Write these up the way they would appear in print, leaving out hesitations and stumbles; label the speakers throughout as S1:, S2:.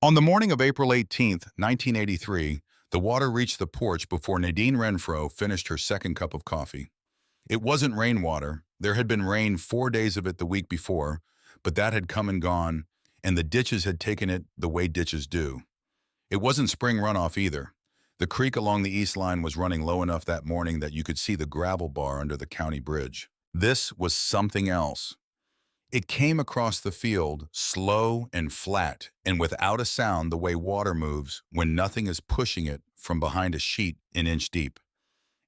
S1: On the morning of April 18th, 1983, the water reached the porch before Nadine Renfro finished her second cup of coffee. It wasn't rainwater. There had been rain 4 days of it the week before, but that had come and gone, and the ditches had taken it the way ditches do. It wasn't spring runoff either. The creek along the east line was running low enough that morning that you could see the gravel bar under the county bridge. This was something else. It came across the field, slow and flat, and without a sound the way water moves when nothing is pushing it from behind a sheet an inch deep.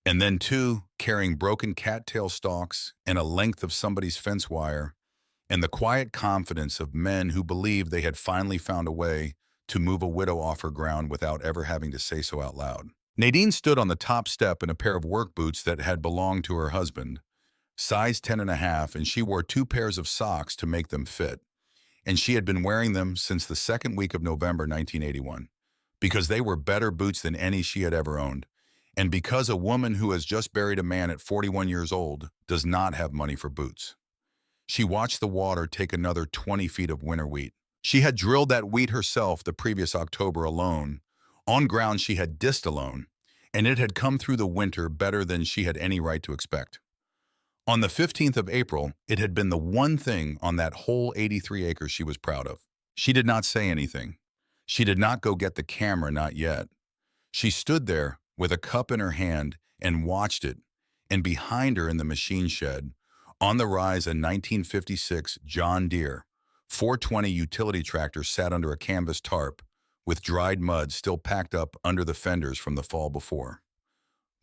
S1: And then two, carrying broken cattail stalks and a length of somebody's fence wire, and the quiet confidence of men who believed they had finally found a way to move a widow off her ground without ever having to say so out loud. Nadine stood on the top step in a pair of work boots that had belonged to her husband, size 10 and a half, and she wore two pairs of socks to make them fit. And she had been wearing them since the second week of November 1981, because they were better boots than any she had ever owned, and because a woman who has just buried a man at 41 years old does not have money for boots. She watched the water take another 20 feet of winter wheat. She had drilled that wheat herself the previous October alone, on ground she had dissed alone, and it had come through the winter better than she had any right to expect. On the 15th of April, it had been the one thing on that whole 83 acres she was proud of. She did not say anything. She did not go get the camera, not yet. She stood there with a cup in her hand and watched it, and behind her in the machine shed, on the rise a 1956 John Deere 420 utility tractor sat under a canvas tarp, with dried mud still packed up under the fenders from the fall before.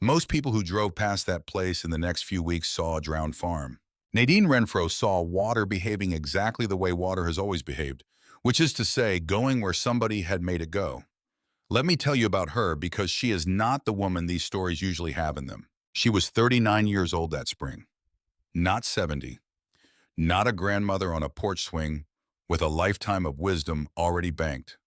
S1: Most people who drove past that place in the next few weeks saw a drowned farm. Nadine Renfro saw water behaving exactly the way water has always behaved, which is to say, going where somebody had made it go. Let me tell you about her because she is not the woman these stories usually have in them. She was 39 years old that spring, not 70, not a grandmother on a porch swing with a lifetime of wisdom already banked.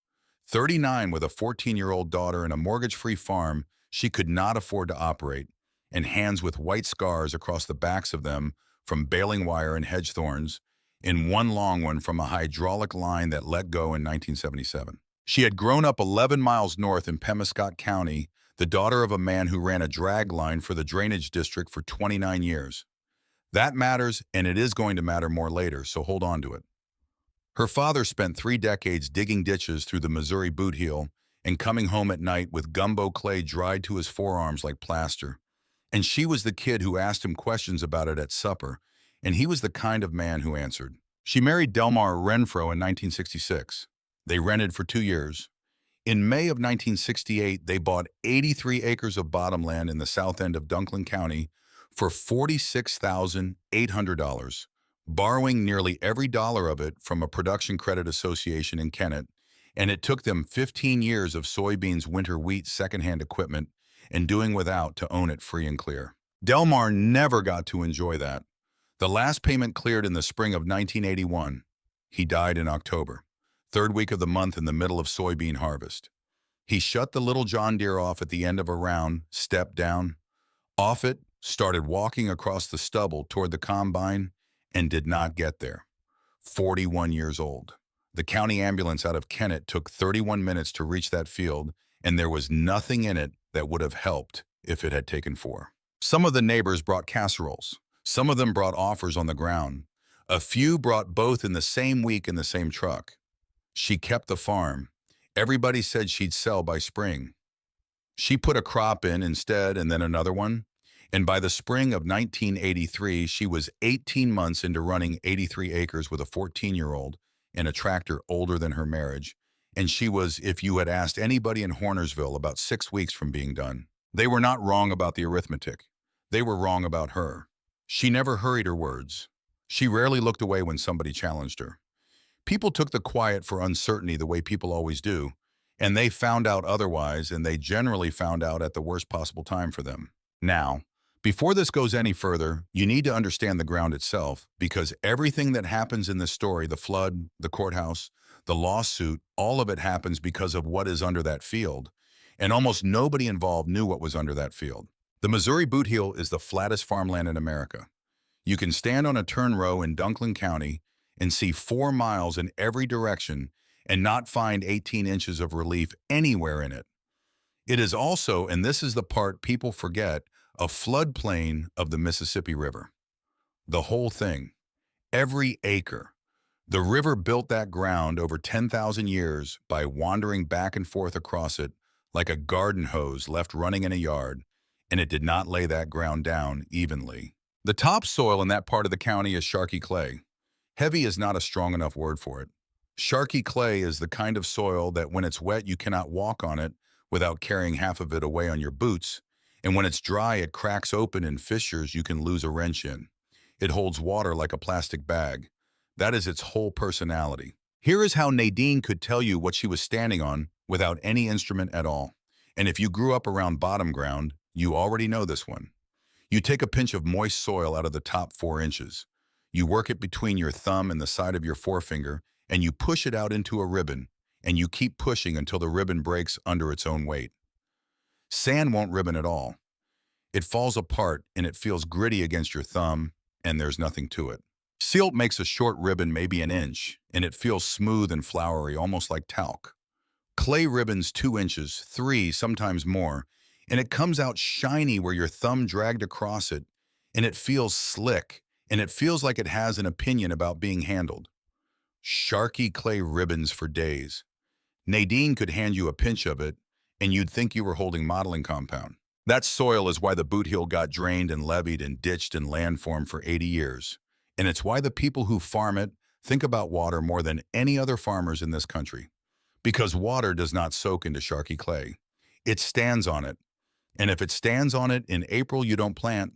S1: 39 with a 14-year-old daughter and a mortgage-free farm she could not afford to operate, and hands with white scars across the backs of them from baling wire and hedge thorns, in one long one from a hydraulic line that let go in 1977. She had grown up 11 miles north in Pemiscot County, the daughter of a man who ran a drag line for the drainage district for 29 years. That matters, and it is going to matter more later, so hold on to it. Her father spent 3 decades digging ditches through the Missouri boot heel and coming home at night with gumbo clay dried to his forearms like plaster. And she was the kid who asked him questions about it at supper, and he was the kind of man who answered. She married Delmar Renfro in 1966. They rented for 2 years. In May of 1968, they bought 83 acres of bottomland in the south end of Dunklin County for $46,800, borrowing nearly every dollar of it from a production credit association in Kennett, and it took them 15 years of soybeans winter wheat secondhand equipment and doing without to own it free and clear. Delmar never got to enjoy that. The last payment cleared in the spring of 1981. He died in October, third week of the month in the middle of soybean harvest. He shut the little John Deere off at the end of a round, stepped down, off it, started walking across the stubble toward the combine, and did not get there. 41 years old. The county ambulance out of Kennett took 31 minutes to reach that field, and there was nothing in it that would have helped if it had taken 4. Some of the neighbors brought casseroles. Some of them brought offers on the ground. A few brought both in the same week in the same truck. She kept the farm. Everybody said she'd sell by spring. She put a crop in instead and then another one. And by the spring of 1983, she was 18 months into running 83 acres with a 14-year-old and a tractor older than her marriage. And she was, if you had asked anybody in Hornersville, about 6 weeks from being done. They were not wrong about the arithmetic. They were wrong about her. She never hurried her words. She rarely looked away when somebody challenged her. People took the quiet for uncertainty the way people always do, and they found out otherwise, and they generally found out at the worst possible time for them. Now, before this goes any further, you need to understand the ground itself, because everything that happens in this story, the flood, the courthouse, the lawsuit, all of it happens because of what is under that field, and almost nobody involved knew what was under that field. The Missouri boot heel is the flattest farmland in America. You can stand on a turn row in Dunklin County and see 4 miles in every direction and not find 18 inches of relief anywhere in it. It is also, and this is the part people forget, a floodplain of the Mississippi River. The whole thing, every acre. The river built that ground over 10,000 years by wandering back and forth across it like a garden hose left running in a yard, and it did not lay that ground down evenly. The topsoil in that part of the county is sharky clay. Heavy is not a strong enough word for it. Sharky clay is the kind of soil that when it's wet you cannot walk on it without carrying half of it away on your boots, and when it's dry it cracks open in fissures you can lose a wrench in. It holds water like a plastic bag. That is its whole personality. Here is how Nadine could tell you what she was standing on without any instrument at all. And if you grew up around bottom ground, you already know this one. You take a pinch of moist soil out of the top 4 inches. You work it between your thumb and the side of your forefinger, and you push it out into a ribbon, and you keep pushing until the ribbon breaks under its own weight. Sand won't ribbon at all. It falls apart and it feels gritty against your thumb, and there's nothing to it. Silt makes a short ribbon maybe an inch, and it feels smooth and floury, almost like talc. Clay ribbons 2 inches, 3, sometimes more, and it comes out shiny where your thumb dragged across it, and it feels slick, and it feels like it has an opinion about being handled. Sharky clay ribbons for days. Nadine could hand you a pinch of it, and you'd think you were holding modeling compound. That soil is why the boot heel got drained and levied and ditched in landform for 80 years. And it's why the people who farm it think about water more than any other farmers in this country. Because water does not soak into sharky clay. It stands on it. And if it stands on it in April, you don't plant.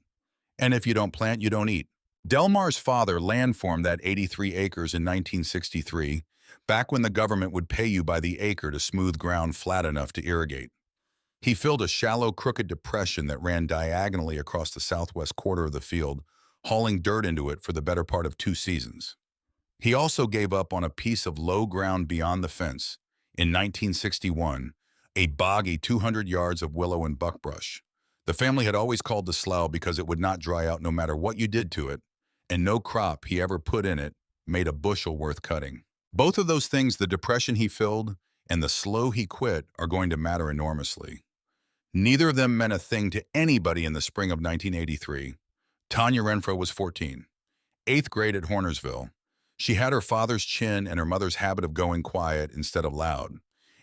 S1: And if you don't plant, you don't eat. Delmar's father landformed that 83 acres in 1963, back when the government would pay you by the acre to smooth ground flat enough to irrigate. He filled a shallow, crooked depression that ran diagonally across the southwest quarter of the field, hauling dirt into it for the better part of 2 seasons. He also gave up on a piece of low ground beyond the fence, in 1961, a boggy 200 yards of willow and buckbrush. The family had always called the slough because it would not dry out no matter what you did to it, and no crop he ever put in it made a bushel worth cutting. Both of those things, the depression he filled and the slough he quit, are going to matter enormously. Neither of them meant a thing to anybody in the spring of 1983. Tanya Renfro was 14, 8th grade at Hornersville. She had her father's chin and her mother's habit of going quiet instead of loud.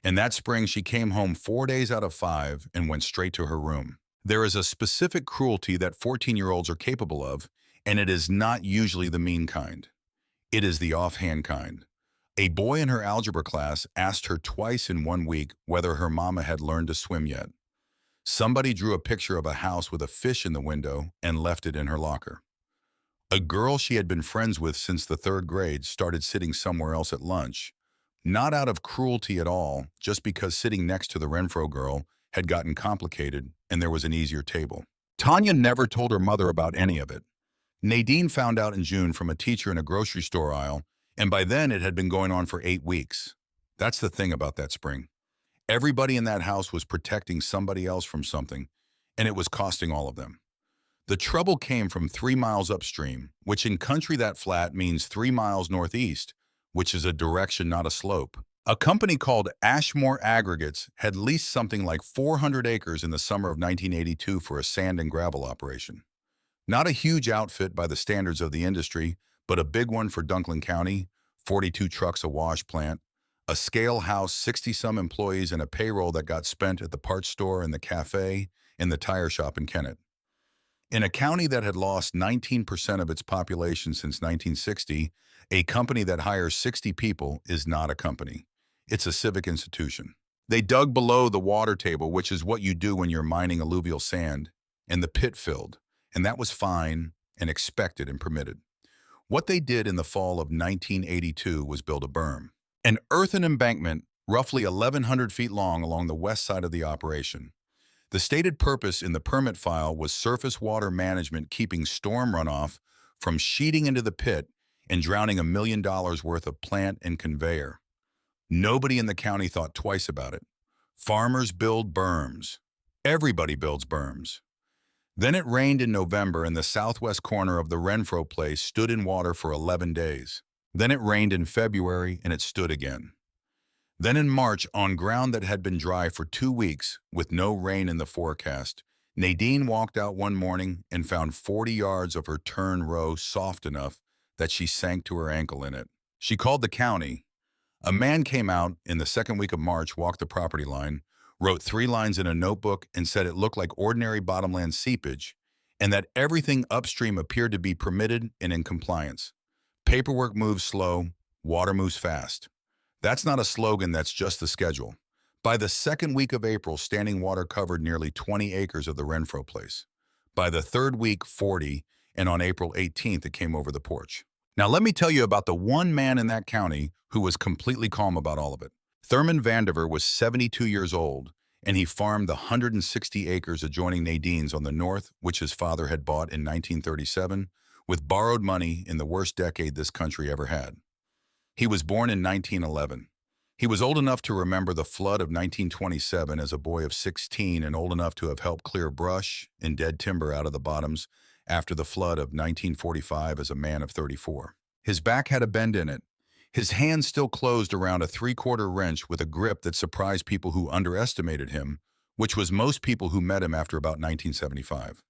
S1: And that spring, she came home 4 days out of 5 and went straight to her room. There is a specific cruelty that 14-year-olds are capable of, and it is not usually the mean kind. It is the offhand kind. A boy in her algebra class asked her twice in 1 week whether her mama had learned to swim yet. Somebody drew a picture of a house with a fish in the window and left it in her locker. A girl she had been friends with since the 3rd grade started sitting somewhere else at lunch, not out of cruelty at all, just because sitting next to the Renfro girl had gotten complicated and there was an easier table. Tanya never told her mother about any of it. Nadine found out in June from a teacher in a grocery store aisle, and by then it had been going on for 8 weeks. That's the thing about that spring. Everybody in that house was protecting somebody else from something, and it was costing all of them. The trouble came from 3 miles upstream, which in country that flat means 3 miles northeast, which is a direction, not a slope. A company called Ashmore Aggregates had leased something like 400 acres in the summer of 1982 for a sand and gravel operation. Not a huge outfit by the standards of the industry, but a big one for Dunklin County, 42 trucks, a wash plant, a scale house, 60-some employees, and a payroll that got spent at the parts store and the cafe and the tire shop in Kennett. In a county that had lost 19% of its population since 1960, a company that hires 60 people is not a company. It's a civic institution. They dug below the water table, which is what you do when you're mining alluvial sand, and the pit filled, and that was fine and expected and permitted. What they did in the fall of 1982 was build a berm. An earthen embankment, roughly 1,100 feet long along the west side of the operation. The stated purpose in the permit file was surface water management, keeping storm runoff from sheeting into the pit and drowning $1 million worth of plant and conveyor. Nobody in the county thought twice about it. Farmers build berms. Everybody builds berms. Then it rained in November and the southwest corner of the Renfro place stood in water for 11 days. Then it rained in February and it stood again. Then in March, on ground that had been dry for 2 weeks with no rain in the forecast, Nadine walked out one morning and found 40 yards of her turn row soft enough that she sank to her ankle in it. She called the county. A man came out in the second week of March, walked the property line, wrote 3 lines in a notebook and said it looked like ordinary bottomland seepage and that everything upstream appeared to be permitted and in compliance. Paperwork moves slow, water moves fast. That's not a slogan, that's just the schedule. By the second week of April, standing water covered nearly 20 acres of the Renfro place. By the third week, 40, and on April 18th, it came over the porch. Now let me tell you about the one man in that county who was completely calm about all of it. Thurman Vandiver was 72 years old, and he farmed the 160 acres adjoining Nadine's on the north, which his father had bought in 1937, with borrowed money in the worst decade this country ever had. He was born in 1911. He was old enough to remember the flood of 1927 as a boy of 16 and old enough to have helped clear brush and dead timber out of the bottoms after the flood of 1945 as a man of 34. His back had a bend in it. His hand still closed around a 3/4 wrench with a grip that surprised people who underestimated him, which was most people who met him after about 1975.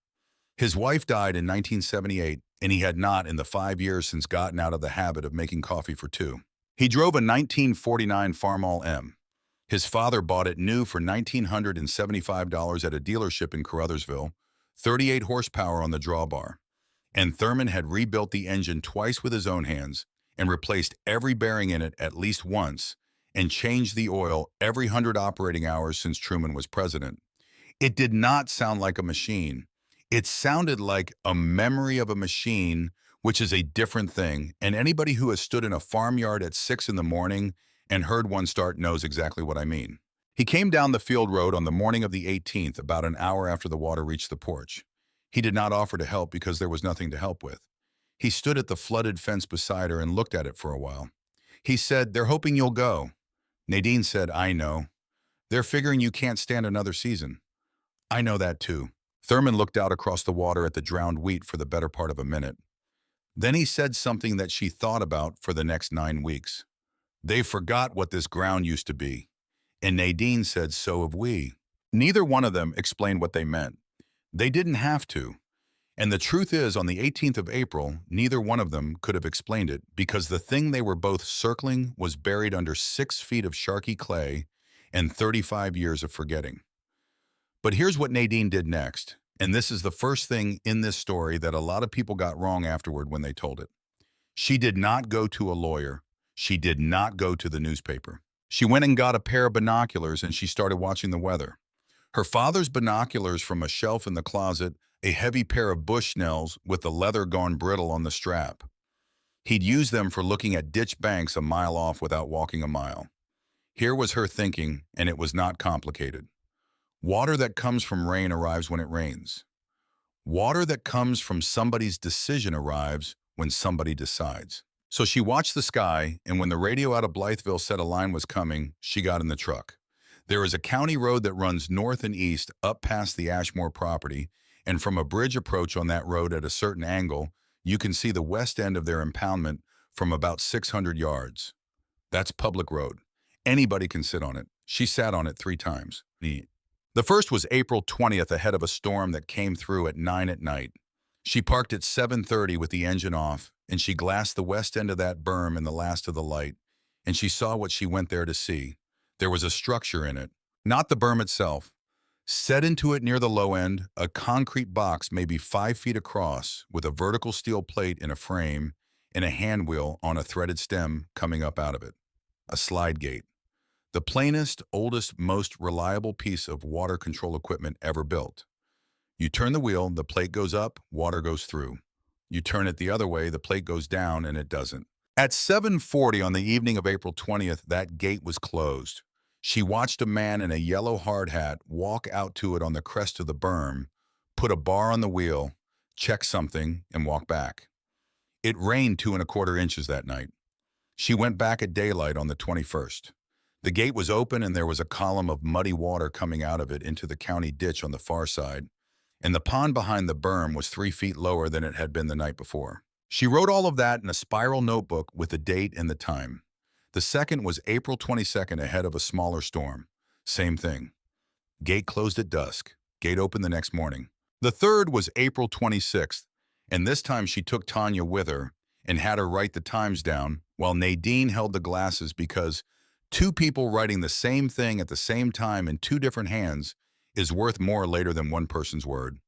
S1: His wife died in 1978, and he had not, in the 5 years since, gotten out of the habit of making coffee for two. He drove a 1949 Farmall M. His father bought it new for $1,975 at a dealership in Caruthersville, 38 horsepower on the drawbar. And Thurman had rebuilt the engine twice with his own hands and replaced every bearing in it at least once and changed the oil every 100 operating hours since Truman was president. It did not sound like a machine. It sounded like a memory of a machine, which is a different thing, and anybody who has stood in a farmyard at 6 in the morning and heard one start knows exactly what I mean. He came down the field road on the morning of the 18th, about an hour after the water reached the porch. He did not offer to help because there was nothing to help with. He stood at the flooded fence beside her and looked at it for a while. He said, "They're hoping you'll go." Nadine said, "I know. They're figuring you can't stand another season." "I know that too." Thurman looked out across the water at the drowned wheat for the better part of a minute. Then he said something that she thought about for the next 9 weeks. "They forgot what this ground used to be." And Nadine said, "So have we." Neither one of them explained what they meant. They didn't have to. And the truth is, on the 18th of April, neither one of them could have explained it because the thing they were both circling was buried under 6 feet of sharky clay and 35 years of forgetting. But here's what Nadine did next, and this is the first thing in this story that a lot of people got wrong afterward when they told it. She did not go to a lawyer. She did not go to the newspaper. She went and got a pair of binoculars and she started watching the weather. Her father's binoculars from a shelf in the closet, a heavy pair of Bushnells with the leather gone brittle on the strap. He'd use them for looking at ditch banks a mile off without walking a mile. Here was her thinking, and it was not complicated. Water that comes from rain arrives when it rains. Water that comes from somebody's decision arrives when somebody decides. So she watched the sky, and when the radio out of Blytheville said a line was coming, she got in the truck. There is a county road that runs north and east up past the Ashmore property, and from a bridge approach on that road at a certain angle, you can see the west end of their impoundment from about 600 yards. That's public road. Anybody can sit on it. She sat on it 3 times. The first was April 20th ahead of a storm that came through at 9 at night. She parked at 7:30 with the engine off, and she glassed the west end of that berm in the last of the light, and she saw what she went there to see. There was a structure in it, not the berm itself. Set into it near the low end, a concrete box maybe 5 feet across with a vertical steel plate in a frame and a hand wheel on a threaded stem coming up out of it. A slide gate. The plainest, oldest, most reliable piece of water control equipment ever built. You turn the wheel, the plate goes up, water goes through. You turn it the other way, the plate goes down, and it doesn't. At 7:40 on the evening of April 20th, that gate was closed. She watched a man in a yellow hard hat walk out to it on the crest of the berm, put a bar on the wheel, check something, and walk back. It rained 2¼ inches that night. She went back at daylight on the 21st. The gate was open and there was a column of muddy water coming out of it into the county ditch on the far side, and the pond behind the berm was 3 feet lower than it had been the night before. She wrote all of that in a spiral notebook with the date and the time. The second was April 22nd ahead of a smaller storm. Same thing. Gate closed at dusk. Gate opened the next morning. The third was April 26th, and this time she took Tanya with her and had her write the times down while Nadine held the glasses because two people writing the same thing at the same time in two different hands is worth more later than one person's word.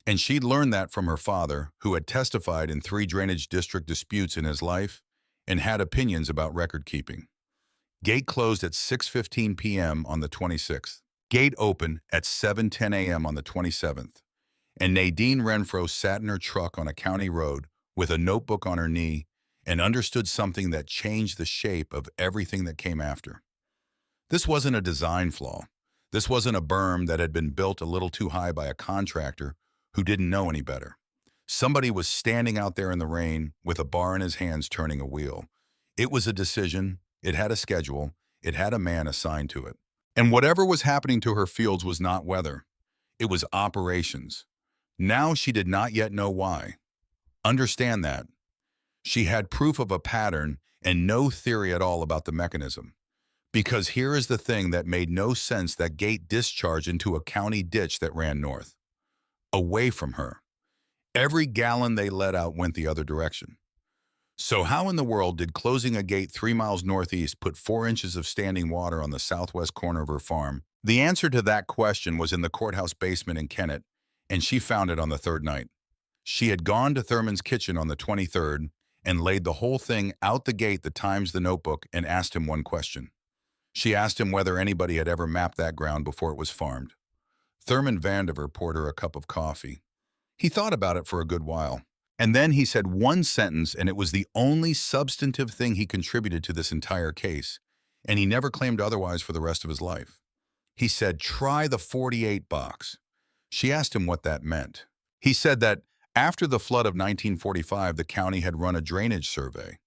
S1: And she'd learned that from her father, who had testified in 3 drainage district disputes in his life and had opinions about record keeping. Gate closed at 6:15 p.m. on the 26th. Gate opened at 7:10 a.m. on the 27th. And Nadine Renfro sat in her truck on a county road with a notebook on her knee and understood something that changed the shape of everything that came after. This wasn't a design flaw. This wasn't a berm that had been built a little too high by a contractor who didn't know any better. Somebody was standing out there in the rain with a bar in his hands turning a wheel. It was a decision, it had a schedule, it had a man assigned to it. And whatever was happening to her fields was not weather. It was operations. Now she did not yet know why. Understand that. She had proof of a pattern and no theory at all about the mechanism. Because here is the thing that made no sense: that gate discharged into a county ditch that ran north, away from her. Every gallon they let out went the other direction. So how in the world did closing a gate 3 miles northeast put 4 inches of standing water on the southwest corner of her farm? The answer to that question was in the courthouse basement in Kennett, and she found it on the third night. She had gone to Thurman's kitchen on the 23rd and laid the whole thing out the gate, the times, the notebook, and asked him one question. She asked him whether anybody had ever mapped that ground before it was farmed. Thurman Vandiver poured her a cup of coffee. He thought about it for a good while. And then he said one sentence, and it was the only substantive thing he contributed to this entire case, and he never claimed otherwise for the rest of his life. He said, "Try the 48 box." She asked him what that meant. He said that after the flood of 1945, the county had run a drainage survey.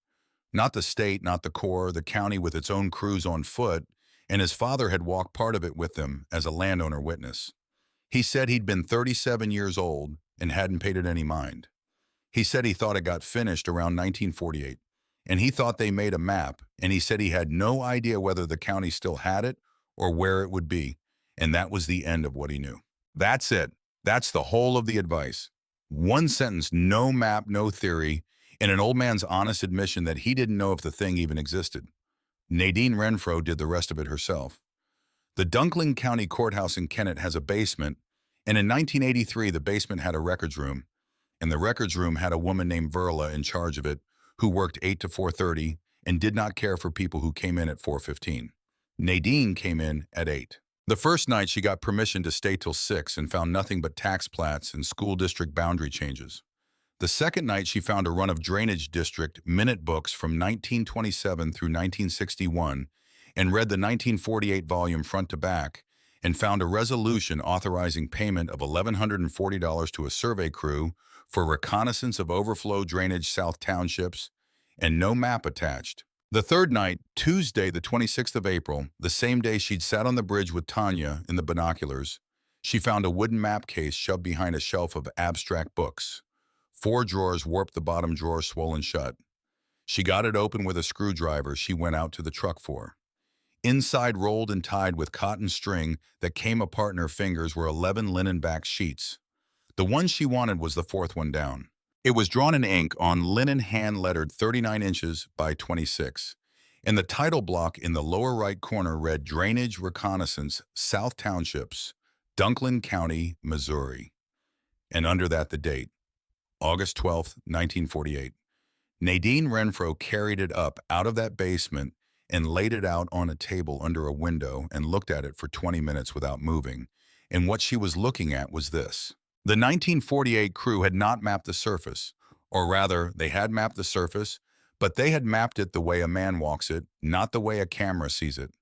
S1: Not the state, not the Corps, the county with its own crews on foot, and his father had walked part of it with them as a landowner witness. He said he'd been 37 years old and hadn't paid it any mind. He said he thought it got finished around 1948, and he thought they made a map, and he said he had no idea whether the county still had it or where it would be, and that was the end of what he knew. That's it. That's the whole of the advice. One sentence, no map, no theory, and an old man's honest admission that he didn't know if the thing even existed. Nadine Renfro did the rest of it herself. The Dunklin County Courthouse in Kennett has a basement, and in 1983 the basement had a records room, and the records room had a woman named Verla in charge of it who worked 8 to 4:30 and did not care for people who came in at 4:15. Nadine came in at 8. The first night she got permission to stay till 6 and found nothing but tax plats and school district boundary changes. The second night she found a run of drainage district minute books from 1927 through 1961 and read the 1948 volume front to back and found a resolution authorizing payment of $1,140 to a survey crew for reconnaissance of overflow drainage South Townships, and no map attached. The third night, Tuesday the 26th of April, the same day she'd sat on the bridge with Tanya in the binoculars, she found a wooden map case shoved behind a shelf of abstract books. 4 drawers warped, the bottom drawer swollen shut. She got it open with a screwdriver she went out to the truck for. Inside, rolled and tied with cotton string that came apart in her fingers, were 11 linen-backed sheets. The one she wanted was the 4th one down. It was drawn in ink on linen, hand-lettered 39 inches by 26, and the title block in the lower right corner read Drainage Reconnaissance, South Townships, Dunklin County, Missouri. And under that the date, August 12, 1948. Nadine Renfro carried it up out of that basement and laid it out on a table under a window and looked at it for 20 minutes without moving, and what she was looking at was this. The 1948 crew had not mapped the surface, or rather, they had mapped the surface, but they had mapped it the way a man walks it, not the way a camera sees it.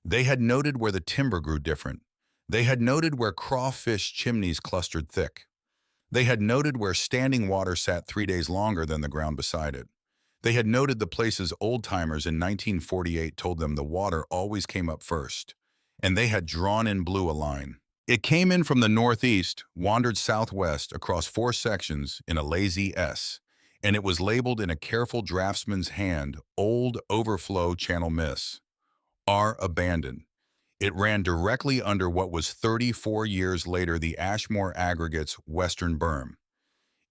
S1: They had noted where the timber grew different. They had noted where crawfish chimneys clustered thick. They had noted where standing water sat 3 days longer than the ground beside it. They had noted the places old-timers in 1948 told them the water always came up first, and they had drawn in blue a line. It came in from the northeast, wandered southwest across 4 sections in a lazy S, and it was labeled in a careful draftsman's hand, Old Overflow Channel Miss. R abandoned. It ran directly under what was 34 years later the Ashmore Aggregates Western Berm.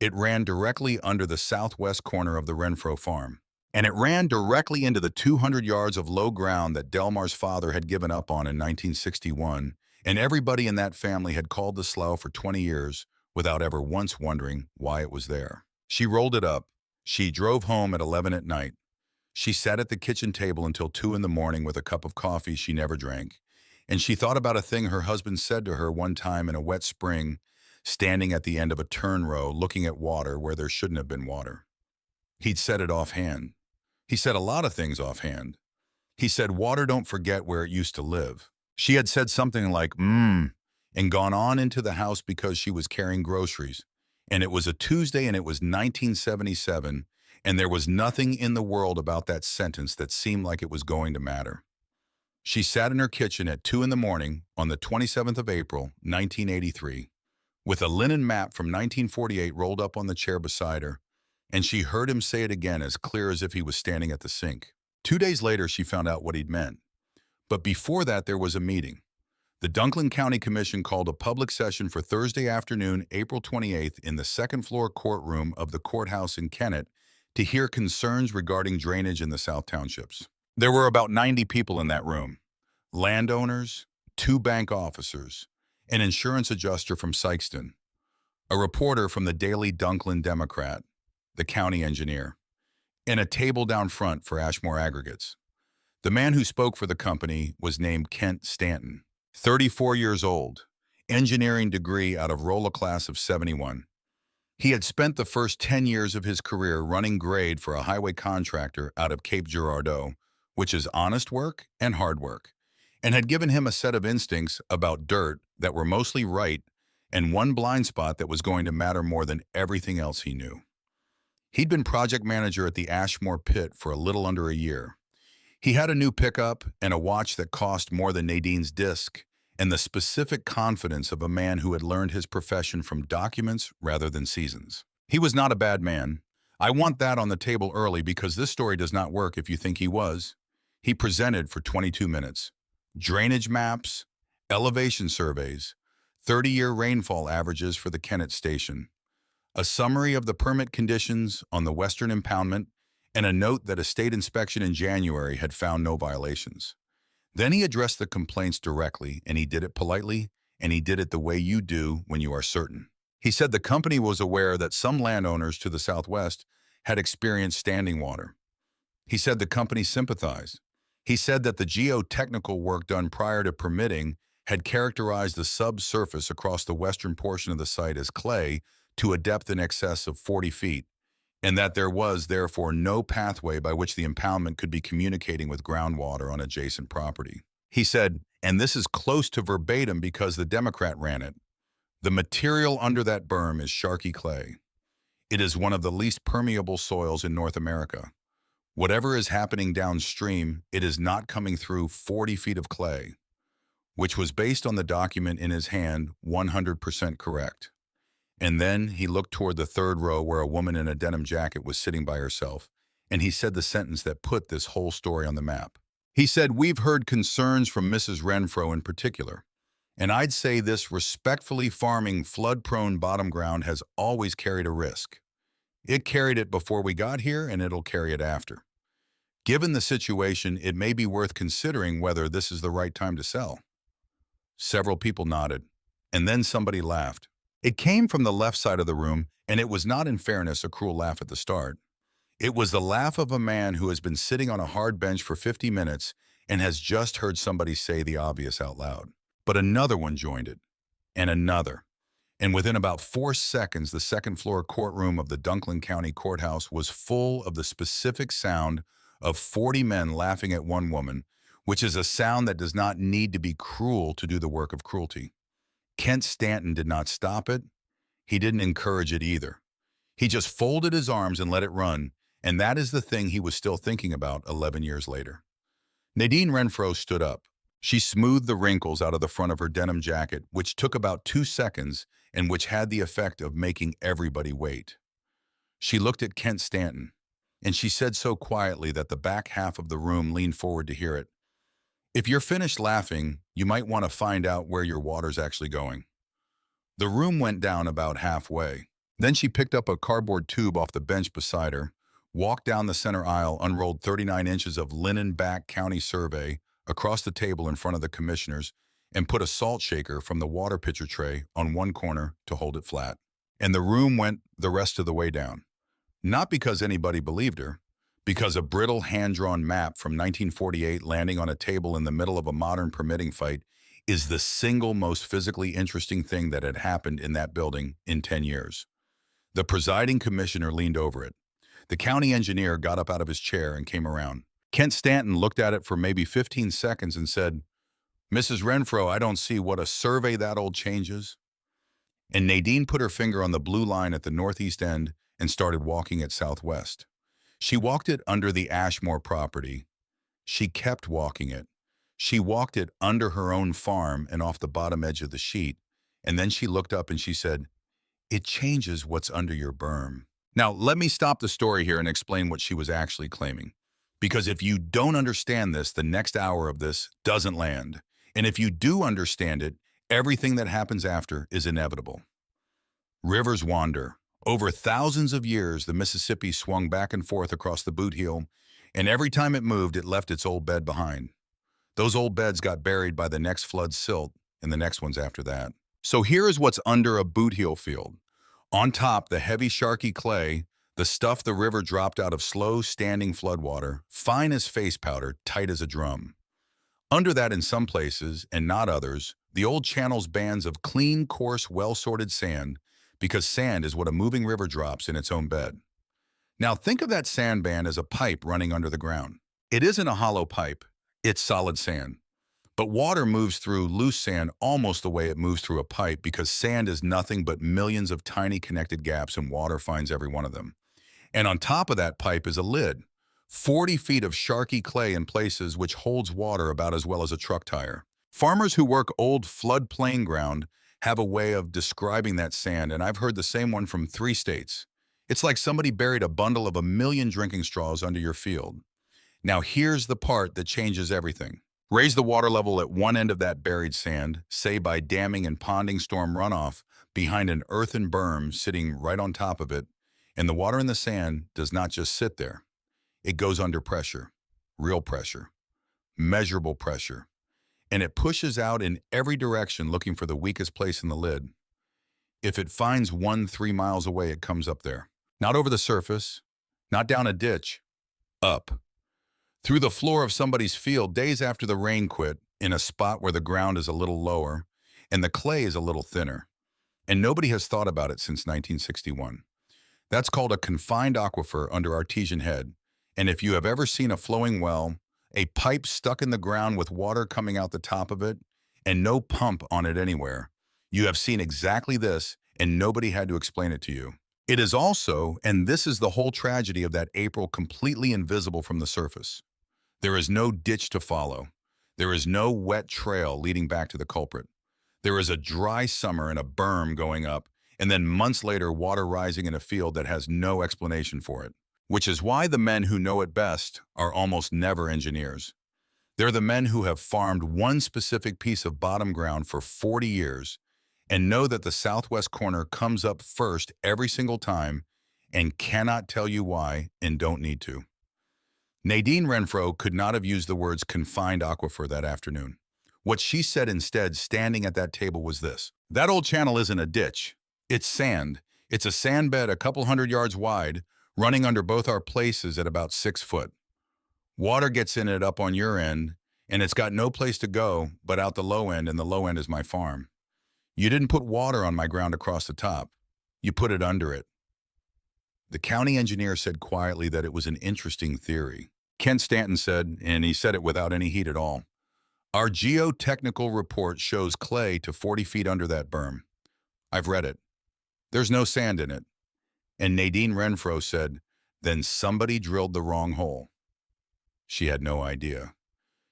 S1: It ran directly under the southwest corner of the Renfro farm. And it ran directly into the 200 yards of low ground that Delmar's father had given up on in 1961, and everybody in that family had called the slough for 20 years without ever once wondering why it was there. She rolled it up. She drove home at 11 at night. She sat at the kitchen table until 2 in the morning with a cup of coffee she never drank, and she thought about a thing her husband said to her one time in a wet spring, standing at the end of a turn row looking at water where there shouldn't have been water. He'd said it offhand. He said a lot of things offhand. He said water don't forget where it used to live. She had said something like, and gone on into the house because she was carrying groceries. And it was a Tuesday and it was 1977, and there was nothing in the world about that sentence that seemed like it was going to matter. She sat in her kitchen at 2 in the morning on the 27th of April, 1983, with a linen map from 1948 rolled up on the chair beside her, and she heard him say it again as clear as if he was standing at the sink. 2 days later, she found out what he'd meant. But before that, there was a meeting. The Dunklin County Commission called a public session for Thursday afternoon, April 28th, in the second-floor courtroom of the courthouse in Kennett to hear concerns regarding drainage in the South Townships. There were about 90 people in that room: landowners, 2 bank officers, an insurance adjuster from Sykeston, a reporter from the Daily Dunklin Democrat, the county engineer, and a table down front for Ashmore Aggregates. The man who spoke for the company was named Kent Stanton, 34 years old, engineering degree out of roller class of 71. He had spent the first 10 years of his career running grade for a highway contractor out of Cape Girardeau, which is honest work and hard work, and had given him a set of instincts about dirt that were mostly right and one blind spot that was going to matter more than everything else he knew. He'd been project manager at the Ashmore Pit for a little under a year. He had a new pickup and a watch that cost more than Nadine's disc, and the specific confidence of a man who had learned his profession from documents rather than seasons. He was not a bad man. I want that on the table early because this story does not work if you think he was. He presented for 22 minutes. Drainage maps, elevation surveys, 30-year rainfall averages for the Kennett Station, a summary of the permit conditions on the Western impoundment, and a note that a state inspection in January had found no violations. Then he addressed the complaints directly, and he did it politely, and he did it the way you do when you are certain. He said the company was aware that some landowners to the southwest had experienced standing water. He said the company sympathized. He said that the geotechnical work done prior to permitting had characterized the subsurface across the western portion of the site as clay to a depth in excess of 40 feet, and that there was, therefore, no pathway by which the impoundment could be communicating with groundwater on adjacent property. He said, and this is close to verbatim because the Democrat ran it, the material under that berm is sharky clay. It is one of the least permeable soils in North America. Whatever is happening downstream, it is not coming through 40 feet of clay, which was based on the document in his hand 100% correct. And then he looked toward the third row where a woman in a denim jacket was sitting by herself, and he said the sentence that put this whole story on the map. He said, "We've heard concerns from Mrs. Renfro in particular, and I'd say this respectfully farming flood-prone bottom ground has always carried a risk. It carried it before we got here, and it'll carry it after. Given the situation, it may be worth considering whether this is the right time to sell." Several people nodded, and then somebody laughed. It came from the left side of the room, and it was not, in fairness, a cruel laugh at the start. It was the laugh of a man who has been sitting on a hard bench for 50 minutes and has just heard somebody say the obvious out loud. But another one joined it, and another. And within about 4 seconds, the second-floor courtroom of the Dunklin County Courthouse was full of the specific sound of 40 men laughing at one woman, which is a sound that does not need to be cruel to do the work of cruelty. Kent Stanton did not stop it. He didn't encourage it either. He just folded his arms and let it run, and that is the thing he was still thinking about 11 years later. Nadine Renfro stood up. She smoothed the wrinkles out of the front of her denim jacket, which took about 2 seconds and which had the effect of making everybody wait. She looked at Kent Stanton, and she said so quietly that the back half of the room leaned forward to hear it. If you're finished laughing, you might want to find out where your water's actually going. The room went down about halfway. Then she picked up a cardboard tube off the bench beside her, walked down the center aisle, unrolled 39 inches of linen-back county survey across the table in front of the commissioners, and put a salt shaker from the water pitcher tray on one corner to hold it flat. And the room went the rest of the way down. Not because anybody believed her, because a brittle hand-drawn map from 1948 landing on a table in the middle of a modern permitting fight is the single most physically interesting thing that had happened in that building in 10 years. The presiding commissioner leaned over it. The county engineer got up out of his chair and came around. Kent Stanton looked at it for maybe 15 seconds and said, "Mrs. Renfro, I don't see what a survey that old changes." And Nadine put her finger on the blue line at the northeast end and started walking it southwest. She walked it under the Ashmore property. She kept walking it. She walked it under her own farm and off the bottom edge of the sheet. And then she looked up and she said, "It changes what's under your berm." Now, let me stop the story here and explain what she was actually claiming. Because if you don't understand this, the next hour of this doesn't land. And if you do understand it, everything that happens after is inevitable. Rivers wander. Over thousands of years, the Mississippi swung back and forth across the boot heel, and every time it moved, it left its old bed behind. Those old beds got buried by the next flood silt and the next ones after that. So here is what's under a boot heel field. On top, the heavy sharky clay, the stuff the river dropped out of slow-standing floodwater, fine as face powder, tight as a drum. Under that in some places, and not others, the old channel's bands of clean, coarse, well-sorted sand, because sand is what a moving river drops in its own bed. Now think of that sand band as a pipe running under the ground. It isn't a hollow pipe, it's solid sand. But water moves through loose sand almost the way it moves through a pipe because sand is nothing but millions of tiny connected gaps and water finds every one of them. And on top of that pipe is a lid, 40 feet of sharky clay in places which holds water about as well as a truck tire. Farmers who work old floodplain ground have a way of describing that sand, and I've heard the same one from 3 states. It's like somebody buried a bundle of 1,000,000 drinking straws under your field. Now here's the part that changes everything. Raise the water level at one end of that buried sand, say by damming and ponding storm runoff behind an earthen berm sitting right on top of it, and the water in the sand does not just sit there. It goes under pressure, real pressure, measurable pressure, and it pushes out in every direction looking for the weakest place in the lid. If it finds one 3 miles away, it comes up there. Not over the surface, not down a ditch, up. Through the floor of somebody's field days after the rain quit, in a spot where the ground is a little lower and the clay is a little thinner. And nobody has thought about it since 1961. That's called a confined aquifer under artesian head. And if you have ever seen a flowing well, a pipe stuck in the ground with water coming out the top of it, and no pump on it anywhere, you have seen exactly this, and nobody had to explain it to you. It is also, and this is the whole tragedy of that April, completely invisible from the surface. There is no ditch to follow. There is no wet trail leading back to the culprit. There is a dry summer and a berm going up, and then months later water rising in a field that has no explanation for it. Which is why the men who know it best are almost never engineers. They're the men who have farmed one specific piece of bottom ground for 40 years and know that the southwest corner comes up first every single time and cannot tell you why and don't need to. Nadine Renfro could not have used the words confined aquifer that afternoon. What she said instead, standing at that table, was this: "That old channel isn't a ditch. It's sand. It's a sand bed a couple 100 yards wide, running under both our places at about 6 foot. Water gets in it up on your end, and it's got no place to go but out the low end, and the low end is my farm. You didn't put water on my ground across the top. You put it under it." The county engineer said quietly that it was an interesting theory. Kent Stanton said, and he said it without any heat at all, "Our geotechnical report shows clay to 40 feet under that berm. I've read it. There's no sand in it." And Nadine Renfro said, "Then somebody drilled the wrong hole." She had no idea.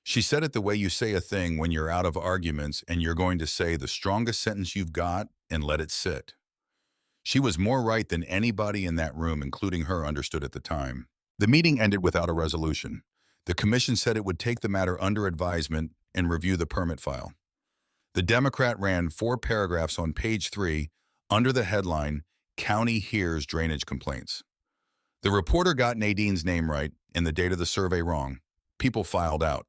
S1: She said it the way you say a thing when you're out of arguments and you're going to say the strongest sentence you've got and let it sit. She was more right than anybody in that room, including her, understood at the time. The meeting ended without a resolution. The commission said it would take the matter under advisement and review the permit file. The Democrat ran 4 paragraphs on page 3 under the headline, "County Hears Drainage Complaints." The reporter got Nadine's name right and the date of the survey wrong. People filed out.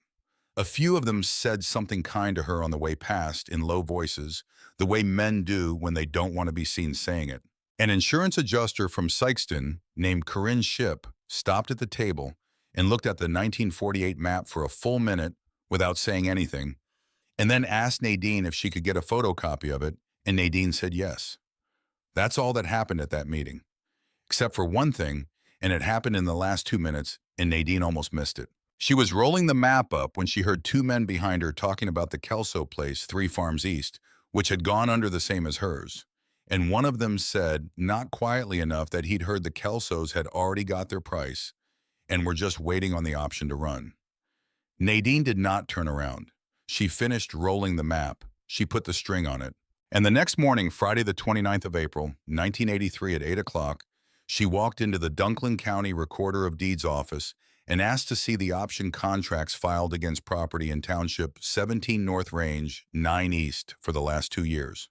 S1: A few of them said something kind to her on the way past in low voices, the way men do when they don't want to be seen saying it. An insurance adjuster from Sykeston named Corinne Shipp stopped at the table and looked at the 1948 map for a full minute without saying anything, and then asked Nadine if she could get a photocopy of it, and Nadine said yes. That's all that happened at that meeting. Except for one thing, and it happened in the last 2 minutes, and Nadine almost missed it. She was rolling the map up when she heard 2 men behind her talking about the Kelso place 3 farms east, which had gone under the same as hers. And one of them said, not quietly enough, that he'd heard the Kelsos had already got their price and were just waiting on the option to run. Nadine did not turn around. She finished rolling the map. She put the string on it. And the next morning, Friday the 29th of April, 1983 at 8 o'clock, she walked into the Dunklin County Recorder of Deeds office and asked to see the option contracts filed against property in Township 17 North Range, 9 East for the last 2 years.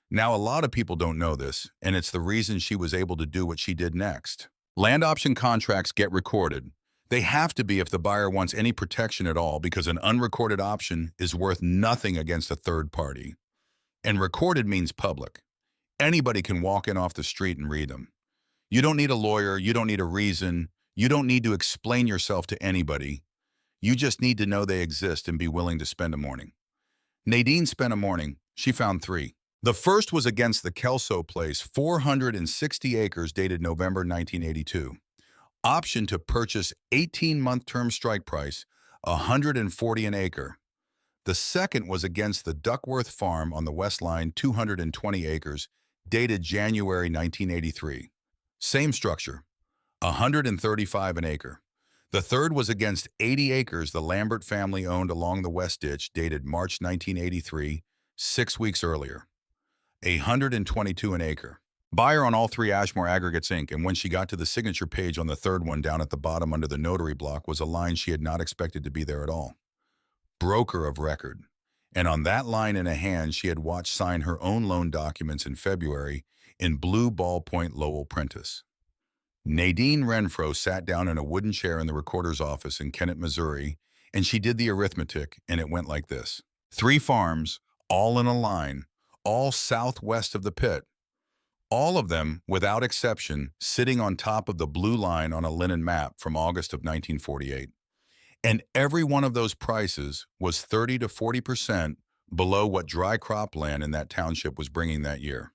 S1: Now, a lot of people don't know this, and it's the reason she was able to do what she did next. Land option contracts get recorded. They have to be if the buyer wants any protection at all, because an unrecorded option is worth nothing against a third party. And recorded means public. Anybody can walk in off the street and read them. You don't need a lawyer, you don't need a reason, you don't need to explain yourself to anybody. You just need to know they exist and be willing to spend a morning. Nadine spent a morning. She found 3. The first was against the Kelso place, 460 acres, dated November 1982. Option to purchase 18-month term strike price, $140 an acre. The second was against the Duckworth Farm on the West Line, 220 acres, dated January 1983. Same structure, $135 an acre. The third was against 80 acres the Lambert family owned along the West Ditch, dated March 1983, 6 weeks earlier. $122 an acre. Buyer on all 3, Ashmore Aggregates Inc., and when she got to the signature page on the third one, down at the bottom under the notary block was a line she had not expected to be there at all. Broker of record. And on that line in a hand she had watched sign her own loan documents in February in blue ballpoint Lowell Prentice. Nadine Renfro sat down in a wooden chair in the recorder's office in Kennett, Missouri, and she did the arithmetic, and it went like this. 3 farms, all in a line, all southwest of the pit. All of them, without exception, sitting on top of the blue line on a linen map from August of 1948. And every one of those prices was 30 to 40% below what dry crop land in that township was bringing that year.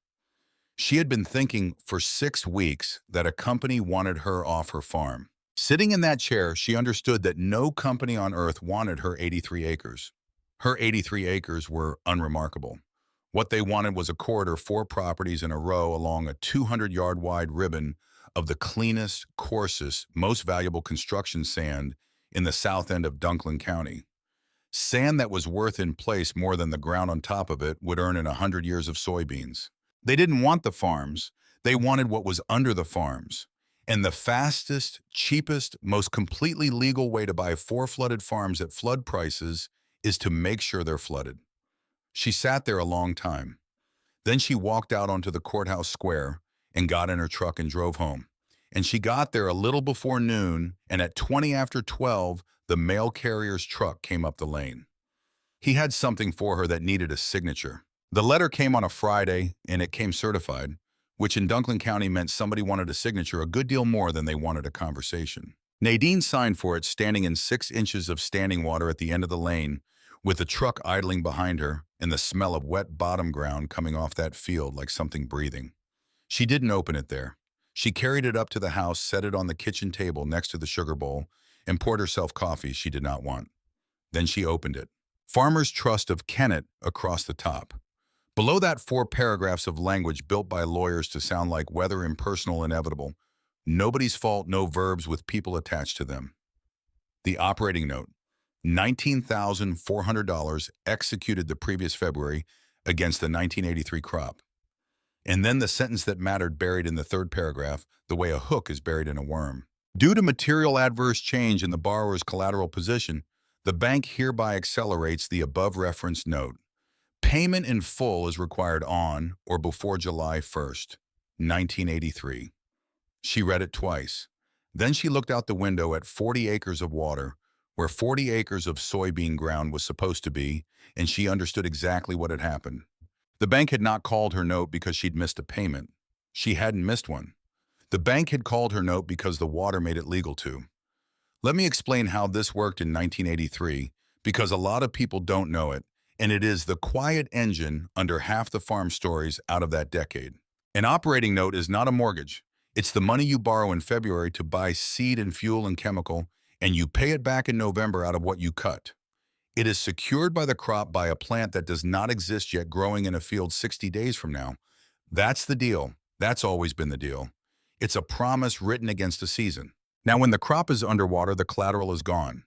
S1: She had been thinking for 6 weeks that a company wanted her off her farm. Sitting in that chair, she understood that no company on earth wanted her 83 acres. Her 83 acres were unremarkable. What they wanted was a corridor, 4 properties in a row along a 200-yard wide ribbon of the cleanest, coarsest, most valuable construction sand in the south end of Dunklin County. Sand that was worth in place more than the ground on top of it would earn in 100 years of soybeans. They didn't want the farms. They wanted what was under the farms. And the fastest, cheapest, most completely legal way to buy 4 flooded farms at flood prices is to make sure they're flooded. She sat there a long time. Then she walked out onto the courthouse square and got in her truck and drove home. And she got there a little before noon, and at 20 after 12, the mail carrier's truck came up the lane. He had something for her that needed a signature. The letter came on a Friday, and it came certified, which in Dunklin County meant somebody wanted a signature a good deal more than they wanted a conversation. Nadine signed for it, standing in 6 inches of standing water at the end of the lane, with the truck idling behind her and the smell of wet bottom ground coming off that field like something breathing. She didn't open it there. She carried it up to the house, set it on the kitchen table next to the sugar bowl, and poured herself coffee she did not want. Then she opened it. Farmers Trust of Kennett across the top. Below that, 4 paragraphs of language built by lawyers to sound like weather impersonal inevitable. Nobody's fault, no verbs with people attached to them. The operating note. $19,400 executed the previous February against the 1983 crop. And then the sentence that mattered buried in the third paragraph, the way a hook is buried in a worm. Due to material adverse change in the borrower's collateral position, the bank hereby accelerates the above-referenced note. Payment in full is required on or before July 1st, 1983. She read it twice. Then she looked out the window at 40 acres of water, where 40 acres of soybean ground was supposed to be, and she understood exactly what had happened. The bank had not called her note because she'd missed a payment. She hadn't missed one. The bank had called her note because the water made it legal to. Let me explain how this worked in 1983, because a lot of people don't know it, and it is the quiet engine under half the farm stories out of that decade. An operating note is not a mortgage. It's the money you borrow in February to buy seed and fuel and chemical, and you pay it back in November out of what you cut. It is secured by the crop by a plant that does not exist yet growing in a field 60 days from now. That's the deal. That's always been the deal. It's a promise written against a season. Now, when the crop is underwater, the collateral is gone.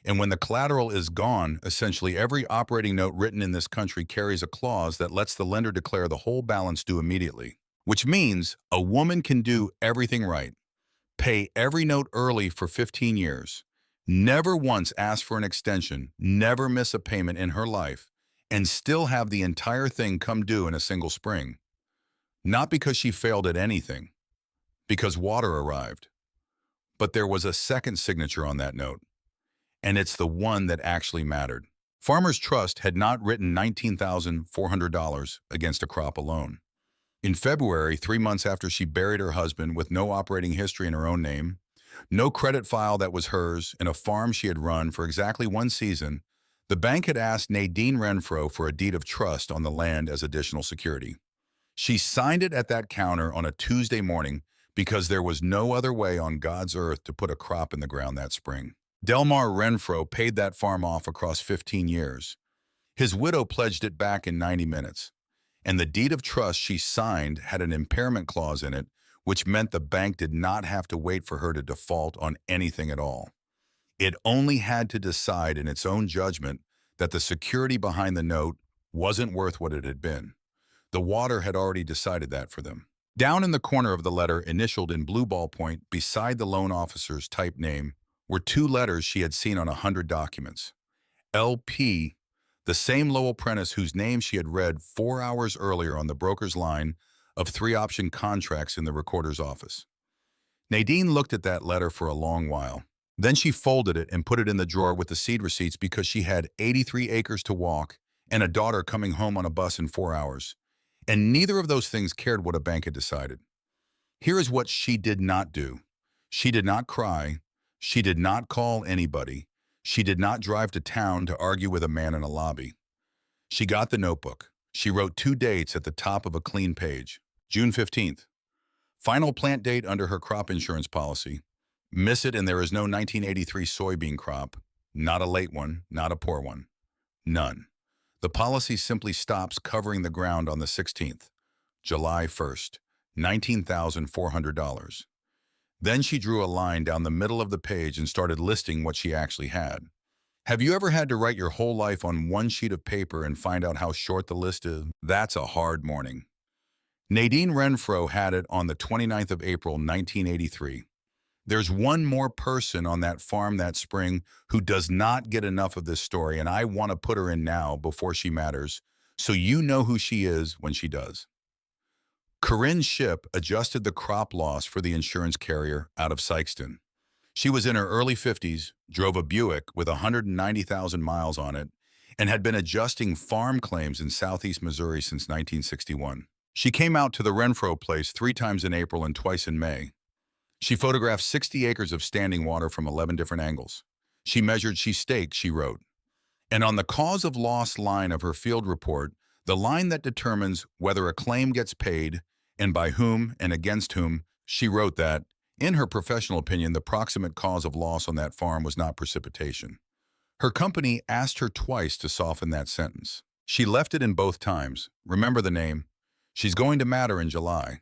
S1: And when the collateral is gone, essentially every operating note written in this country carries a clause that lets the lender declare the whole balance due immediately. Which means a woman can do everything right, pay every note early for 15 years, never once ask for an extension, never miss a payment in her life, and still have the entire thing come due in a single spring. Not because she failed at anything, because water arrived. But there was a second signature on that note, and it's the one that actually mattered. Farmers Trust had not written $19,400 against a crop alone. In February, 3 months after she buried her husband with no operating history in her own name, no credit file that was hers, in a farm she had run for exactly one season, the bank had asked Nadine Renfro for a deed of trust on the land as additional security. She signed it at that counter on a Tuesday morning because there was no other way on God's earth to put a crop in the ground that spring. Delmar Renfro paid that farm off across 15 years. His widow pledged it back in 90 minutes. And the deed of trust she signed had an impairment clause in it, which meant the bank did not have to wait for her to default on anything at all. It only had to decide in its own judgment that the security behind the note wasn't worth what it had been. The water had already decided that for them. Down in the corner of the letter, initialed in blue ballpoint beside the loan officer's typed name, were 2 letters she had seen on 100 documents. LP, the same Lowell Prentice whose name she had read 4 hours earlier on the broker's line of 3-option contracts in the recorder's office. Nadine looked at that letter for a long while. Then she folded it and put it in the drawer with the seed receipts because she had 83 acres to walk and a daughter coming home on a bus in 4 hours. And neither of those things cared what a bank had decided. Here is what she did not do. She did not cry. She did not call anybody. She did not drive to town to argue with a man in a lobby. She got the notebook. She wrote 2 dates at the top of a clean page. June 15th. Final plant date under her crop insurance policy. Miss it and there is no 1983 soybean crop. Not a late one, not a poor one. None. The policy simply stops covering the ground on the 16th. July 1st. $19,400. Then she drew a line down the middle of the page and started listing what she actually had. Have you ever had to write your whole life on one sheet of paper and find out how short the list is? That's a hard morning. Nadine Renfro had it on the 29th of April, 1983. There's one more person on that farm that spring who does not get enough of this story, and I want to put her in now before she matters, so you know who she is when she does. Corinne Shipp adjusted the crop loss for the insurance carrier out of Sykeston. She was in her early 50s, drove a Buick with 190,000 miles on it, and had been adjusting farm claims in southeast Missouri since 1961. She came out to the Renfro place 3 times in April and twice in May. She photographed 60 acres of standing water from 11 different angles. She measured, she staked, she wrote. And on the cause of loss line of her field report, the line that determines whether a claim gets paid and by whom and against whom, she wrote that, in her professional opinion, the proximate cause of loss on that farm was not precipitation. Her company asked her twice to soften that sentence. She left it in both times. Remember the name. She's going to matter in July.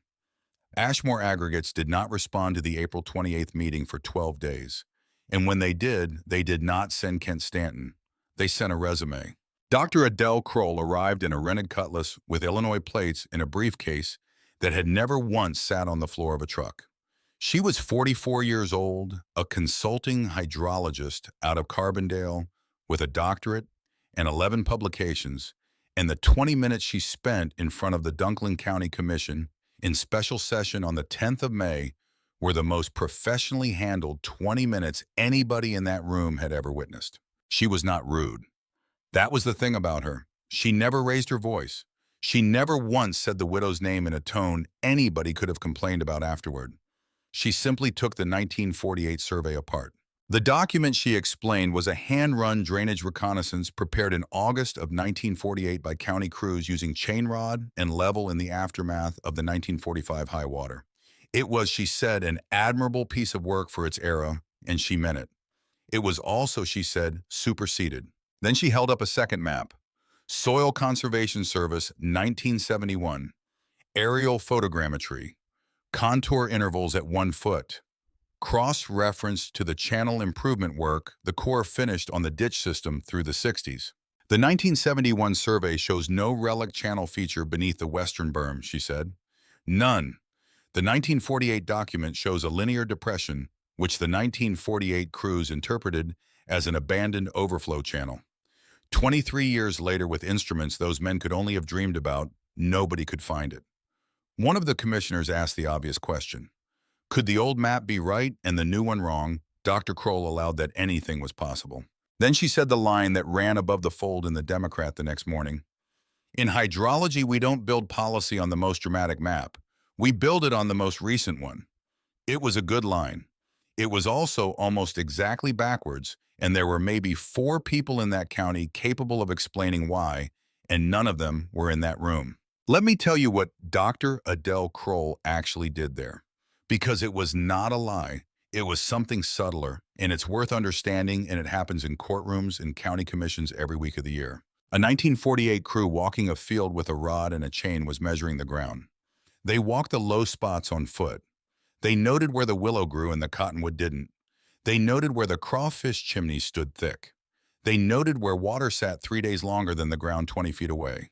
S1: Ashmore Aggregates did not respond to the April 28th meeting for 12 days. And when they did not send Kent Stanton. They sent a resume. Dr. Adele Kroll arrived in a rented Cutlass with Illinois plates in a briefcase that had never once sat on the floor of a truck. She was 44 years old, a consulting hydrologist out of Carbondale with a doctorate and 11 publications, and the 20 minutes she spent in front of the Dunklin County Commission in special session on the 10th of May were the most professionally handled 20 minutes anybody in that room had ever witnessed. She was not rude. That was the thing about her. She never raised her voice. She never once said the widow's name in a tone anybody could have complained about afterward. She simply took the 1948 survey apart. The document, she explained, was a hand-run drainage reconnaissance prepared in August of 1948 by county crews using chain rod and level in the aftermath of the 1945 high water. It was, she said, an admirable piece of work for its era, and she meant it. It was also, she said, superseded. Then she held up a second map. Soil Conservation Service, 1971. Aerial photogrammetry. Contour intervals at 1 foot. Cross-reference to the channel improvement work the Corps finished on the ditch system through the 60s. The 1971 survey shows no relic channel feature beneath the western berm, she said. None. The 1948 document shows a linear depression, which the 1948 crews interpreted as an abandoned overflow channel. 23 years later, with instruments those men could only have dreamed about, nobody could find it. One of the commissioners asked the obvious question. Could the old map be right and the new one wrong? Dr. Kroll allowed that anything was possible. Then she said the line that ran above the fold in the Democrat the next morning. In hydrology, we don't build policy on the most dramatic map. We build it on the most recent one. It was a good line. It was also almost exactly backwards, and there were maybe 4 people in that county capable of explaining why, and none of them were in that room. Let me tell you what Dr. Adele Kroll actually did there. Because it was not a lie. It was something subtler, and it's worth understanding, and it happens in courtrooms and county commissions every week of the year. A 1948 crew walking a field with a rod and a chain was measuring the ground. They walked the low spots on foot. They noted where the willow grew and the cottonwood didn't. They noted where the crawfish chimneys stood thick. They noted where water sat 3 days longer than the ground 20 feet away.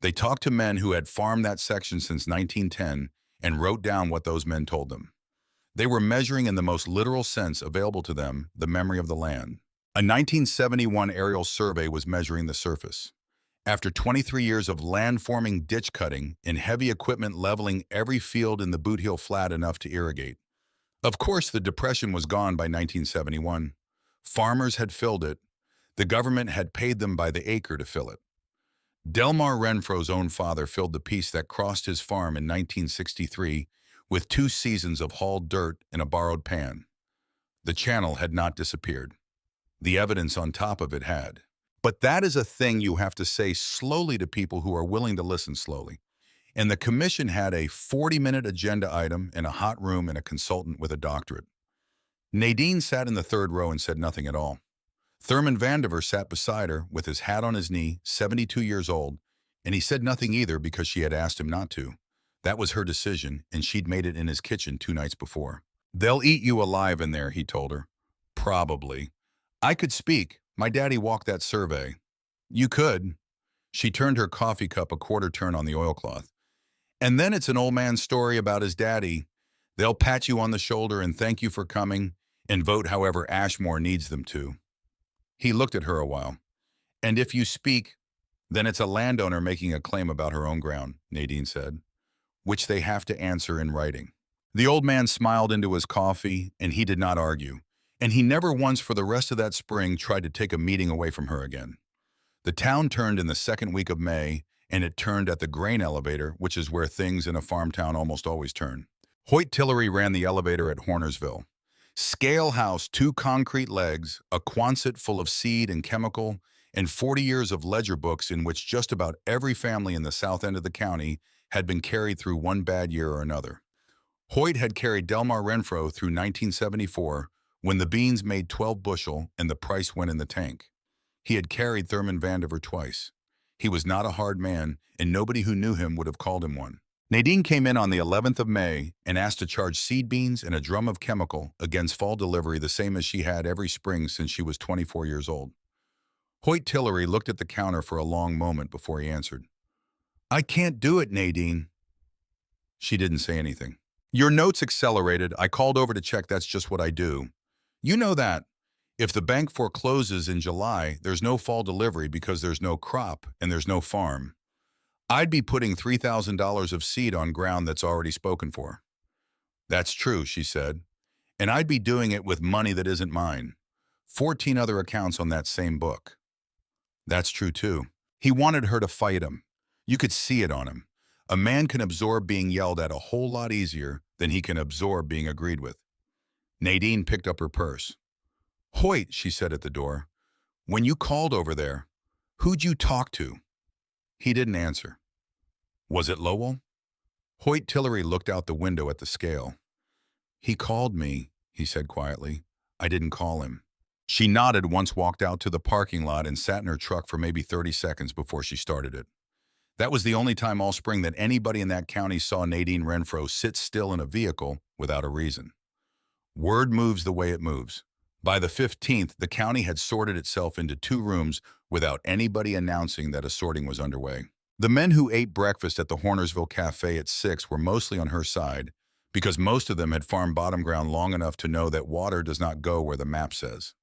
S1: They talked to men who had farmed that section since 1910 and wrote down what those men told them. They were measuring in the most literal sense available to them the memory of the land. A 1971 aerial survey was measuring the surface. After 23 years of land-forming ditch cutting and heavy equipment leveling every field in the Boot Heel Flat enough to irrigate. Of course, the depression was gone by 1971. Farmers had filled it. The government had paid them by the acre to fill it. Delmar Renfro's own father filled the piece that crossed his farm in 1963 with 2 seasons of hauled dirt in a borrowed pan. The channel had not disappeared. The evidence on top of it had. But that is a thing you have to say slowly to people who are willing to listen slowly. And the commission had a 40-minute agenda item in a hot room and a consultant with a doctorate. Nadine sat in the 3rd row and said nothing at all. Thurman Vandiver sat beside her with his hat on his knee, 72 years old, and he said nothing either because she had asked him not to. That was her decision, and she'd made it in his kitchen 2 nights before. They'll eat you alive in there, he told her. Probably. I could speak. My daddy walked that survey. You could. She turned her coffee cup a quarter turn on the oilcloth. And then it's an old man's story about his daddy. They'll pat you on the shoulder and thank you for coming and vote however Ashmore needs them to. He looked at her a while. And if you speak, then it's a landowner making a claim about her own ground, Nadine said, which they have to answer in writing. The old man smiled into his coffee, and he did not argue. And he never once for the rest of that spring tried to take a meeting away from her again. The town turned in the 2nd week of May, and it turned at the grain elevator, which is where things in a farm town almost always turn. Hoyt Tillery ran the elevator at Hornersville. Scale house, 2 concrete legs, a Quonset full of seed and chemical, and 40 years of ledger books in which just about every family in the south end of the county had been carried through one bad year or another. Hoyt had carried Delmar Renfro through 1974 when the beans made 12 bushel and the price went in the tank. He had carried Thurman Vandiver twice. He was not a hard man, and nobody who knew him would have called him one. Nadine came in on the 11th of May and asked to charge seed beans and a drum of chemical against fall delivery the same as she had every spring since she was 24 years old. Hoyt Tillery looked at the counter for a long moment before he answered. I can't do it, Nadine. She didn't say anything. Your notes accelerated. I called over to check. That's just what I do. You know that. If the bank forecloses in July, there's no fall delivery because there's no crop and there's no farm. I'd be putting $3,000 of seed on ground that's already spoken for. That's true, she said. And I'd be doing it with money that isn't mine. 14 other accounts on that same book. That's true too. He wanted her to fight him. You could see it on him. A man can absorb being yelled at a whole lot easier than he can absorb being agreed with. Nadine picked up her purse. Hoyt, she said at the door, when you called over there, who'd you talk to? He didn't answer. Was it Lowell? Hoyt Tillery looked out the window at the scale. He called me, he said quietly. I didn't call him. She nodded, once walked out to the parking lot and sat in her truck for maybe 30 seconds before she started it. That was the only time all spring that anybody in that county saw Nadine Renfro sit still in a vehicle without a reason. Word moves the way it moves. By the 15th, the county had sorted itself into 2 rooms without anybody announcing that a sorting was underway. The men who ate breakfast at the Hornersville Cafe at 6 were mostly on her side, because most of them had farmed bottom ground long enough to know that water does not go where the map says.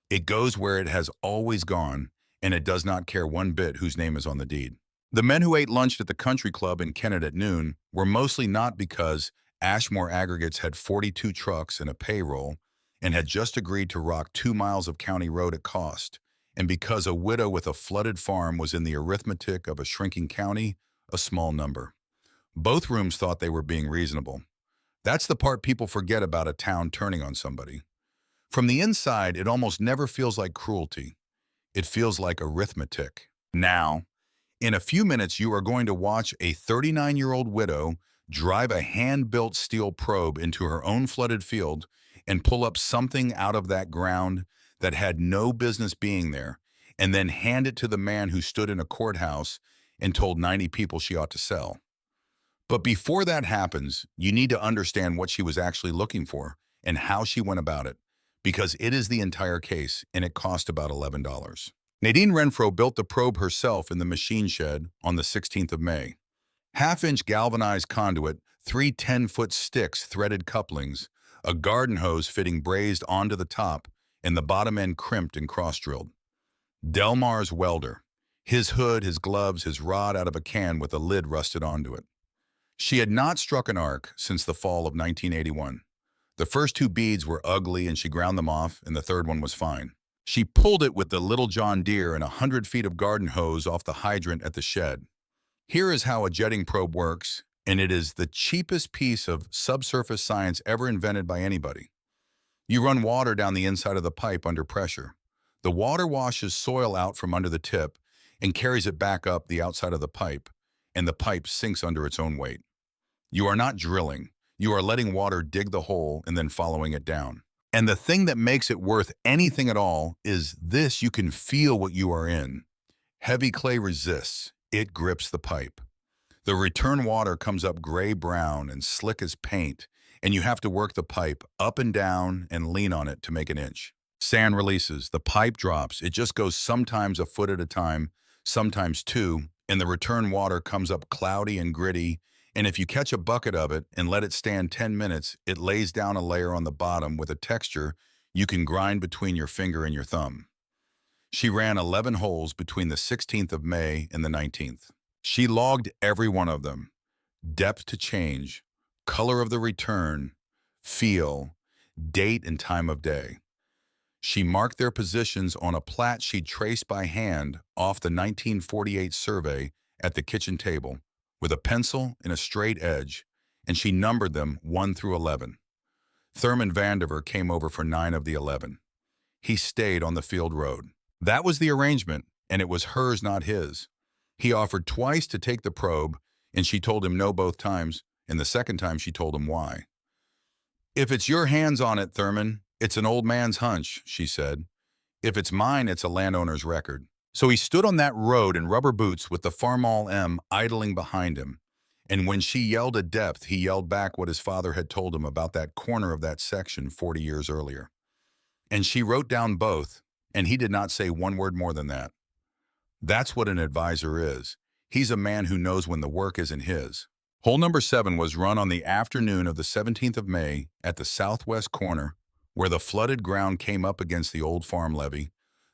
S1: It goes where it has always gone, and it does not care one bit whose name is on the deed. The men who ate lunch at the country club in Kennett at noon were mostly not because Ashmore Aggregates had 42 trucks and a payroll and had just agreed to rock 2 miles of county road at cost, and because a widow with a flooded farm was in the arithmetic of a shrinking county, a small number. Both rooms thought they were being reasonable. That's the part people forget about a town turning on somebody. From the inside, it almost never feels like cruelty. It feels like arithmetic. Now, in a few minutes, you are going to watch a 39-year-old widow drive a hand-built steel probe into her own flooded field and pull up something out of that ground that had no business being there, and then hand it to the man who stood in a courthouse and told 90 people she ought to sell. But before that happens, you need to understand what she was actually looking for and how she went about it, because it is the entire case, and it cost about $11. Nadine Renfro built the probe herself in the machine shed on the 16th of May. Half-inch galvanized conduit, 3 10-foot sticks, threaded couplings, a garden hose fitting brazed onto the top, and the bottom end crimped and cross-drilled. Delmar's welder. His hood, his gloves, his rod out of a can with a lid rusted onto it. She had not struck an arc since the fall of 1981. The first 2 beads were ugly and she ground them off, and the third one was fine. She pulled it with the little John Deere and 100 feet of garden hose off the hydrant at the shed. Here is how a jetting probe works, and it is the cheapest piece of subsurface science ever invented by anybody. You run water down the inside of the pipe under pressure. The water washes soil out from under the tip and carries it back up the outside of the pipe, and the pipe sinks under its own weight. You are not drilling. You are letting water dig the hole and then following it down. And the thing that makes it worth anything at all is this: you can feel what you are in. Heavy clay resists. It grips the pipe. The return water comes up gray-brown and slick as paint, and you have to work the pipe up and down and lean on it to make an inch. Sand releases. The pipe drops. It just goes sometimes a foot at a time, sometimes 2, and the return water comes up cloudy and gritty, and if you catch a bucket of it and let it stand 10 minutes, it lays down a layer on the bottom with a texture you can grind between your finger and your thumb. She ran 11 holes between the 16th of May and the 19th. She logged every one of them: depth to change, color of the return, feel, date and time of day. She marked their positions on a plat she'd traced by hand off the 1948 survey at the kitchen table with a pencil and a straight edge, and she numbered them 1 through 11. Thurman Vandiver came over for 9 of the 11. He stayed on the field road. That was the arrangement, and it was hers, not his. He offered twice to take the probe, and she told him no both times, and the second time she told him why. If it's your hands on it, Thurman, it's an old man's hunch, she said. If it's mine, it's a landowner's record. So he stood on that road in rubber boots with the Farmall M idling behind him, and when she yelled at depth, he yelled back what his father had told him about that corner of that section 40 years earlier. And she wrote down both, and he did not say one word more than that. That's what an advisor is. He's a man who knows when the work isn't his. Hole number 7 was run on the afternoon of the 17th of May at the southwest corner, where the flooded ground came up against the old farm levee,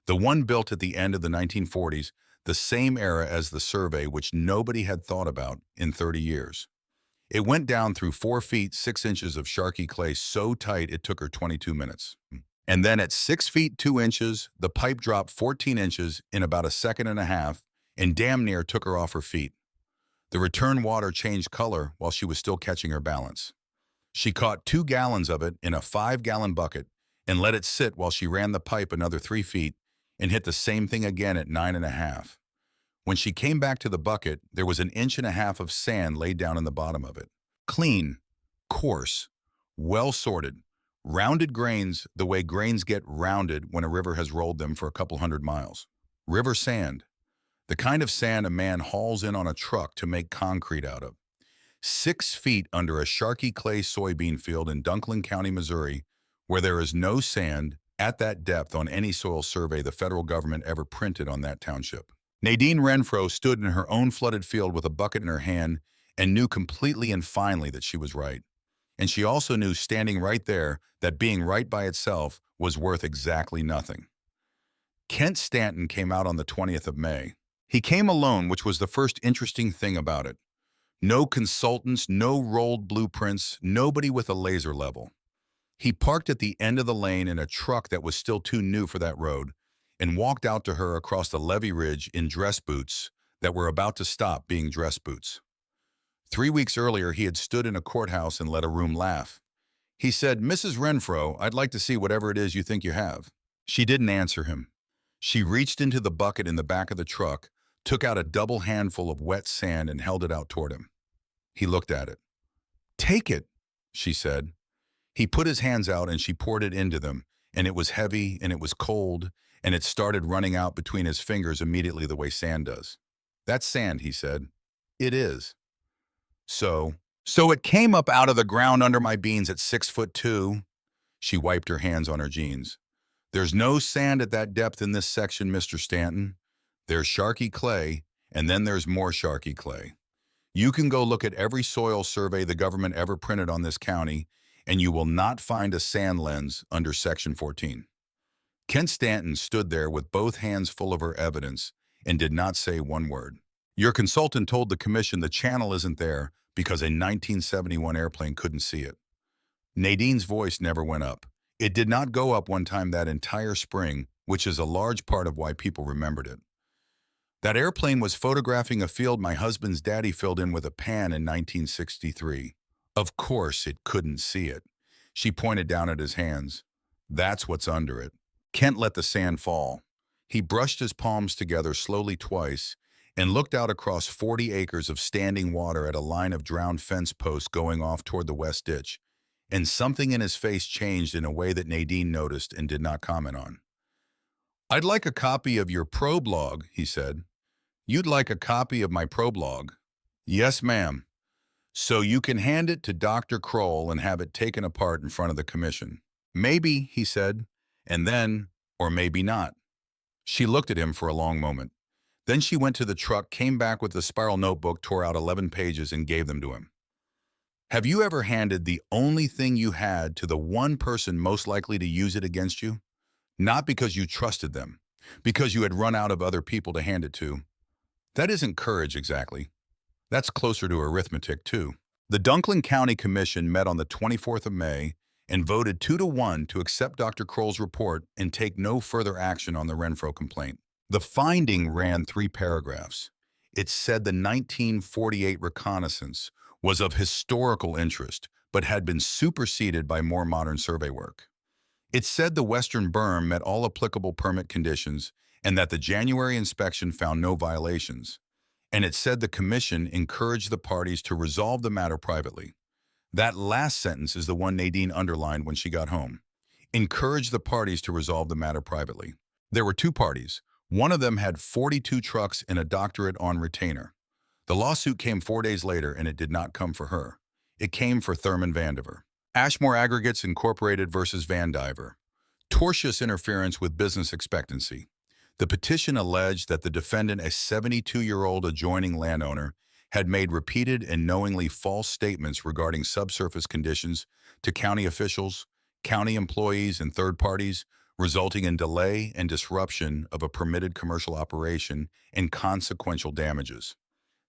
S1: the one built at the end of the 1940s, the same era as the survey which nobody had thought about in 30 years. It went down through 4 feet 6 inches of sharky clay so tight it took her 22 minutes. And then at 6 feet 2 inches, the pipe dropped 14 inches in about a second and a half and damn near took her off her feet. The return water changed color while she was still catching her balance. She caught 2 gallons of it in a 5-gallon bucket and let it sit while she ran the pipe another 3 feet and hit the same thing again at 9.5. When she came back to the bucket, there was 1.5 inches of sand laid down in the bottom of it. Clean, coarse, well-sorted, rounded grains the way grains get rounded when a river has rolled them for a couple hundred miles. River sand, the kind of sand a man hauls in on a truck to make concrete out of. 6 feet under a sharky clay soybean field in Dunklin County, Missouri, where there is no sand at that depth on any soil survey the federal government ever printed on that township. Nadine Renfro stood in her own flooded field with a bucket in her hand and knew completely and finally that she was right. And she also knew standing right there that being right by itself was worth exactly nothing. Kent Stanton came out on the 20th of May. He came alone, which was the first interesting thing about it. No consultants, no rolled blueprints, nobody with a laser level. He parked at the end of the lane in a truck that was still too new for that road and walked out to her across the levee ridge in dress boots that were about to stop being dress boots. 3 weeks earlier, he had stood in a courthouse and let a room laugh. He said, "Mrs. Renfro, I'd like to see whatever it is you think you have." She didn't answer him. She reached into the bucket in the back of the truck, took out a double handful of wet sand and held it out toward him. He looked at it. "Take it," she said. He put his hands out and she poured it into them, and it was heavy and it was cold, and it started running out between his fingers immediately the way sand does. "That's sand," he said. "It is." So it came up out of the ground under my beans at 6'2". She wiped her hands on her jeans. "There's no sand at that depth in this section, Mr. Stanton. There's sharky clay, and then there's more sharky clay. You can go look at every soil survey the government ever printed on this county, and you will not find a sand lens under Section 14. Kent Stanton stood there with both hands full of her evidence and did not say one word. "Your consultant told the commission the channel isn't there because a 1971 airplane couldn't see it." Nadine's voice never went up. It did not go up one time that entire spring, which is a large part of why people remembered it. "That airplane was photographing a field my husband's daddy filled in with a pan in 1963. Of course it couldn't see it." She pointed down at his hands. "That's what's under it." Kent let the sand fall. He brushed his palms together slowly twice and looked out across 40 acres of standing water at a line of drowned fence posts going off toward the west ditch, and something in his face changed in a way that Nadine noticed and did not comment on. "I'd like a copy of your probe log," he said. "You'd like a copy of my probe log?" "Yes, ma'am." "So you can hand it to Dr. Kroll and have it taken apart in front of the commission." "Maybe," he said, and then, or maybe not. She looked at him for a long moment. Then she went to the truck, came back with the spiral notebook, tore out 11 pages, and gave them to him. "Have you ever handed the only thing you had to the one person most likely to use it against you? Not because you trusted them, because you had run out of other people to hand it to. That isn't courage exactly. That's closer to arithmetic, too." The Dunklin County Commission met on the 24th of May and voted 2-1 to accept Dr. Kroll's report and take no further action on the Renfro complaint. The finding ran 3 paragraphs. It said the 1948 reconnaissance was of historical interest, but had been superseded by more modern survey work. It said the western berm met all applicable permit conditions and that the January inspection found no violations. And it said the commission encouraged the parties to resolve the matter privately. That last sentence is the one Nadine underlined when she got home. Encourage the parties to resolve the matter privately. There were 2 parties. One of them had 42 trucks and a doctorate on retainer. The lawsuit came 4 days later, and it did not come for her. It came for Thurman Vandiver. Ashmore Aggregates Incorporated versus Vandiver. Tortious interference with business expectancy. The petition alleged that the defendant, a 72-year-old adjoining landowner, had made repeated and knowingly false statements regarding subsurface conditions to county officials, county employees, and third parties, resulting in delay and disruption of a permitted commercial operation and consequential damages.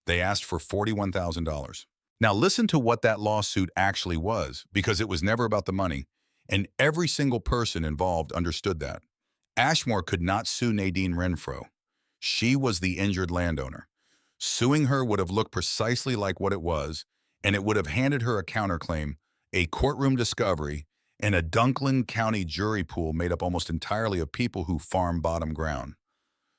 S1: They asked for $41,000. Now listen to what that lawsuit actually was, because it was never about the money, and every single person involved understood that. Ashmore could not sue Nadine Renfro. She was the injured landowner. Suing her would have looked precisely like what it was, and it would have handed her a counterclaim, a courtroom discovery, and a Dunklin County jury pool made up almost entirely of people who farm bottom ground.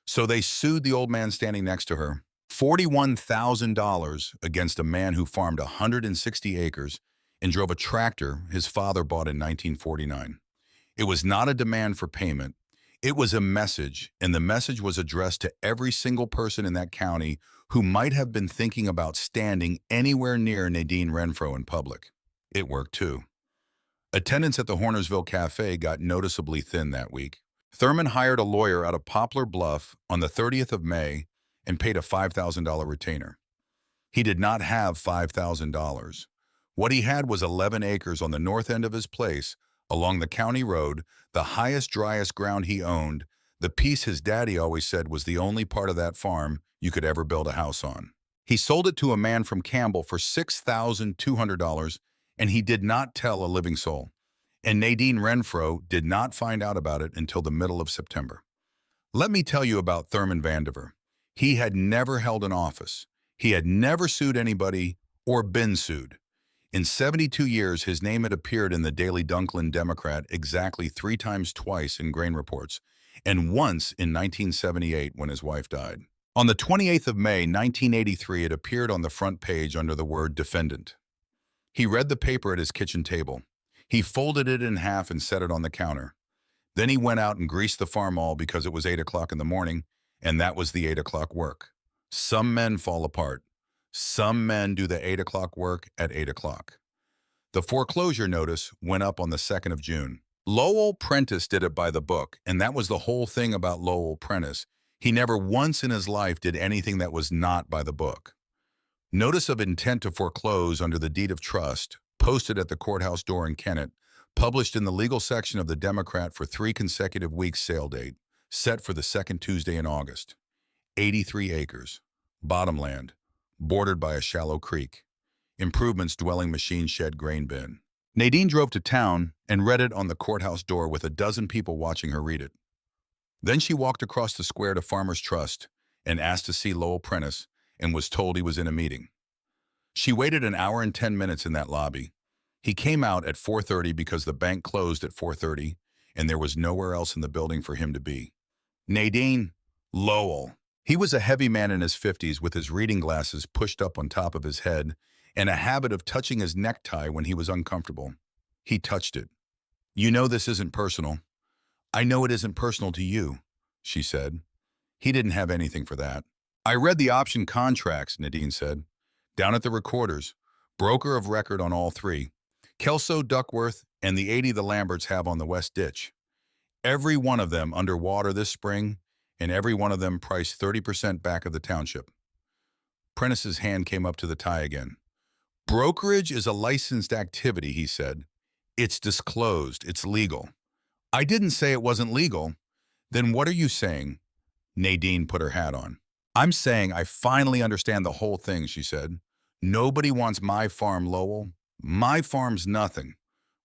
S1: So they sued the old man standing next to her, $41,000 against a man who farmed 160 acres and drove a tractor his father bought in 1949. It was not a demand for payment. It was a message, and the message was addressed to every single person in that county who might have been thinking about standing anywhere near Nadine Renfro in public. It worked too. Attendance at the Hornersville Cafe got noticeably thin that week. Thurman hired a lawyer out of Poplar Bluff on the 30th of May and paid a $5,000 retainer. He did not have $5,000. What he had was 11 acres on the north end of his place, along the county road, the highest, driest ground he owned, the piece his daddy always said was the only part of that farm you could ever build a house on. He sold it to a man from Campbell for $6,200, and he did not tell a living soul. And Nadine Renfro did not find out about it until the middle of September. Let me tell you about Thurman Vandiver. He had never held an office. He had never sued anybody or been sued. In 72 years, his name had appeared in the Daily Dunklin Democrat exactly 3 times twice in grain reports, and once in 1978 when his wife died. On the 28th of May, 1983, it appeared on the front page under the word defendant. He read the paper at his kitchen table. He folded it in half and set it on the counter. Then he went out and greased the farm all because it was 8 o'clock in the morning, and that was the 8 o'clock work. Some men fall apart. Some men do the 8 o'clock work at 8 o'clock. The foreclosure notice went up on the 2nd of June. Lowell Prentice did it by the book, and that was the whole thing about Lowell Prentice. He never once in his life did anything that was not by the book. Notice of intent to foreclose under the deed of trust, posted at the courthouse door in Kennett, published in the legal section of the Democrat for 3 consecutive weeks sale date, set for the 2nd Tuesday in August. 83 acres, bottomland, bordered by a shallow creek. Improvements dwelling machine shed grain bin. Nadine drove to town and read it on the courthouse door with a dozen people watching her read it. Then she walked across the square to Farmers Trust and asked to see Lowell Prentice and was told he was in a meeting. She waited an hour and 10 minutes in that lobby. He came out at 4:30 because the bank closed at 4:30 and there was nowhere else in the building for him to be. Nadine, Lowell. He was a heavy man in his 50s with his reading glasses pushed up on top of his head and a habit of touching his necktie when he was uncomfortable. He touched it. "You know this isn't personal." "I know it isn't personal to you," she said. He didn't have anything for that. "I read the option contracts," Nadine said. "Down at the recorders, broker of record on all 3. Kelso, Duckworth, and the 80 the Lamberts have on the West Ditch. Every one of them underwater this spring, and every one of them priced 30% back of the township." Prentice's hand came up to the tie again. "Brokerage is a licensed activity," he said. "It's disclosed. It's legal." "I didn't say it wasn't legal." "Then what are you saying?" Nadine put her hat on. "I'm saying I finally understand the whole thing," she said. "Nobody wants my farm, Lowell. My farm's nothing.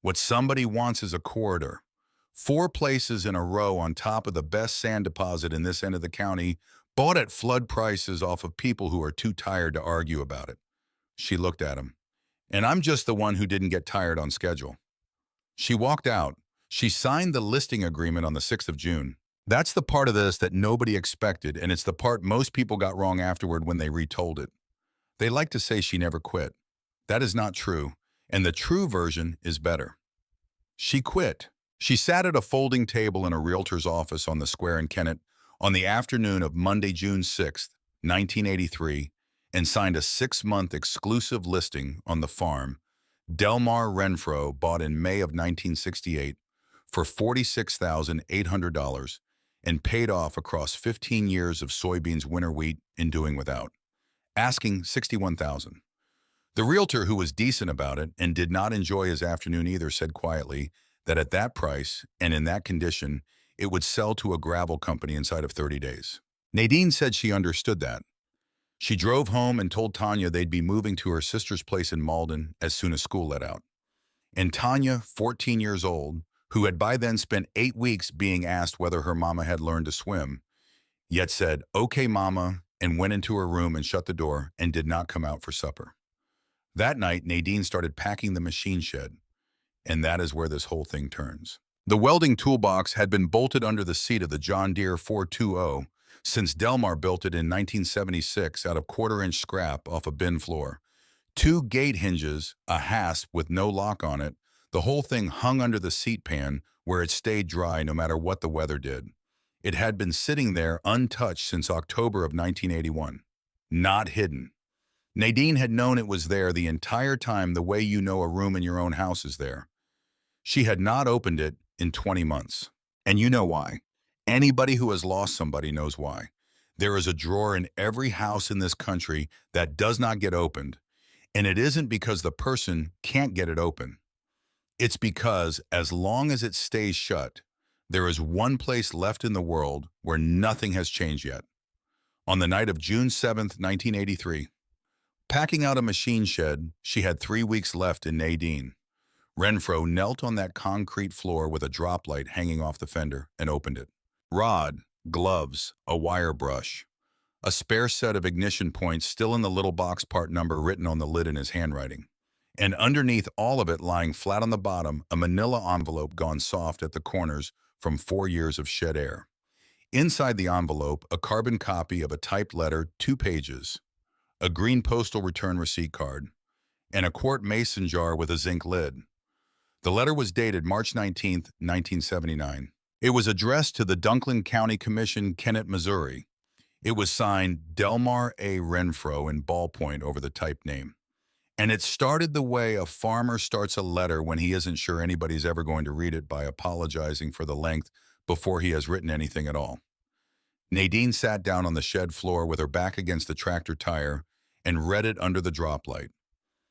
S1: What somebody wants is a corridor. 4 places in a row on top of the best sand deposit in this end of the county, bought at flood prices off of people who are too tired to argue about it." She looked at him. "And I'm just the one who didn't get tired on schedule." She walked out. She signed the listing agreement on the 6th of June. That's the part of this that nobody expected, and it's the part most people got wrong afterward when they retold it. They like to say she never quit. That is not true, and the true version is better. She quit. She sat at a folding table in a realtor's office on the square in Kennett on the afternoon of Monday, June 6, 1983, and signed a 6-month exclusive listing on the farm Delmar Renfro bought in May of 1968 for $46,800 and paid off across 15 years of soybeans winter wheat in doing without. asking $61,000. The realtor, who was decent about it and did not enjoy his afternoon either, said quietly that at that price and in that condition, it would sell to a gravel company inside of 30 days. Nadine said she understood that. She drove home and told Tanya they'd be moving to her sister's place in Malden as soon as school let out. And Tanya, 14 years old, who had by then spent 8 weeks being asked whether her mama had learned to swim, yet said, "Okay, mama," and went into her room and shut the door and did not come out for supper. That night, Nadine started packing the machine shed, and that is where this whole thing turns. The welding toolbox had been bolted under the seat of the John Deere 420 since Delmar built it in 1976 out of quarter-inch scrap off a bin floor. 2 gate hinges, a hasp with no lock on it, the whole thing hung under the seat pan where it stayed dry no matter what the weather did. It had been sitting there untouched since October of 1981. Not hidden. Nadine had known it was there the entire time, the way you know a room in your own house is there. She had not opened it in 20 months. And you know why. Anybody who has lost somebody knows why. There is a drawer in every house in this country that does not get opened. And it isn't because the person can't get it open. It's because as long as it stays shut, there is one place left in the world where nothing has changed yet. On the night of June 7th, 1983, packing out a machine shed, she had 3 weeks left in Nadine. Renfro knelt on that concrete floor with a drop light hanging off the fender and opened it. Rod, gloves, a wire brush, a spare set of ignition points still in the little box part number written on the lid in his handwriting. And underneath all of it, lying flat on the bottom, a manila envelope gone soft at the corners from 4 years of shed air. Inside the envelope, a carbon copy of a typed letter, 2 pages, a green postal return receipt card, and a quart mason jar with a zinc lid. The letter was dated March 19, 1979. It was addressed to the Dunklin County Commission, Kennett, Missouri. It was signed Delmar A. Renfro in ballpoint over the typed name. And it started the way a farmer starts a letter when he isn't sure anybody's ever going to read it, by apologizing for the length before he has written anything at all. Nadine sat down on the shed floor with her back against the tractor tire and read it under the drop light.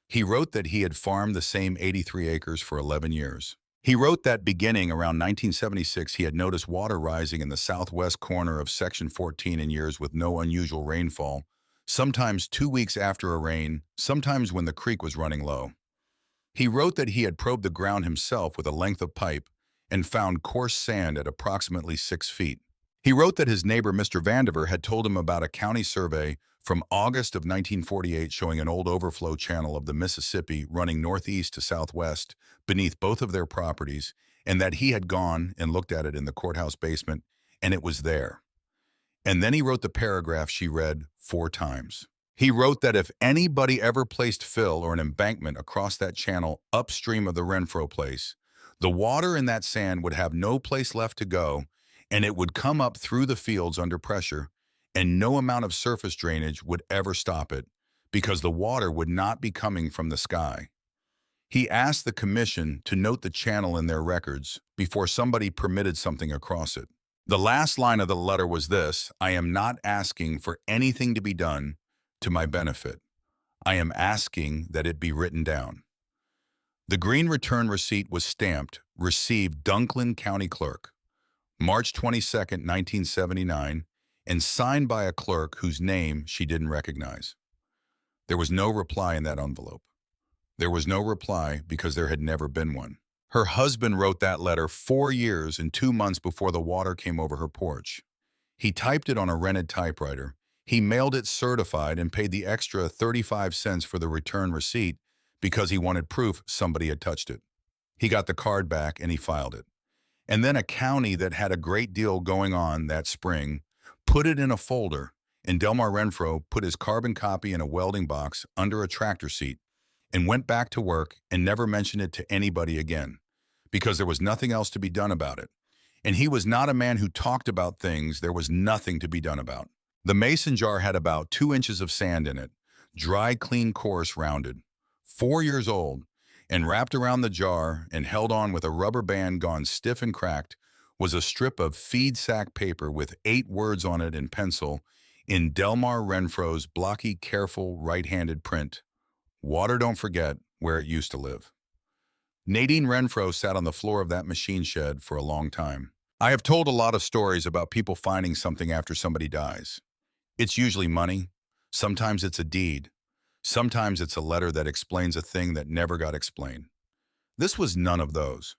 S1: He wrote that he had farmed the same 83 acres for 11 years. He wrote that beginning around 1976, he had noticed water rising in the southwest corner of Section 14 in years with no unusual rainfall, sometimes 2 weeks after a rain, sometimes when the creek was running low. He wrote that he had probed the ground himself with a length of pipe and found coarse sand at approximately 6 feet. He wrote that his neighbor, Mr. Vandiver, had told him about a county survey from August of 1948 showing an old overflow channel of the Mississippi running northeast to southwest beneath both of their properties, and that he had gone and looked at it in the courthouse basement, and it was there. And then he wrote the paragraph she read 4 times. He wrote that if anybody ever placed fill or an embankment across that channel upstream of the Renfro place, the water in that sand would have no place left to go, and it would come up through the fields under pressure, and no amount of surface drainage would ever stop it, because the water would not be coming from the sky. He asked the commission to note the channel in their records before somebody permitted something across it. The last line of the letter was this: "I am not asking for anything to be done to my benefit. I am asking that it be written down." The green return receipt was stamped, "Received Dunklin County Clerk, March 22, 1979, and signed by a clerk whose name she didn't recognize." There was no reply in that envelope. There was no reply because there had never been one. Her husband wrote that letter 4 years and 2 months before the water came over her porch. He typed it on a rented typewriter. He mailed it certified and paid the extra 35 cents for the return receipt because he wanted proof somebody had touched it. He got the card back and he filed it. And then a county that had a great deal going on that spring put it in a folder, and Delmar Renfro put his carbon copy in a welding box under a tractor seat and went back to work and never mentioned it to anybody again, because there was nothing else to be done about it. And he was not a man who talked about things there was nothing to be done about. The mason jar had about 2 inches of sand in it, dry, clean, coarse, rounded, 4 years old, and wrapped around the jar and held on with a rubber band gone stiff and cracked was a strip of feed sack paper with 8 words on it in pencil In Delmar Renfro's blocky, careful, right-handed print, "Water don't forget where it used to live." Nadine Renfro sat on the floor of that machine shed for a long time. I have told a lot of stories about people finding something after somebody dies. It's usually money. Sometimes it's a deed. Sometimes it's a letter that explains a thing that never got explained. This was none of those.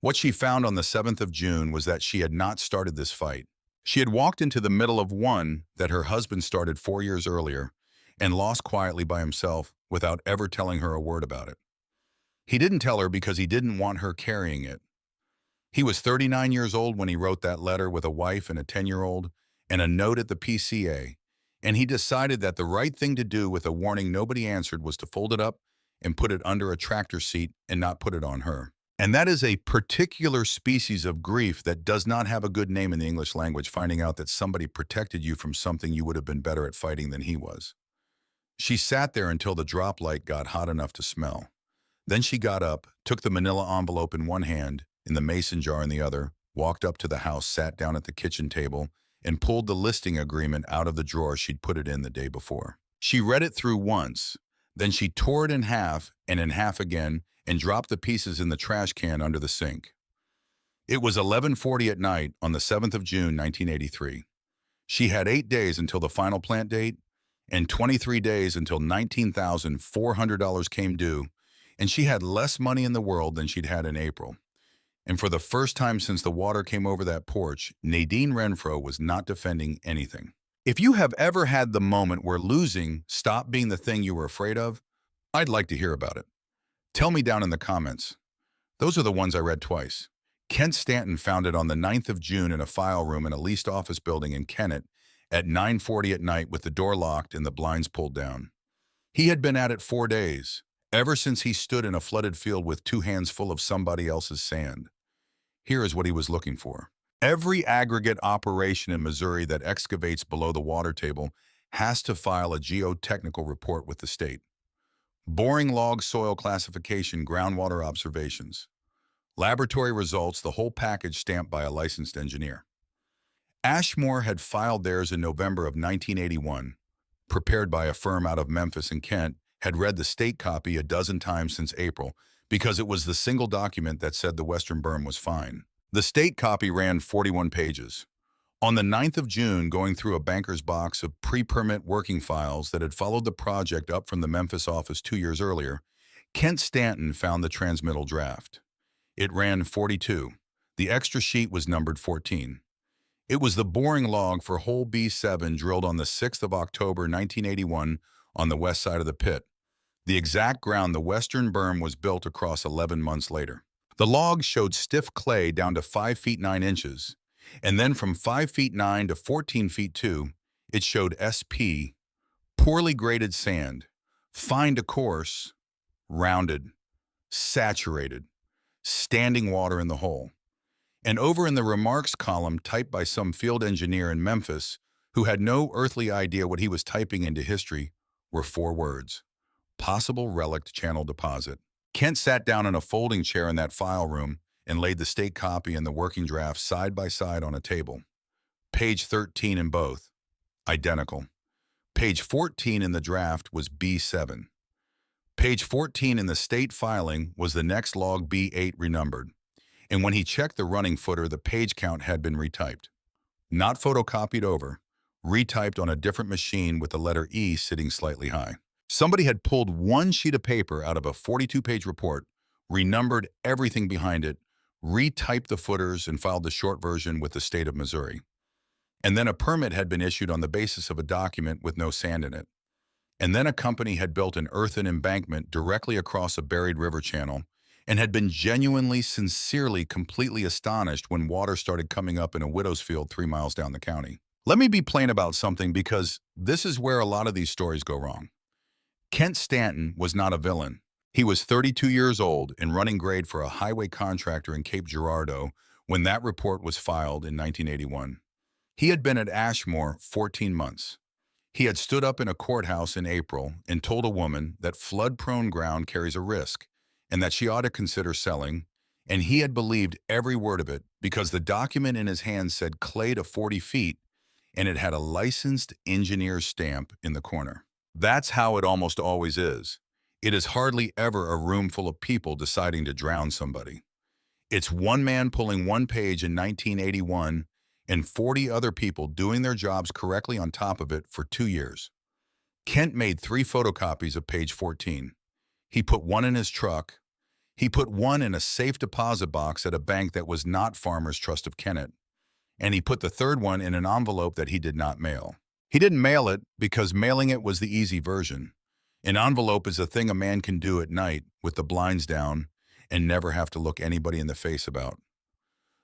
S1: What she found on the 7th of June was that she had not started this fight. She had walked into the middle of one that her husband started 4 years earlier and lost quietly by himself without ever telling her a word about it. He didn't tell her because he didn't want her carrying it. He was 39 years old when he wrote that letter with a wife and a 10-year-old and a note at the PCA, and he decided that the right thing to do with a warning nobody answered was to fold it up and put it under a tractor seat and not put it on her. And that is a particular species of grief that does not have a good name in the English language, finding out that somebody protected you from something you would have been better at fighting than he was. She sat there until the drop light got hot enough to smell. Then she got up, took the manila envelope in one hand, in the mason jar in the other, walked up to the house, sat down at the kitchen table, and pulled the listing agreement out of the drawer she'd put it in the day before. She read it through once, then she tore it in half and in half again and dropped the pieces in the trash can under the sink. It was 11:40 at night on the 7th of June, 1983. She had 8 days until the final plant date and 23 days until $19,400 came due, and she had less money in the world than she'd had in April. And for the first time since the water came over that porch, Nadine Renfro was not defending anything. If you have ever had the moment where losing stopped being the thing you were afraid of, I'd like to hear about it. Tell me down in the comments. Those are the ones I read twice. Kent Stanton found it on the 9th of June in a file room in a leased office building in Kennett at 9:40 at night with the door locked and the blinds pulled down. He had been at it 4 days, ever since he stood in a flooded field with 2 hands full of somebody else's sand. Here is what he was looking for. Every aggregate operation in Missouri that excavates below the water table has to file a geotechnical report with the state. Boring log soil classification, groundwater observations. Laboratory results, the whole package stamped by a licensed engineer. Ashmore had filed theirs in November of 1981, prepared by a firm out of Memphis and Kent, had read the state copy a dozen times since April because it was the single document that said the western berm was fine. The state copy ran 41 pages. On the 9th of June, going through a banker's box of pre-permit working files that had followed the project up from the Memphis office 2 years earlier, Kent Stanton found the transmittal draft. It ran 42. The extra sheet was numbered 14. It was the boring log for hole B7 drilled on the 6th of October, 1981 on the west side of the pit. The exact ground the western berm was built across 11 months later. The log showed stiff clay down to 5 feet 9 inches, and then from 5 feet 9 to 14 feet 2, it showed SP, poorly graded sand, fine to coarse, rounded, saturated, standing water in the hole. And over in the remarks column typed by some field engineer in Memphis who had no earthly idea what he was typing into history were 4 words: possible relic channel deposit. Kent sat down in a folding chair in that file room and laid the state copy and the working draft side by side on a table. Page 13 in both, identical. Page 14 in the draft was B7. Page 14 in the state filing was the next log B8 renumbered. And when he checked the running footer, the page count had been retyped. Not photocopied over, retyped on a different machine with the letter E sitting slightly high. Somebody had pulled one sheet of paper out of a 42-page report, renumbered everything behind it, retyped the footers, and filed the short version with the state of Missouri. And then a permit had been issued on the basis of a document with no sand in it. And then a company had built an earthen embankment directly across a buried river channel and had been genuinely, sincerely, completely astonished when water started coming up in a widow's field 3 miles down the county. Let me be plain about something because this is where a lot of these stories go wrong. Kent Stanton was not a villain. He was 32 years old and running grade for a highway contractor in Cape Girardeau when that report was filed in 1981. He had been at Ashmore 14 months. He had stood up in a courthouse in April and told a woman that flood-prone ground carries a risk and that she ought to consider selling, and he had believed every word of it because the document in his hand said clay to 40 feet, and it had a licensed engineer's stamp in the corner. That's how it almost always is. It is hardly ever a room full of people deciding to drown somebody. It's one man pulling one page in 1981 and 40 other people doing their jobs correctly on top of it for 2 years. Kent made 3 photocopies of page 14. He put one in his truck. He put one in a safe deposit box at a bank that was not Farmers Trust of Kennet. And he put the third one in an envelope that he did not mail. He didn't mail it because mailing it was the easy version. An envelope is a thing a man can do at night with the blinds down and never have to look anybody in the face about.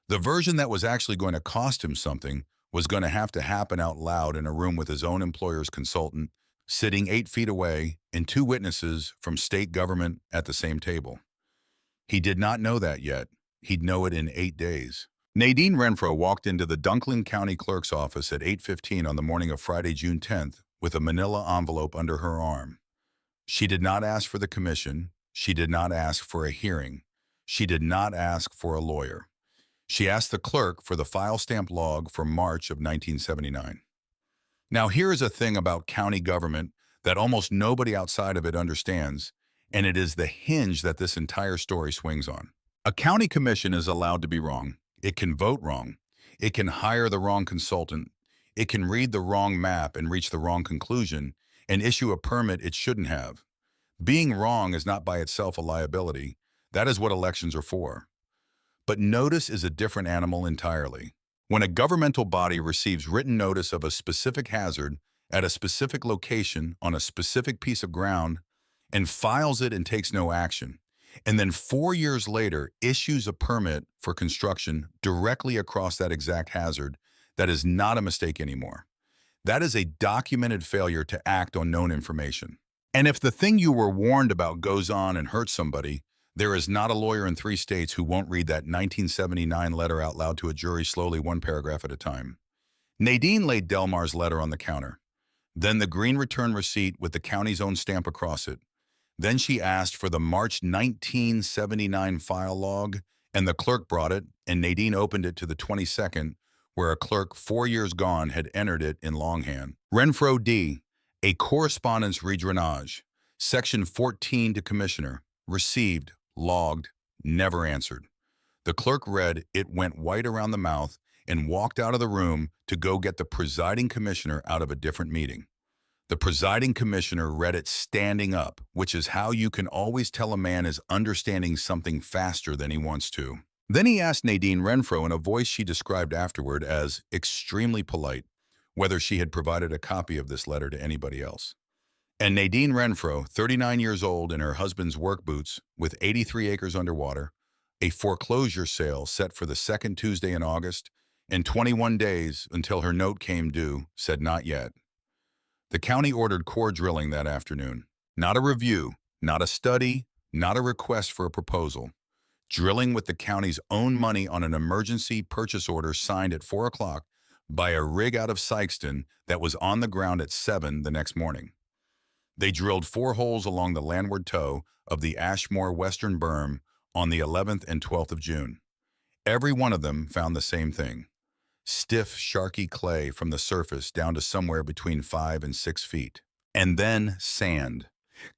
S1: The version that was actually going to cost him something was going to have to happen out loud in a room with his own employer's consultant, sitting 8 feet away, and 2 witnesses from state government at the same table. He did not know that yet. He'd know it in 8 days. Nadine Renfro walked into the Dunklin County Clerk's office at 8:15 on the morning of Friday, June 10th, with a manila envelope under her arm. She did not ask for the commission. She did not ask for a hearing. She did not ask for a lawyer. She asked the clerk for the file stamp log for March of 1979. Now, here is a thing about county government that almost nobody outside of it understands, and it is the hinge that this entire story swings on. A county commission is allowed to be wrong. It can vote wrong. It can hire the wrong consultant. It can read the wrong map and reach the wrong conclusion and issue a permit it shouldn't have. Being wrong is not by itself a liability. That is what elections are for. But notice is a different animal entirely. When a governmental body receives written notice of a specific hazard at a specific location on a specific piece of ground and files it and takes no action, and then 4 years later issues a permit for construction directly across that exact hazard, that is not a mistake anymore. That is a documented failure to act on known information. And if the thing you were warned about goes on and hurts somebody, there is not a lawyer in 3 states who won't read that 1979 letter out loud to a jury slowly, 1 paragraph at a time. Nadine laid Delmar's letter on the counter. Then the green return receipt with the county's own stamp across it. Then she asked for the March 1979 file log, and the clerk brought it, and Nadine opened it to the 22nd, where a clerk 4 years gone had entered it in longhand. Renfro D. A correspondence redrenage. Section 14 to Commissioner. Received. Logged. Never answered. The clerk read, it went white around the mouth, and walked out of the room to go get the presiding commissioner out of a different meeting. The presiding commissioner read it standing up, which is how you can always tell a man is understanding something faster than he wants to. Then he asked Nadine Renfro in a voice she described afterward as extremely polite, whether she had provided a copy of this letter to anybody else. And Nadine Renfro, 39 years old in her husband's work boots, with 83 acres underwater, a foreclosure sale set for the second Tuesday in August, and 21 days until her note came due, said not yet. The county ordered core drilling that afternoon. Not a review, not a study, not a request for a proposal. Drilling with the county's own money on an emergency purchase order signed at 4 o'clock by a rig out of Sykeston that was on the ground at 7 the next morning. They drilled 4 holes along the landward toe of the Ashmore Western Berm on the 11th and 12th of June. Every one of them found the same thing. Stiff, sharky clay from the surface down to somewhere between 5 and 6 feet. And then sand.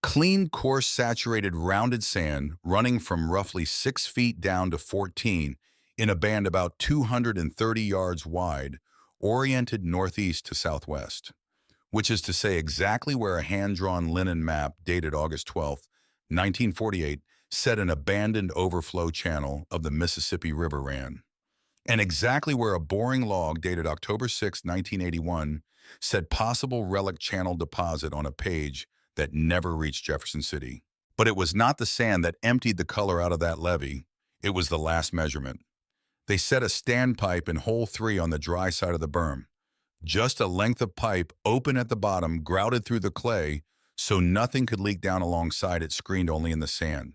S1: Clean, coarse, saturated, rounded sand running from roughly 6 feet down to 14 in a band about 230 yards wide, oriented northeast to southwest, which is to say exactly where a hand-drawn linen map dated August 12, 1948, said an abandoned overflow channel of the Mississippi River ran, and exactly where a boring log dated October 6, 1981, said possible relic channel deposit on a page that never reached Jefferson City. But it was not the sand that emptied the color out of that levee. It was the last measurement. They set a standpipe in hole 3 on the dry side of the berm. Just a length of pipe open at the bottom, grouted through the clay, so nothing could leak down alongside it, screened only in the sand.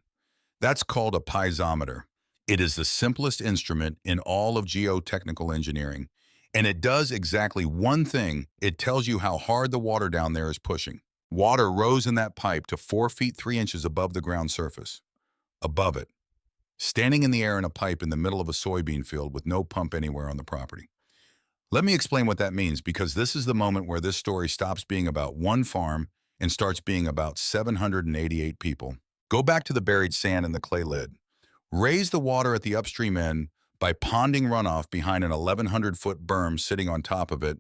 S1: That's called a piezometer. It is the simplest instrument in all of geotechnical engineering, and it does exactly one thing. It tells you how hard the water down there is pushing. Water rose in that pipe to 4 feet 3 inches above the ground surface. Above it. Standing in the air in a pipe in the middle of a soybean field with no pump anywhere on the property. Let me explain what that means, because this is the moment where this story stops being about one farm and starts being about 788 people. Go back to the buried sand in the clay lid. Raise the water at the upstream end by ponding runoff behind an 1,100-foot berm sitting on top of it,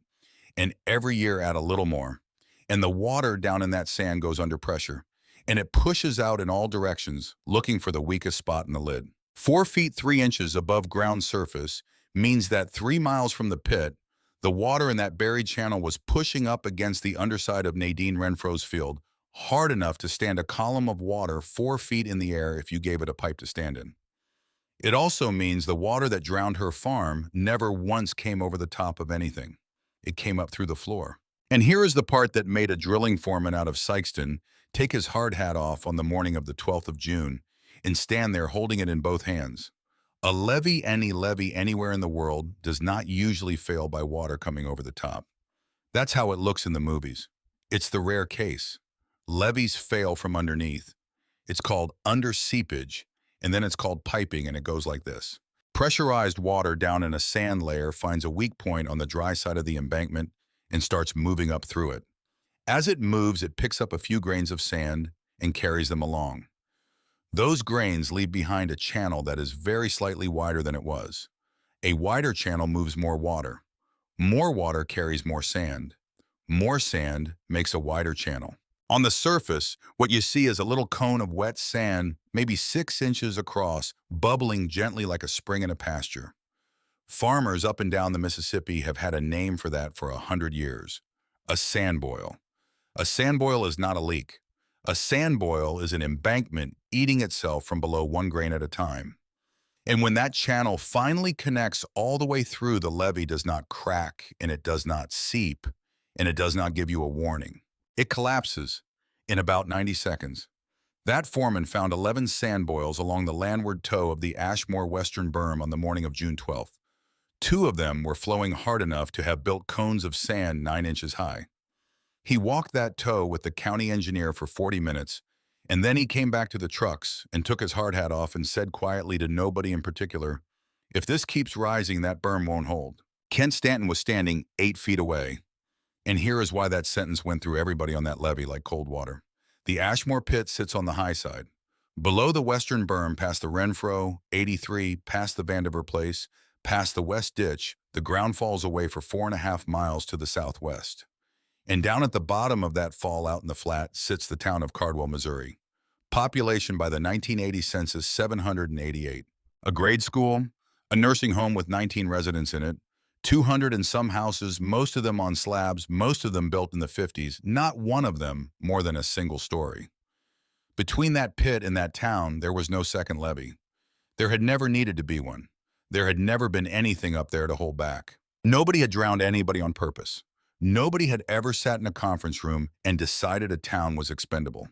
S1: and every year add a little more. And the water down in that sand goes under pressure, and it pushes out in all directions, looking for the weakest spot in the lid. 4 feet 3 inches above ground surface means that 3 miles from the pit, the water in that buried channel was pushing up against the underside of Nadine Renfro's field, hard enough to stand a column of water 4 feet in the air if you gave it a pipe to stand in. It also means the water that drowned her farm never once came over the top of anything. It came up through the floor. And here is the part that made a drilling foreman out of Sykeston take his hard hat off on the morning of the 12th of June and stand there holding it in both hands. A levee, any levee anywhere in the world, does not usually fail by water coming over the top. That's how it looks in the movies. It's the rare case. Levees fail from underneath. It's called underseepage, and then it's called piping, and it goes like this. Pressurized water down in a sand layer finds a weak point on the dry side of the embankment and starts moving up through it. As it moves, it picks up a few grains of sand and carries them along. Those grains leave behind a channel that is very slightly wider than it was. A wider channel moves more water. More water carries more sand. More sand makes a wider channel. On the surface, what you see is a little cone of wet sand, maybe 6 inches across, bubbling gently like a spring in a pasture. Farmers up and down the Mississippi have had a name for that for 100 years. A sand boil. A sand boil is not a leak. A sand boil is an embankment eating itself from below 1 grain at a time. And when that channel finally connects all the way through, the levee does not crack, and it does not seep, and it does not give you a warning. It collapses in about 90 seconds. That foreman found 11 sand boils along the landward toe of the Ashmore Western Berm on the morning of June 12th. 2 of them were flowing hard enough to have built cones of sand 9 inches high. He walked that toe with the county engineer for 40 minutes, and then he came back to the trucks and took his hard hat off and said quietly to nobody in particular, "If this keeps rising, that berm won't hold." Kent Stanton was standing 8 feet away. And here is why that sentence went through everybody on that levee like cold water. The Ashmore pit sits on the high side. Below the western berm, past the Renfro, 83, past the Vandiver Place, past the West Ditch, the ground falls away for 4.5 miles to the southwest. And down at the bottom of that fall out in the flat sits the town of Cardwell, Missouri. Population by the 1980 census, 788. A grade school, a nursing home with 19 residents in it, 200 and some houses, most of them on slabs, most of them built in the 50s, not one of them more than a single story. Between that pit and that town, there was no second levee. There had never needed to be one. There had never been anything up there to hold back. Nobody had drowned anybody on purpose. Nobody had ever sat in a conference room and decided a town was expendable.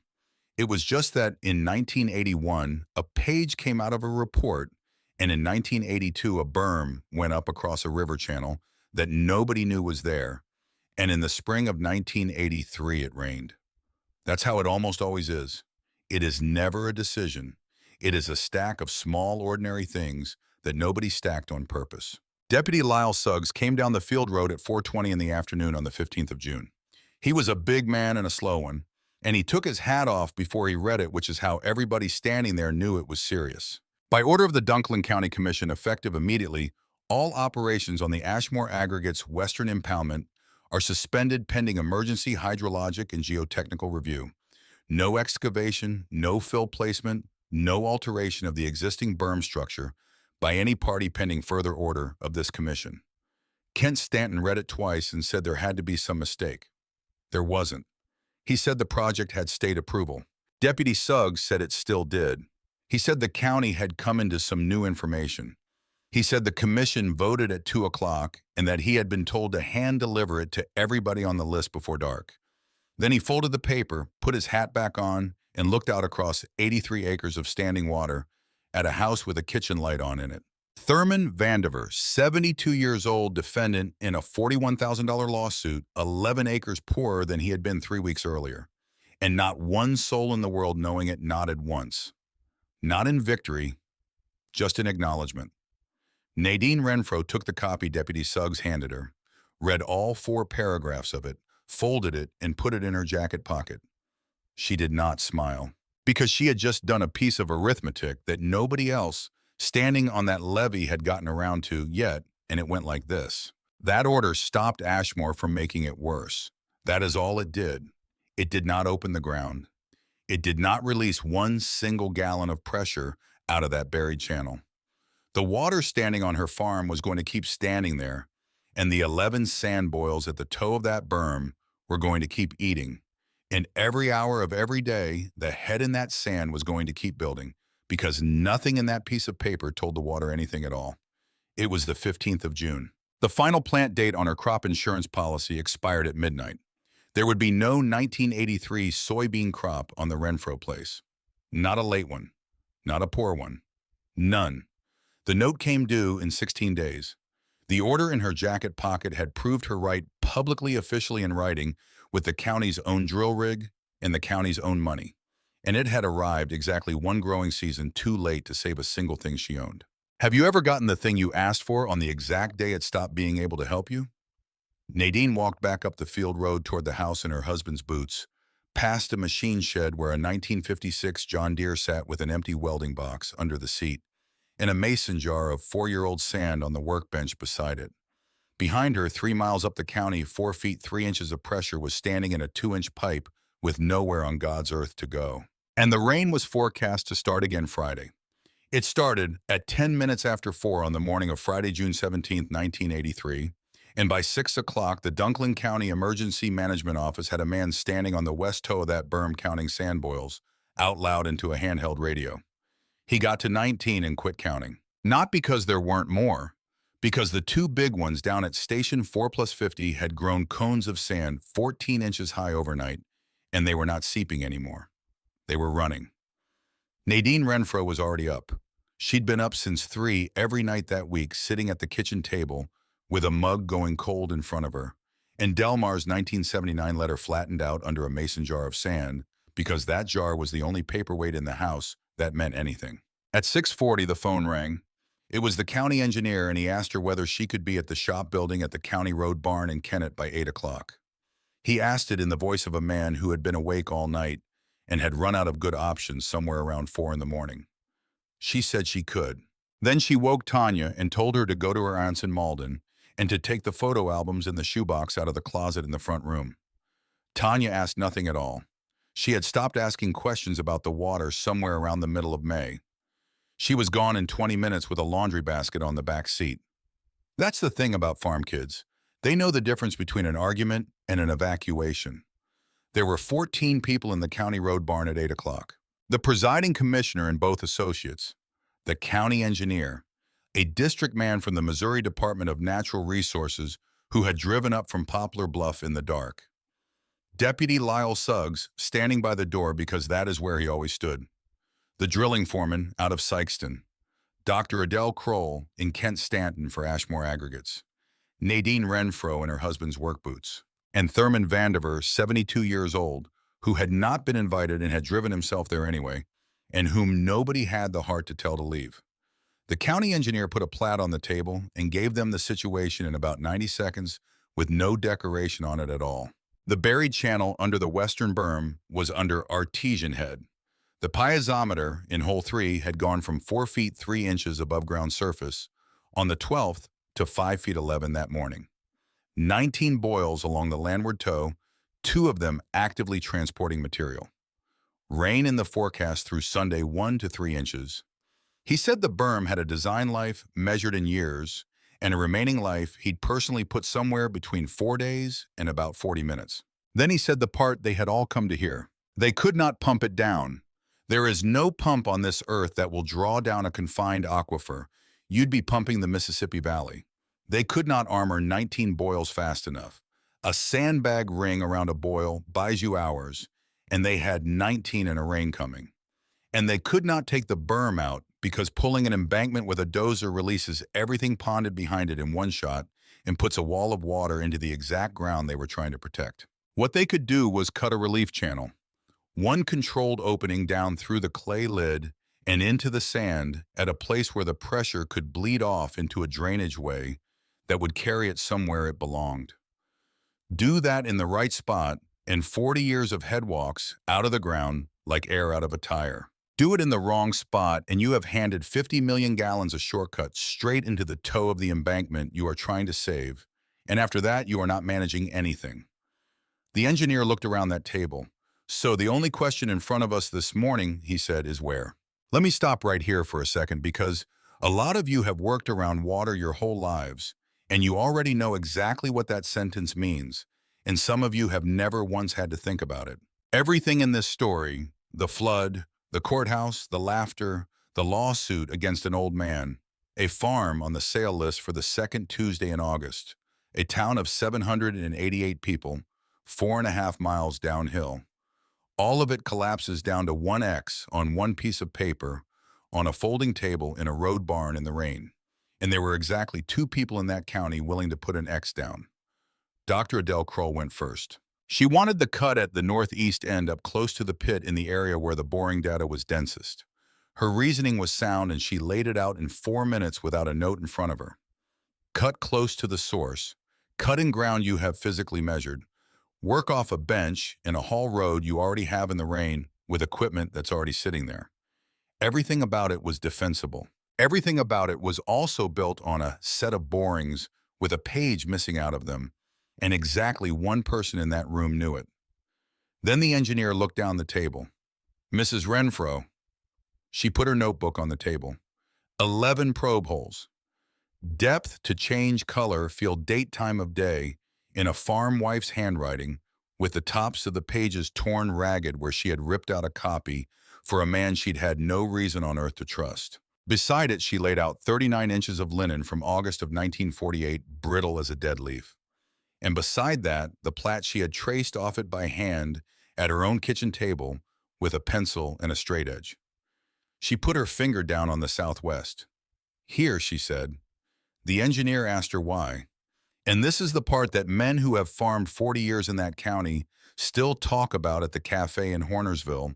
S1: It was just that in 1981, a page came out of a report, and in 1982, a berm went up across a river channel that nobody knew was there, and in the spring of 1983, it rained. That's how it almost always is. It is never a decision. It is a stack of small, ordinary things that nobody stacked on purpose. Deputy Lyle Suggs came down the field road at 4:20 in the afternoon on the 15th of June. He was a big man and a slow one, and he took his hat off before he read it, which is how everybody standing there knew it was serious. By order of the Dunklin County Commission, effective immediately, all operations on the Ashmore Aggregates Western Impoundment are suspended pending emergency hydrologic and geotechnical review. No excavation, no fill placement, no alteration of the existing berm structure by any party pending further order of this commission. Kent Stanton read it twice and said there had to be some mistake. There wasn't. He said the project had state approval. Deputy Suggs said it still did. He said the county had come into some new information. He said the commission voted at 2 o'clock and that he had been told to hand deliver it to everybody on the list before dark. Then he folded the paper, put his hat back on, and looked out across 83 acres of standing water at a house with a kitchen light on in it. Thurman Vandiver, 72 years old, defendant in a $41,000 lawsuit, 11 acres poorer than he had been 3 weeks earlier. And not one soul in the world knowing it nodded once. Not in victory, just in acknowledgement. Nadine Renfro took the copy Deputy Suggs handed her. read all 4 paragraphs of it, folded it, and put it in her jacket pocket. She did not smile, because she had just done a piece of arithmetic that nobody else standing on that levee had gotten around to yet, and it went like this. That order stopped Ashmore from making it worse. That is all it did. It did not open the ground. It did not release one single gallon of pressure out of that buried channel. The water standing on her farm was going to keep standing there, and the 11 sand boils at the toe of that berm were going to keep eating. And every hour of every day, the head in that sand was going to keep building, because nothing in that piece of paper told the water anything at all. It was the 15th of June. The final plant date on her crop insurance policy expired at midnight. There would be no 1983 soybean crop on the Renfro place. Not a late one. Not a poor one. None. The note came due in 16 days. The order in her jacket pocket had proved her right publicly, officially in writing, with the county's own drill rig and the county's own money. And it had arrived exactly one growing season too late to save a single thing she owned. Have you ever gotten the thing you asked for on the exact day it stopped being able to help you? Nadine walked back up the field road toward the house in her husband's boots, past a machine shed where a 1956 John Deere sat with an empty welding box under the seat, and a mason jar of 4-year-old sand on the workbench beside it. Behind her, 3 miles up the county, 4 feet 3 inches of pressure was standing in a 2-inch pipe with nowhere on God's earth to go. And the rain was forecast to start again Friday. It started at 10 minutes after 4 on the morning of Friday, June 17, 1983, and by 6 o'clock, the Dunklin County Emergency Management Office had a man standing on the west toe of that berm counting sand boils, out loud into a handheld radio. He got to 19 and quit counting. Not because there weren't more, because the 2 big ones down at Station 4+50 had grown cones of sand 14 inches high overnight, and they were not seeping anymore. They were running. Nadine Renfro was already up. She'd been up since 3 every night that week, sitting at the kitchen table with a mug going cold in front of her, and Delmar's 1979 letter flattened out under a mason jar of sand, because that jar was the only paperweight in the house that meant anything. At 6:40, the phone rang. It was the county engineer, and he asked her whether she could be at the shop building at the county road barn in Kennett by 8 o'clock. He asked it in the voice of a man who had been awake all night and had run out of good options somewhere around 4 in the morning. She said she could. Then she woke Tanya and told her to go to her aunt's in Malden and to take the photo albums in the shoebox out of the closet in the front room. Tanya asked nothing at all. She had stopped asking questions about the water somewhere around the middle of May. She was gone in 20 minutes with a laundry basket on the back seat. That's the thing about farm kids. They know the difference between an argument and an evacuation. There were 14 people in the county road barn at 8 o'clock. The presiding commissioner and both associates, the county engineer, a district man from the Missouri Department of Natural Resources who had driven up from Poplar Bluff in the dark, Deputy Lyle Suggs standing by the door because that is where he always stood, the drilling foreman out of Sykeston, Dr. Adele Kroll in Kent Stanton for Ashmore Aggregates, Nadine Renfro in her husband's work boots, and Thurman Vandiver, 72 years old, who had not been invited and had driven himself there anyway, and whom nobody had the heart to tell to leave. The county engineer put a plat on the table and gave them the situation in about 90 seconds with no decoration on it at all. The buried channel under the western berm was under artesian head. The piezometer in hole 3 had gone from 4 feet 3 inches above ground surface on the 12th to 5 feet 11 that morning. 19 boils along the landward toe, 2 of them actively transporting material. Rain in the forecast through Sunday 1 to 3 inches. He said the berm had a design life measured in years and a remaining life he'd personally put somewhere between 4 days and about 40 minutes. Then he said the part they had all come to hear. They could not pump it down. There is no pump on this earth that will draw down a confined aquifer. You'd be pumping the Mississippi Valley. They could not armor 19 boils fast enough. A sandbag ring around a boil buys you hours, and they had 19 in a rain coming. And they could not take the berm out because pulling an embankment with a dozer releases everything ponded behind it in one shot and puts a wall of water into the exact ground they were trying to protect. What they could do was cut a relief channel, one controlled opening down through the clay lid and into the sand at a place where the pressure could bleed off into a drainage way that would carry it somewhere it belonged. Do that in the right spot, and 40 years of headwalks out of the ground like air out of a tire. Do it in the wrong spot, and you have handed 50 million gallons of shortcut straight into the toe of the embankment you are trying to save, and after that, you are not managing anything. The engineer looked around that table. So the only question in front of us this morning, he said, is where? Let me stop right here for a second because a lot of you have worked around water your whole lives, and you already know exactly what that sentence means, and some of you have never once had to think about it. Everything in this story, the flood, the courthouse, the laughter, the lawsuit against an old man, a farm on the sale list for the second Tuesday in August, a town of 788 people, 4.5 miles downhill. All of it collapses down to one X on one piece of paper on a folding table in a road barn in the rain. And there were exactly 2 people in that county willing to put an X down. Dr. Adele Kroll went first. She wanted the cut at the northeast end up close to the pit in the area where the boring data was densest. Her reasoning was sound and she laid it out in 4 minutes without a note in front of her. Cut close to the source. Cut in ground you have physically measured. Work off a bench in a haul road you already have in the rain with equipment that's already sitting there. Everything about it was defensible. Everything about it was also built on a set of borings with a page missing out of them, and exactly one person in that room knew it. Then the engineer looked down the table. Mrs. Renfro. She put her notebook on the table. 11 probe holes. Depth to change color, feel date time of day, in a farm wife's handwriting, with the tops of the pages torn ragged where she had ripped out a copy for a man she'd had no reason on earth to trust. Beside it, she laid out 39 inches of linen from August of 1948, brittle as a dead leaf. And beside that, the plat she had traced off it by hand at her own kitchen table with a pencil and a straight edge. She put her finger down on the southwest. Here, she said. The engineer asked her why. And this is the part that men who have farmed 40 years in that county still talk about at the cafe in Hornersville,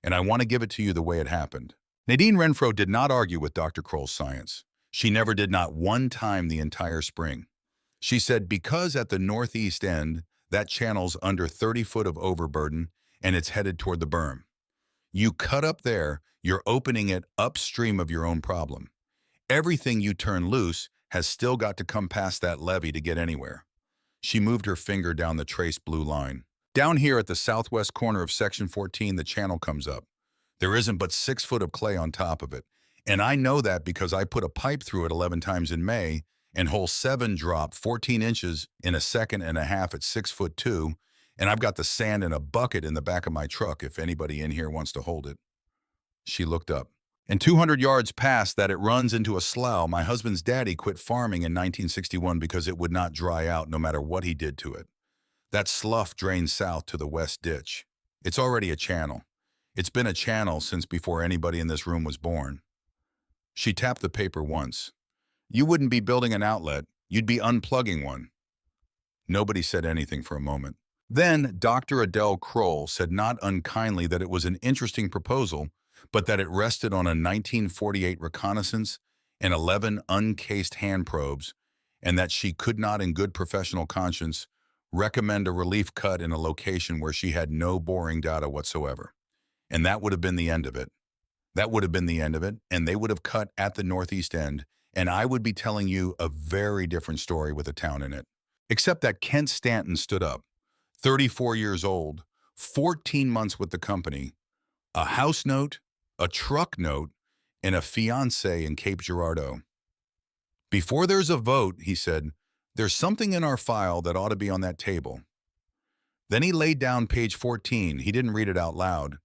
S1: and I want to give it to you the way it happened. Nadine Renfro did not argue with Dr. Kroll's science. She never did, not one time the entire spring. She said because at the northeast end, that channel's under 30 foot of overburden and it's headed toward the berm. You cut up there, you're opening it upstream of your own problem. Everything you turn loose has still got to come past that levee to get anywhere. She moved her finger down the traced blue line. Down here at the southwest corner of section 14, the channel comes up. There isn't but 6 foot of clay on top of it. And I know that because I put a pipe through it 11 times in May, and hole 7 dropped 14 inches in a second and a half at 6 foot 2, and I've got the sand in a bucket in the back of my truck if anybody in here wants to hold it. She looked up. And 200 yards past that, it runs into a slough. My husband's daddy quit farming in 1961 because it would not dry out no matter what he did to it. That slough drains south to the west ditch. It's already a channel. It's been a channel since before anybody in this room was born. She tapped the paper once. You wouldn't be building an outlet. You'd be unplugging one. Nobody said anything for a moment. Then Dr. Adele Kroll said not unkindly that it was an interesting proposal, but that it rested on a 1948 reconnaissance and 11 uncased hand probes, and that she could not in good professional conscience recommend a relief cut in a location where she had no boring data whatsoever. And that would have been the end of it. That would have been the end of it, and they would have cut at the northeast end, and I would be telling you a very different story with a town in it. Except that Kent Stanton stood up, 34 years old, 14 months with the company, a house note, a truck note, and a fiancé in Cape Girardeau. Before there's a vote, he said, there's something in our file that ought to be on that table. Then he laid down page 14. He didn't read it out loud.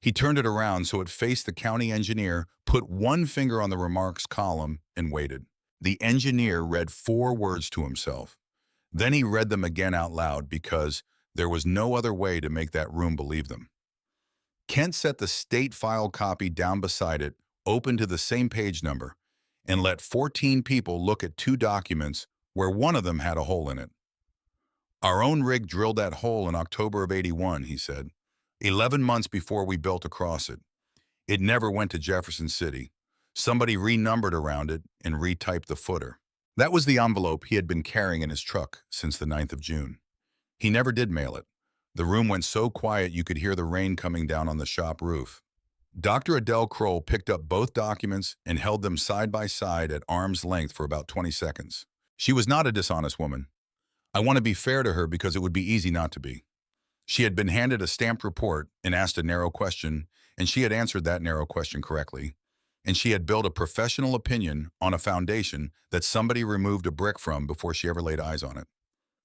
S1: He turned it around so it faced the county engineer, put one finger on the remarks column, and waited. The engineer read 4 words to himself. Then he read them again out loud because there was no other way to make that room believe them. Kent set the state file copy down beside it, open to the same page number, and let 14 people look at 2 documents where one of them had a hole in it. Our own rig drilled that hole in October of '81, he said, 11 months before we built across it. It never went to Jefferson City. Somebody renumbered around it and retyped the footer. That was the envelope he had been carrying in his truck since the 9th of June. He never did mail it. The room went so quiet you could hear the rain coming down on the shop roof. Dr. Adele Kroll picked up both documents and held them side by side at arm's length for about 20 seconds. She was not a dishonest woman. I want to be fair to her because it would be easy not to be. She had been handed a stamped report and asked a narrow question, and she had answered that narrow question correctly. And she had built a professional opinion on a foundation that somebody removed a brick from before she ever laid eyes on it.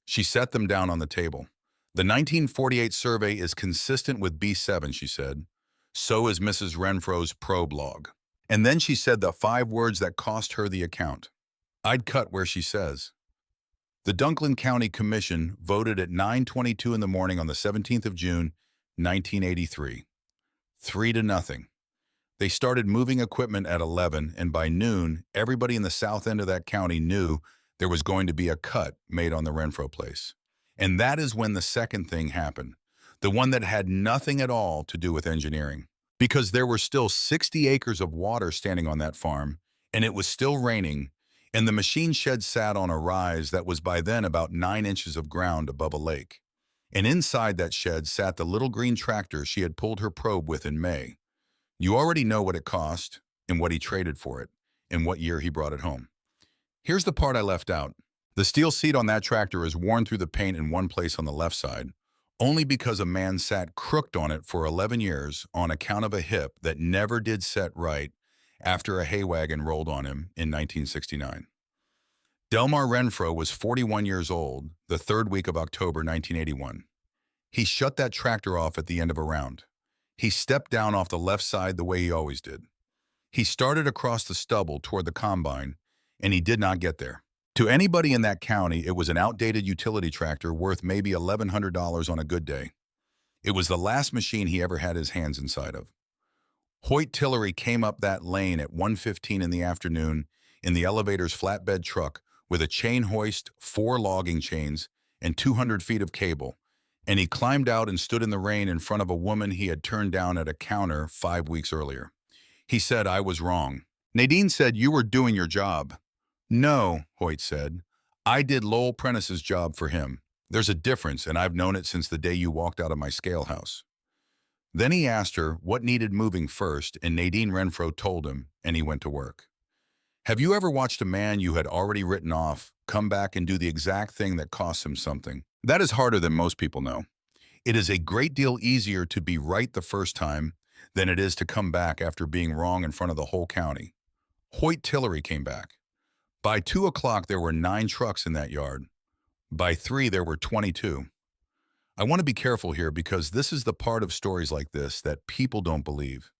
S1: She set them down on the table. The 1948 survey is consistent with B7, she said. So is Mrs. Renfro's probe log. And then she said the 5 words that cost her the account. I'd cut where she says. The Dunklin County Commission voted at 9:22 in the morning on the 17th of June, 1983. 3-0. They started moving equipment at 11, and by noon, everybody in the south end of that county knew there was going to be a cut made on the Renfro place. And that is when the second thing happened, the one that had nothing at all to do with engineering. Because there were still 60 acres of water standing on that farm, and it was still raining, and the machine shed sat on a rise that was by then about 9 inches of ground above a lake. And inside that shed sat the little green tractor she had pulled her probe with in May. You already know what it cost, and what he traded for it, and what year he brought it home. Here's the part I left out. The steel seat on that tractor is worn through the paint in one place on the left side, only because a man sat crooked on it for 11 years on account of a hip that never did set right after a hay wagon rolled on him in 1969. Delmar Renfro was 41 years old the third week of October 1981. He shut that tractor off at the end of a round. He stepped down off the left side the way he always did. He started across the stubble toward the combine, and he did not get there. To anybody in that county, it was an outdated utility tractor worth maybe $1,100 on a good day. It was the last machine he ever had his hands inside of. Hoyt Tillery came up that lane at 1:15 in the afternoon in the elevator's flatbed truck with a chain hoist, 4 logging chains, and 200 feet of cable, and he climbed out and stood in the rain in front of a woman he had turned down at a counter 5 weeks earlier. He said, "I was wrong." Nadine said, "You were doing your job." "No," Hoyt said. "I did Lowell Prentice's job for him. There's a difference, and I've known it since the day you walked out of my scale house." Then he asked her what needed moving first, and Nadine Renfro told him, and he went to work. Have you ever watched a man you had already written off come back and do the exact thing that costs him something? That is harder than most people know. It is a great deal easier to be right the first time than it is to come back after being wrong in front of the whole county. Hoyt Tillery came back. By 2 o'clock, there were 9 trucks in that yard. By 3, there were 22. I want to be careful here because this is the part of stories like this that people don't believe.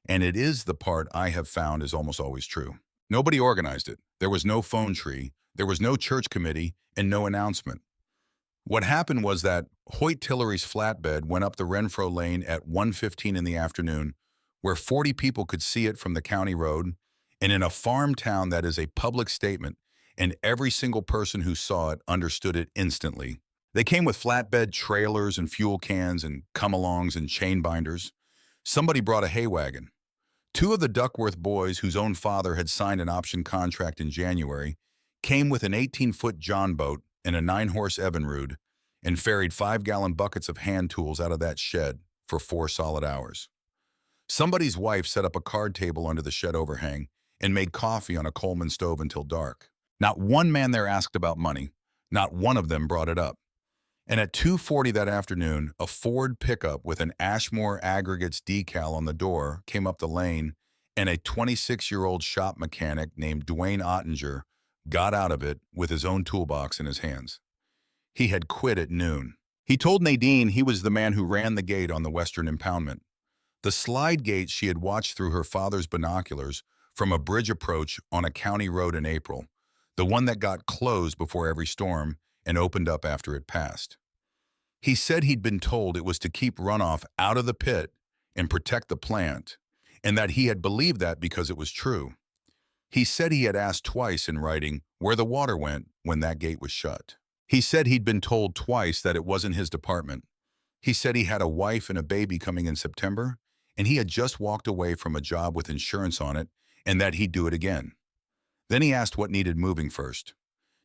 S1: And it is the part I have found is almost always true. Nobody organized it. There was no phone tree. There was no church committee and no announcement. What happened was that Hoyt Tillery's flatbed went up the Renfro lane at 1:15 in the afternoon, where 40 people could see it from the county road, and in a farm town that is a public statement, and every single person who saw it understood it instantly. They came with flatbed trailers and fuel cans and come-alongs and chain binders. Somebody brought a hay wagon. 2 of the Duckworth boys, whose own father had signed an option contract in January, came with an 18-foot John boat and a 9-horse Evinrude and ferried 5-gallon buckets of hand tools out of that shed for 4 solid hours. Somebody's wife set up a card table under the shed overhang and made coffee on a Coleman stove until dark. Not one man there asked about money. Not one of them brought it up. And at 2:40 that afternoon, a Ford pickup with an Ashmore Aggregates decal on the door came up the lane, and a 26-year-old shop mechanic named Dwayne Ottinger got out of it with his own toolbox in his hands. He had quit at noon. He told Nadine he was the man who ran the gate on the Western Impoundment. The slide gate she had watched through her father's binoculars from a bridge approach on a county road in April, the one that got closed before every storm and opened up after it passed. He said he'd been told it was to keep runoff out of the pit and protect the plant, and that he had believed that because it was true. He said he had asked twice in writing where the water went when that gate was shut. He said he'd been told twice that it wasn't his department. He said he had a wife and a baby coming in September, and he had just walked away from a job with insurance on it, and that he'd do it again. Then he asked what needed moving first.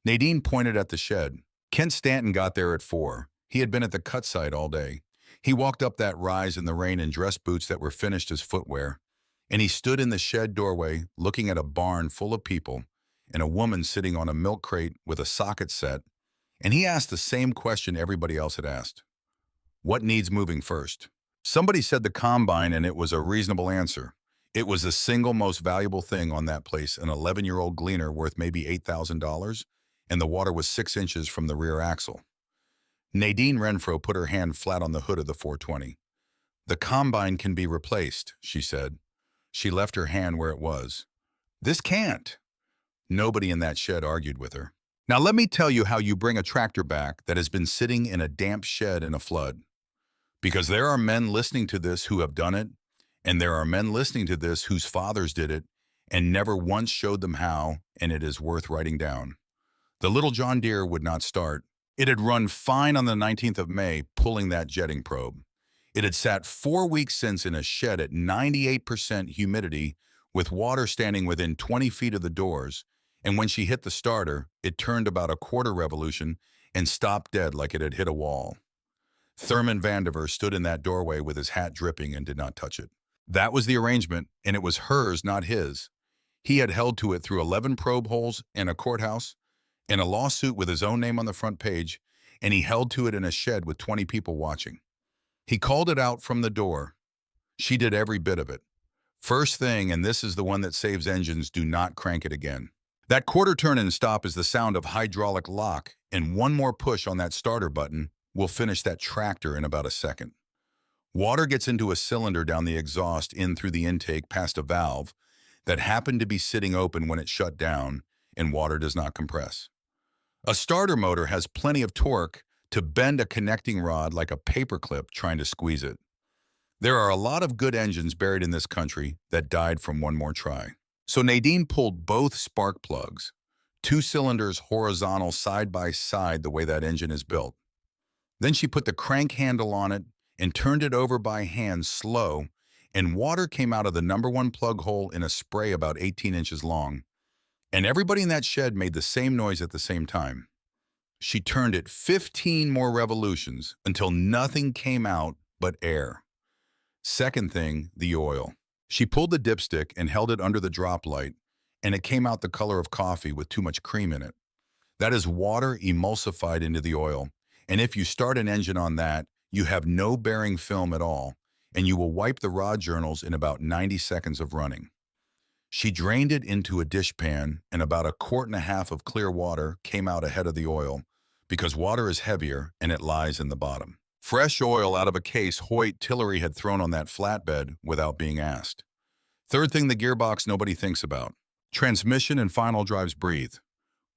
S1: Nadine pointed at the shed. Kent Stanton got there at 4. He had been at the cut site all day. He walked up that rise in the rain in dress boots that were finished as footwear, and he stood in the shed doorway looking at a barn full of people and a woman sitting on a milk crate with a socket set, and he asked the same question everybody else had asked. What needs moving first? Somebody said the combine, and it was a reasonable answer. It was the single most valuable thing on that place, an 11-year-old gleaner worth maybe $8,000, and the water was 6 inches from the rear axle. Nadine Renfro put her hand flat on the hood of the 420. The combine can be replaced, she said. She left her hand where it was. This can't. Nobody in that shed argued with her. Now let me tell you how you bring a tractor back that has been sitting in a damp shed in a flood. Because there are men listening to this who have done it, and there are men listening to this whose fathers did it and never once showed them how, and it is worth writing down. The little John Deere would not start. It had run fine on the 19th of May, pulling that jetting probe. It had sat 4 weeks since in a shed at 98% humidity with water standing within 20 feet of the doors, and when she hit the starter, it turned about a quarter revolution and stopped dead like it had hit a wall. Thurman Vandiver stood in that doorway with his hat dripping and did not touch it. That was the arrangement, and it was hers, not his. He had held to it through 11 probe holes in a courthouse, in a lawsuit with his own name on the front page, and he held to it in a shed with 20 people watching. He called it out from the door. She did every bit of it. First thing, and this is the one that saves engines, do not crank it again. That quarter turn and stop is the sound of hydraulic lock, and one more push on that starter button will finish that tractor in about a second. Water gets into a cylinder down the exhaust in through the intake past a valve that happened to be sitting open when it shut down, and water does not compress. A starter motor has plenty of torque to bend a connecting rod like a paperclip trying to squeeze it. There are a lot of good engines buried in this country that died from one more try. So Nadine pulled both spark plugs, 2 cylinders horizontal side by side the way that engine is built. Then she put the crank handle on it and turned it over by hand slow, and water came out of the number 1 plug hole in a spray about 18 inches long. And everybody in that shed made the same noise at the same time. She turned it 15 more revolutions until nothing came out but air. Second thing, the oil. She pulled the dipstick and held it under the drop light, and it came out the color of coffee with too much cream in it. That is water emulsified into the oil, and if you start an engine on that, you have no bearing film at all, and you will wipe the rod journals in about 90 seconds of running. She drained it into a dishpan, and about 1.5 quarts of clear water came out ahead of the oil, because water is heavier and it lies in the bottom. Fresh oil out of a case Hoyt Tillery had thrown on that flatbed without being asked. Third thing, the gearbox nobody thinks about. Transmission and final drives breathe.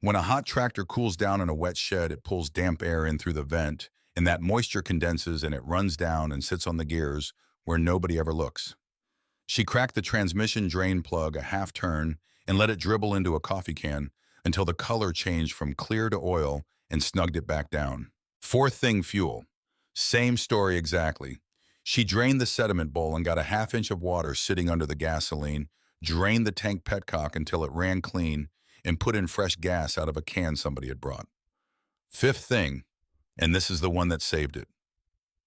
S1: When a hot tractor cools down in a wet shed, it pulls damp air in through the vent, and that moisture condenses and it runs down and sits on the gears where nobody ever looks. She cracked the transmission drain plug a half turn and let it dribble into a coffee can until the color changed from clear to oil and snugged it back down. Fourth thing, fuel. Same story exactly. She drained the sediment bowl and got a 1/2 inch of water sitting under the gasoline, drained the tank petcock until it ran clean, and put in fresh gas out of a can somebody had brought. Fifth thing, and this is the one that saved it,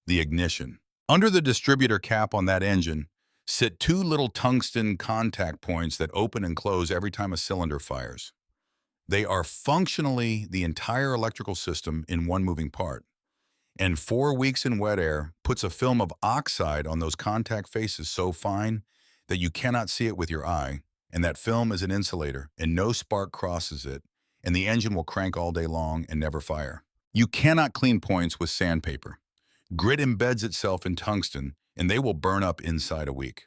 S1: the ignition. Under the distributor cap on that engine sit 2 little tungsten contact points that open and close every time a cylinder fires. They are functionally the entire electrical system in one moving part. And 4 weeks in wet air puts a film of oxide on those contact faces so fine that you cannot see it with your eye, and that film is an insulator, and no spark crosses it, and the engine will crank all day long and never fire. You cannot clean points with sandpaper. Grit embeds itself in tungsten, and they will burn up inside a week.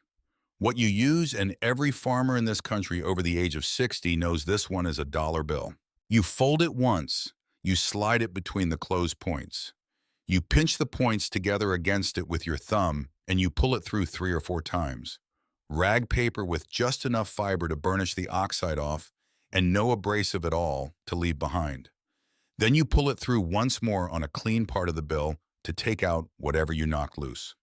S1: What you use, and every farmer in this country over the age of 60 knows this one is a dollar bill. You fold it once, you slide it between the closed points. You pinch the points together against it with your thumb, and you pull it through 3 or 4 times. Rag paper with just enough fiber to burnish the oxide off, and no abrasive at all to leave behind. Then you pull it through once more on a clean part of the bill to take out whatever you knocked loose.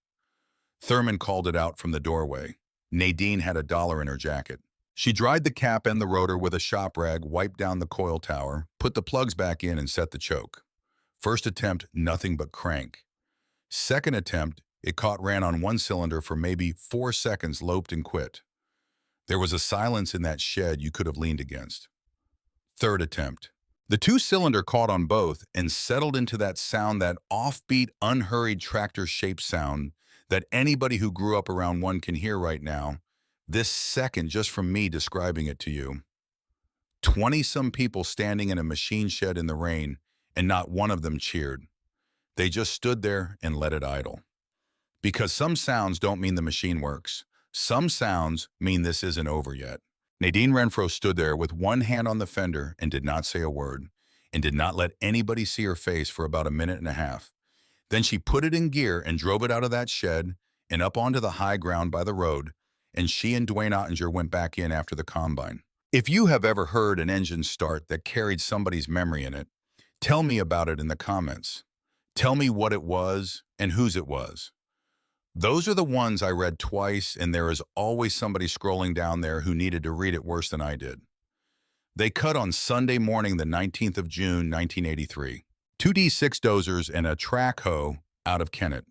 S1: Thurman called it out from the doorway. Nadine had $1 in her jacket. She dried the cap and the rotor with a shop rag, wiped down the coil tower, put the plugs back in, and set the choke. First attempt, nothing but crank. Second attempt, it caught ran on one cylinder for maybe 4 seconds, loped and quit. There was a silence in that shed you could have leaned against. Third attempt. The two-cylinder caught on both and settled into that sound, that offbeat, unhurried tractor-shaped sound that anybody who grew up around one can hear right now, this second just from me describing it to you. 20-some people standing in a machine shed in the rain, and not one of them cheered. They just stood there and let it idle. Because some sounds don't mean the machine works. Some sounds mean this isn't over yet. Nadine Renfro stood there with one hand on the fender and did not say a word, and did not let anybody see her face for about a minute and a half. Then she put it in gear and drove it out of that shed and up onto the high ground by the road, and she and Dwayne Ottinger went back in after the combine. If you have ever heard an engine start that carried somebody's memory in it, tell me about it in the comments. Tell me what it was and whose it was. Those are the ones I read twice, and there is always somebody scrolling down there who needed to read it worse than I did. They cut on Sunday morning, the 19th of June, 1983. 2D6 dozers and a track hoe out of Kennett.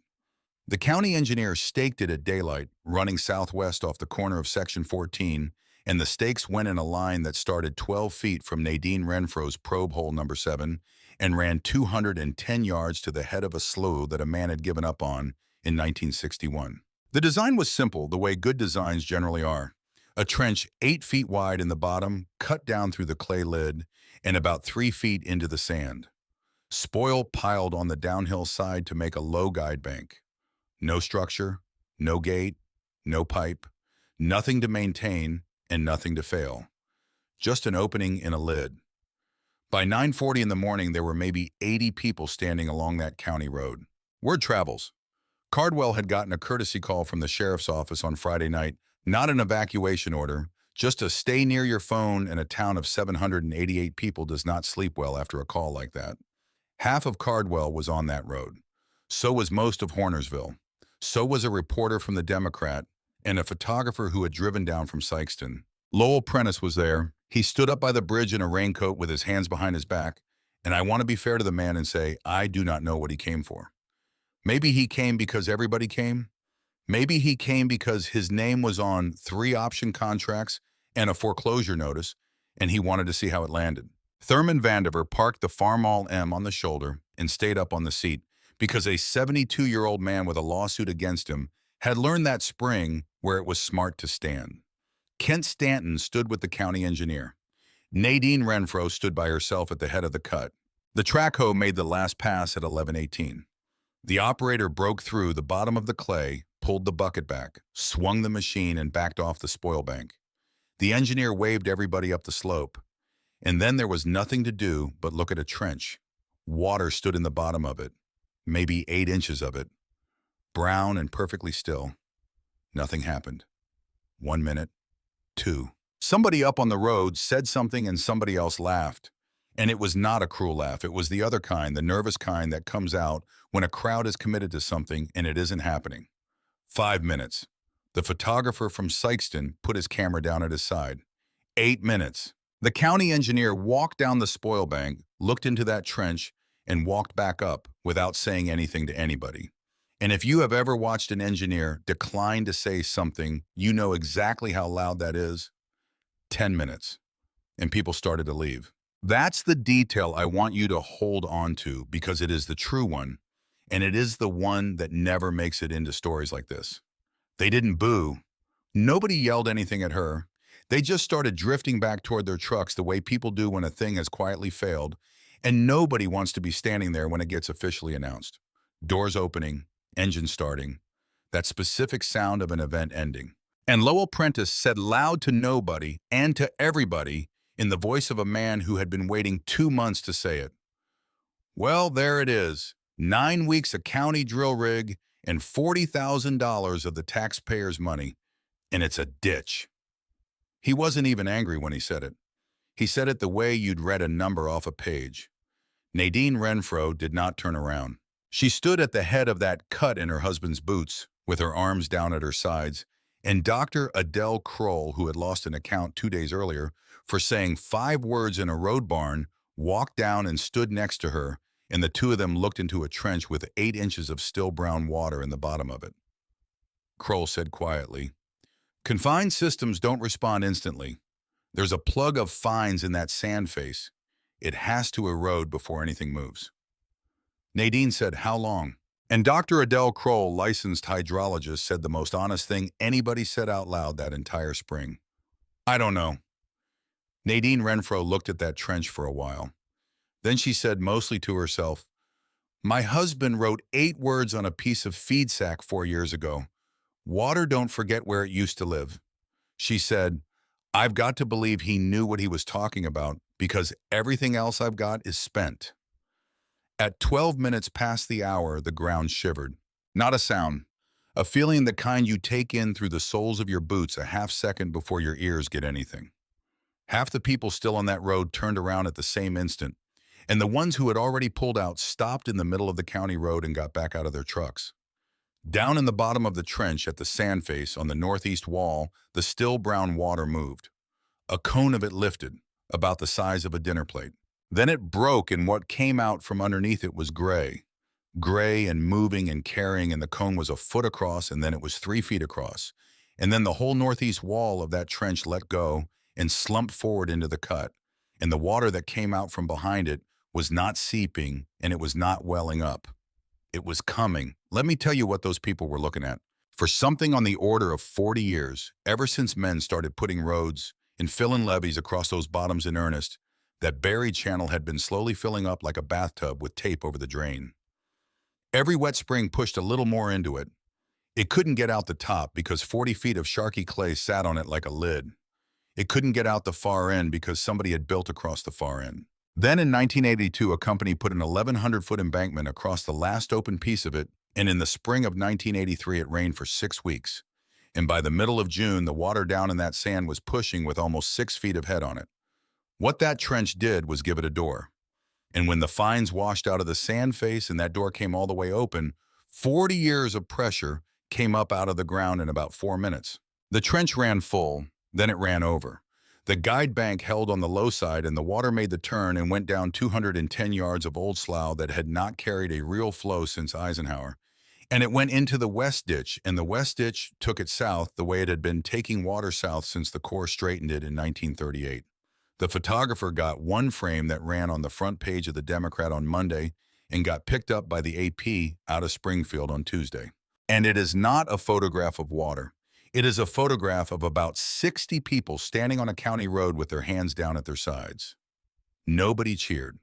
S1: The county engineer staked it at daylight, running southwest off the corner of Section 14, and the stakes went in a line that started 12 feet from Nadine Renfro's probe hole number 7 and ran 210 yards to the head of a slough that a man had given up on in 1961. The design was simple, the way good designs generally are. A trench 8 feet wide in the bottom, cut down through the clay lid, and about 3 feet into the sand. Spoil piled on the downhill side to make a low guide bank. No structure, no gate, no pipe, nothing to maintain, and nothing to fail. Just an opening in a lid. By 9:40 in the morning, there were maybe 80 people standing along that county road. Word travels. Cardwell had gotten a courtesy call from the sheriff's office on Friday night, not an evacuation order, just a stay near your phone, and a town of 788 people does not sleep well after a call like that. Half of Cardwell was on that road. So was most of Hornersville. So was a reporter from the Democrat and a photographer who had driven down from Sykeston. Lowell Prentice was there. He stood up by the bridge in a raincoat with his hands behind his back, and I want to be fair to the man and say I do not know what he came for. Maybe he came because everybody came. Maybe he came because his name was on 3 option contracts and a foreclosure notice, and he wanted to see how it landed. Thurman Vandiver parked the Farmall M on the shoulder and stayed up on the seat because a 72-year-old man with a lawsuit against him had learned that spring where it was smart to stand. Kent Stanton stood with the county engineer. Nadine Renfro stood by herself at the head of the cut. The track hoe made the last pass at 11:18. The operator broke through the bottom of the clay, pulled the bucket back, swung the machine, and backed off the spoil bank. The engineer waved everybody up the slope. And then there was nothing to do but look at a trench. Water stood in the bottom of it, maybe 8 inches of it, brown and perfectly still. Nothing happened. 1 minute, 2. Somebody up on the road said something and somebody else laughed. And it was not a cruel laugh. It was the other kind, the nervous kind that comes out when a crowd is committed to something and it isn't happening. 5 minutes. The photographer from Sykeston put his camera down at his side. 8 minutes. The county engineer walked down the spoil bank, looked into that trench, and walked back up without saying anything to anybody. And if you have ever watched an engineer decline to say something, you know exactly how loud that is. 10 minutes. And people started to leave. That's the detail I want you to hold on to because it is the true one, and it is the one that never makes it into stories like this. They didn't boo. Nobody yelled anything at her. They just started drifting back toward their trucks the way people do when a thing has quietly failed, and nobody wants to be standing there when it gets officially announced. Doors opening, engine starting, that specific sound of an event ending. And Lowell Prentice said loud to nobody and to everybody in the voice of a man who had been waiting 2 months to say it. Well, there it is. 9 weeks of county drill rig and $40,000 of the taxpayers' money, and it's a ditch. He wasn't even angry when he said it. He said it the way you'd read a number off a page. Nadine Renfro did not turn around. She stood at the head of that cut in her husband's boots, with her arms down at her sides, And Dr. Adele Kroll, who had lost an account 2 days earlier for saying 5 words in a road barn, walked down and stood next to her, and the two of them looked into a trench with 8 inches of still brown water in the bottom of it. Kroll said quietly, "Confined systems don't respond instantly. There's a plug of fines in that sand face. It has to erode before anything moves." Nadine said, "How long?" And Dr. Adele Kroll, licensed hydrologist, said the most honest thing anybody said out loud that entire spring. "I don't know." Nadine Renfro looked at that trench for a while. Then she said, mostly to herself, "My husband wrote 8 words on a piece of feed sack 4 years ago. Water don't forget where it used to live." She said, "I've got to believe he knew what he was talking about because everything else I've got is spent." At 12 minutes past the hour, the ground shivered. Not a sound. A feeling the kind you take in through the soles of your boots a half-second before your ears get anything. Half the people still on that road turned around at the same instant, and the ones who had already pulled out stopped in the middle of the county road and got back out of their trucks. Down in the bottom of the trench at the sand face on the northeast wall, the still brown water moved. A cone of it lifted, about the size of a dinner plate. Then it broke, and what came out from underneath it was gray. Gray and moving and carrying, and the cone was a foot across, and then it was 3 feet across. And then the whole northeast wall of that trench let go and slumped forward into the cut. And the water that came out from behind it was not seeping, and it was not welling up. It was coming. Let me tell you what those people were looking at. For something on the order of 40 years, ever since men started putting roads and filling levees across those bottoms in earnest, that buried channel had been slowly filling up like a bathtub with tape over the drain. Every wet spring pushed a little more into it. It couldn't get out the top because 40 feet of sharky clay sat on it like a lid. It couldn't get out the far end because somebody had built across the far end. Then in 1982, a company put an 1,100-foot embankment across the last open piece of it, and in the spring of 1983, it rained for 6 weeks. And by the middle of June, the water down in that sand was pushing with almost 6 feet of head on it. What that trench did was give it a door. And when the fines washed out of the sand face and that door came all the way open, 40 years of pressure came up out of the ground in about 4 minutes. The trench ran full, then it ran over. The guide bank held on the low side, and the water made the turn and went down 210 yards of old slough that had not carried a real flow since Eisenhower. And it went into the west ditch, and the west ditch took it south the way it had been taking water south since the Corps straightened it in 1938. The photographer got one frame that ran on the front page of the Democrat on Monday and got picked up by the AP out of Springfield on Tuesday. And it is not a photograph of water. It is a photograph of about 60 people standing on a county road with their hands down at their sides. Nobody cheered.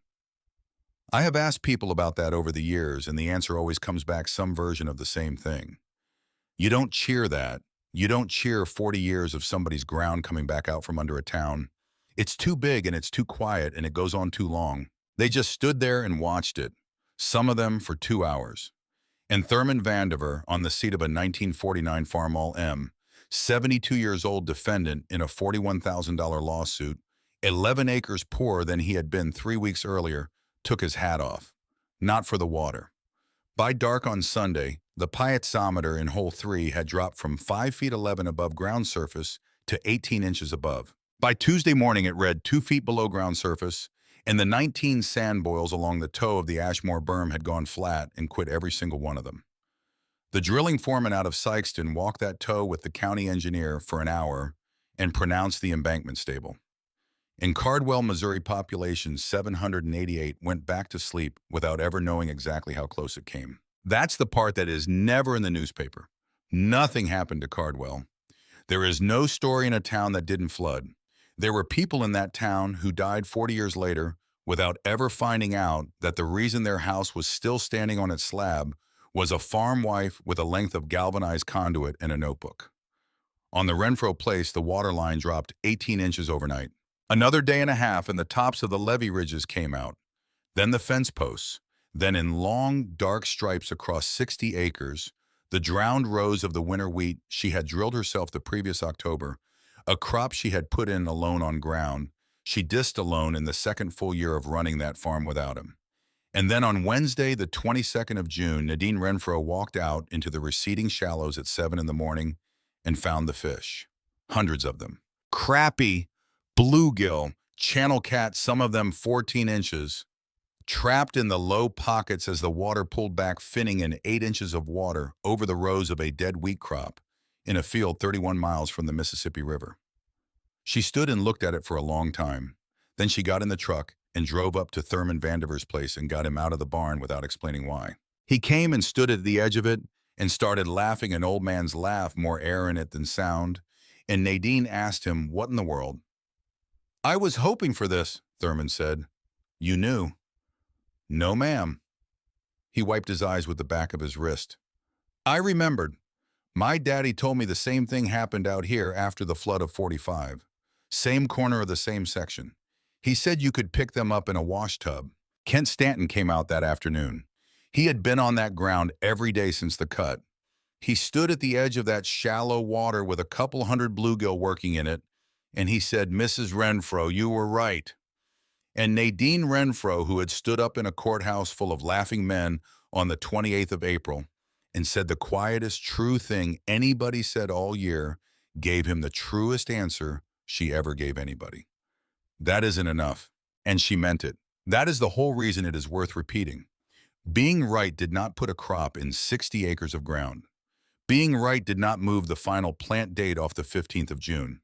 S1: I have asked people about that over the years, and the answer always comes back some version of the same thing. You don't cheer that. You don't cheer 40 years of somebody's ground coming back out from under a town. It's too big and it's too quiet and it goes on too long. They just stood there and watched it, some of them for 2 hours. And Thurman Vandiver, on the seat of a 1949 Farmall M, 72 years old defendant in a $41,000 lawsuit, 11 acres poorer than he had been 3 weeks earlier, took his hat off. Not for the water. By dark on Sunday, the piezometer in hole 3 had dropped from 5 feet 11 above ground surface to 18 inches above. By Tuesday morning, it read 2 feet below ground surface, and the 19 sand boils along the toe of the Ashmore berm had gone flat and quit every single one of them. The drilling foreman out of Sykeston walked that toe with the county engineer for an hour and pronounced the embankment stable. In Cardwell, Missouri, population 788 went back to sleep without ever knowing exactly how close it came. That's the part that is never in the newspaper. Nothing happened to Cardwell. There is no story in a town that didn't flood. There were people in that town who died 40 years later without ever finding out that the reason their house was still standing on its slab was a farm wife with a length of galvanized conduit and a notebook. On the Renfro place, the water line dropped 18 inches overnight. Another day and a half and the tops of the levee ridges came out. Then the fence posts. Then in long, dark stripes across 60 acres, the drowned rows of the winter wheat she had drilled herself the previous October, a crop she had put in alone on ground, she dissed alone in the second full year of running that farm without him. And then on Wednesday, the 22nd of June, Nadine Renfro walked out into the receding shallows at 7 in the morning and found the fish. Hundreds of them. Crappie, bluegill, channel cat, some of them 14 inches, trapped in the low pockets as the water pulled back, finning in 8 inches of water over the rows of a dead wheat crop in a field 31 miles from the Mississippi River. She stood and looked at it for a long time. Then she got in the truck and drove up to Thurman Vandiver's place and got him out of the barn without explaining why. He came and stood at the edge of it and started laughing, an old man's laugh, more air in it than sound, and Nadine asked him, "What in the world?" "I was hoping for this," Thurman said. "You knew?" "No, ma'am." He wiped his eyes with the back of his wrist. "I remembered. My daddy told me the same thing happened out here after the flood of '45. Same corner of the same section. He said you could pick them up in a wash tub. Kent Stanton came out that afternoon. He had been on that ground every day since the cut. He stood at the edge of that shallow water with a couple hundred bluegill working in it, and he said, 'Mrs. Renfro, you were right.'" And Nadine Renfro, who had stood up in a courthouse full of laughing men on the 28th of April and said the quietest true thing anybody said all year, gave him the truest answer she ever gave anybody. "That isn't enough." And she meant it. That is the whole reason it is worth repeating. Being right did not put a crop in 60 acres of ground. Being right did not move the final plant date off the 15th of June.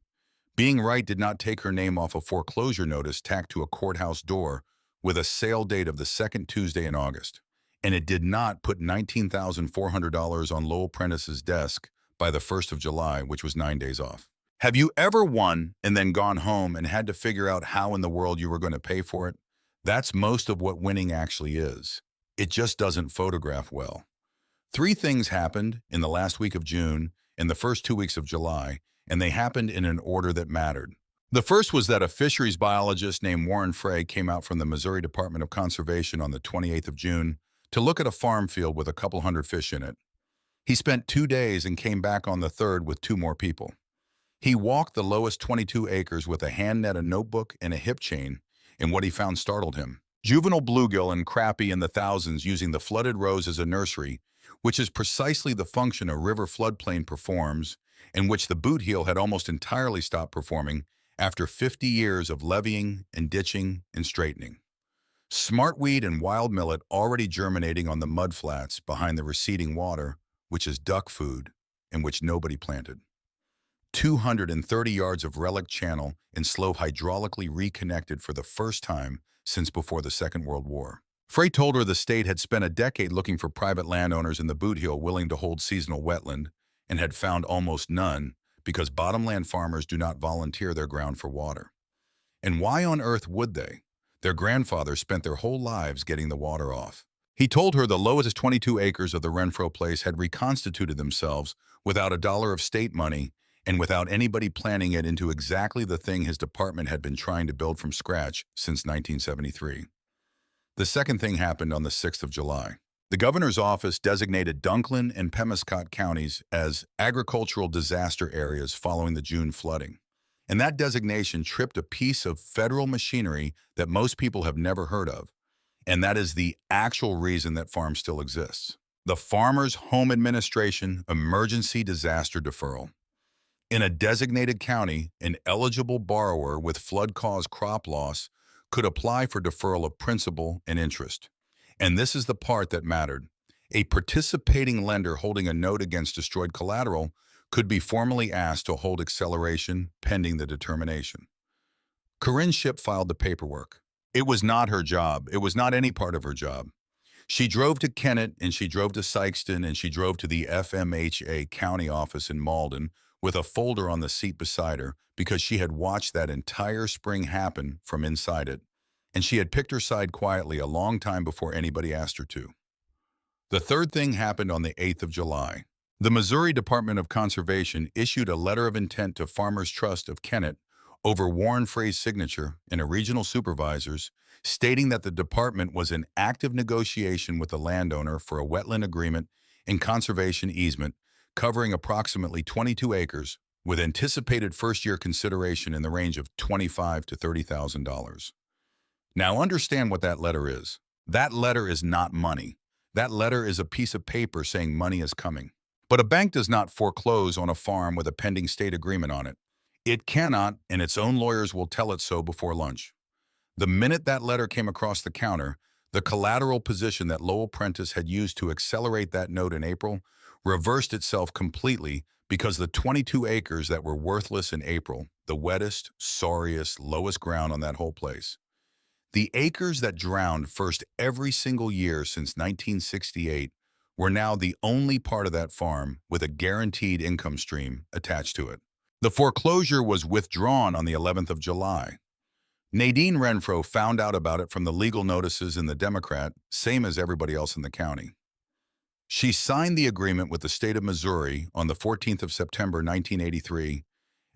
S1: Being right did not take her name off a foreclosure notice tacked to a courthouse door with a sale date of the second Tuesday in August. And it did not put $19,400 on Lowell Prentice's desk by the 1st of July, which was 9 days off. Have you ever won and then gone home and had to figure out how in the world you were going to pay for it? That's most of what winning actually is. It just doesn't photograph well. 3 things happened in the last week of June and the first 2 weeks of July, and they happened in an order that mattered. The first was that a fisheries biologist named Warren Frey came out from the Missouri Department of Conservation on the 28th of June to look at a farm field with a couple hundred fish in it. He spent 2 days and came back on the 3rd with 2 more people. He walked the lowest 22 acres with a hand net, a notebook, and a hip chain, and what he found startled him. Juvenile bluegill and crappie in the thousands using the flooded rows as a nursery, which is precisely the function a river floodplain performs, and which the boot heel had almost entirely stopped performing after 50 years of levying and ditching and straightening. Smartweed and wild millet already germinating on the mudflats behind the receding water, which is duck food and which nobody planted. 230 yards of relic channel and slope hydraulically reconnected for the first time since before the Second World War. Frey told her the state had spent a decade looking for private landowners in the boot heel willing to hold seasonal wetland and had found almost none because bottomland farmers do not volunteer their ground for water. And why on earth would they? Their grandfathers spent their whole lives getting the water off. He told her the lowest 22 acres of the Renfro place had reconstituted themselves without a dollar of state money and without anybody planning it into exactly the thing his department had been trying to build from scratch since 1973. The second thing happened on the 6th of July. The governor's office designated Dunklin and Pemiscot counties as agricultural disaster areas following the June flooding. And that designation tripped a piece of federal machinery that most people have never heard of. And that is the actual reason that farm still exists. The Farmers Home Administration Emergency Disaster Deferral. In a designated county, an eligible borrower with flood-caused crop loss could apply for deferral of principal and interest. And this is the part that mattered. A participating lender holding a note against destroyed collateral could be formally asked to hold acceleration pending the determination. Corinne Shipp filed the paperwork. It was not her job. It was not any part of her job. She drove to Kennett, and she drove to Sykeston, and she drove to the FMHA county office in Malden with a folder on the seat beside her because she had watched that entire spring happen from inside it, and she had picked her side quietly a long time before anybody asked her to. The third thing happened on the 8th of July. The Missouri Department of Conservation issued a letter of intent to Farmers Trust of Kennett over Warren Frey's signature and a regional supervisor's, stating that the department was in active negotiation with the landowner for a wetland agreement and conservation easement covering approximately 22 acres with anticipated first-year consideration in the range of $25,000 to $30,000. Now understand what that letter is. That letter is not money. That letter is a piece of paper saying money is coming. But a bank does not foreclose on a farm with a pending state agreement on it. It cannot, and its own lawyers will tell it so before lunch. The minute that letter came across the counter, the collateral position that Lowell Prentice had used to accelerate that note in April reversed itself completely because the 22 acres that were worthless in April, the wettest, sorriest, lowest ground on that whole place, the acres that drowned first every single year since 1968 were now the only part of that farm with a guaranteed income stream attached to it. The foreclosure was withdrawn on the 11th of July. Nadine Renfro found out about it from the legal notices in the Democrat, same as everybody else in the county. She signed the agreement with the state of Missouri on the 14th of September 1983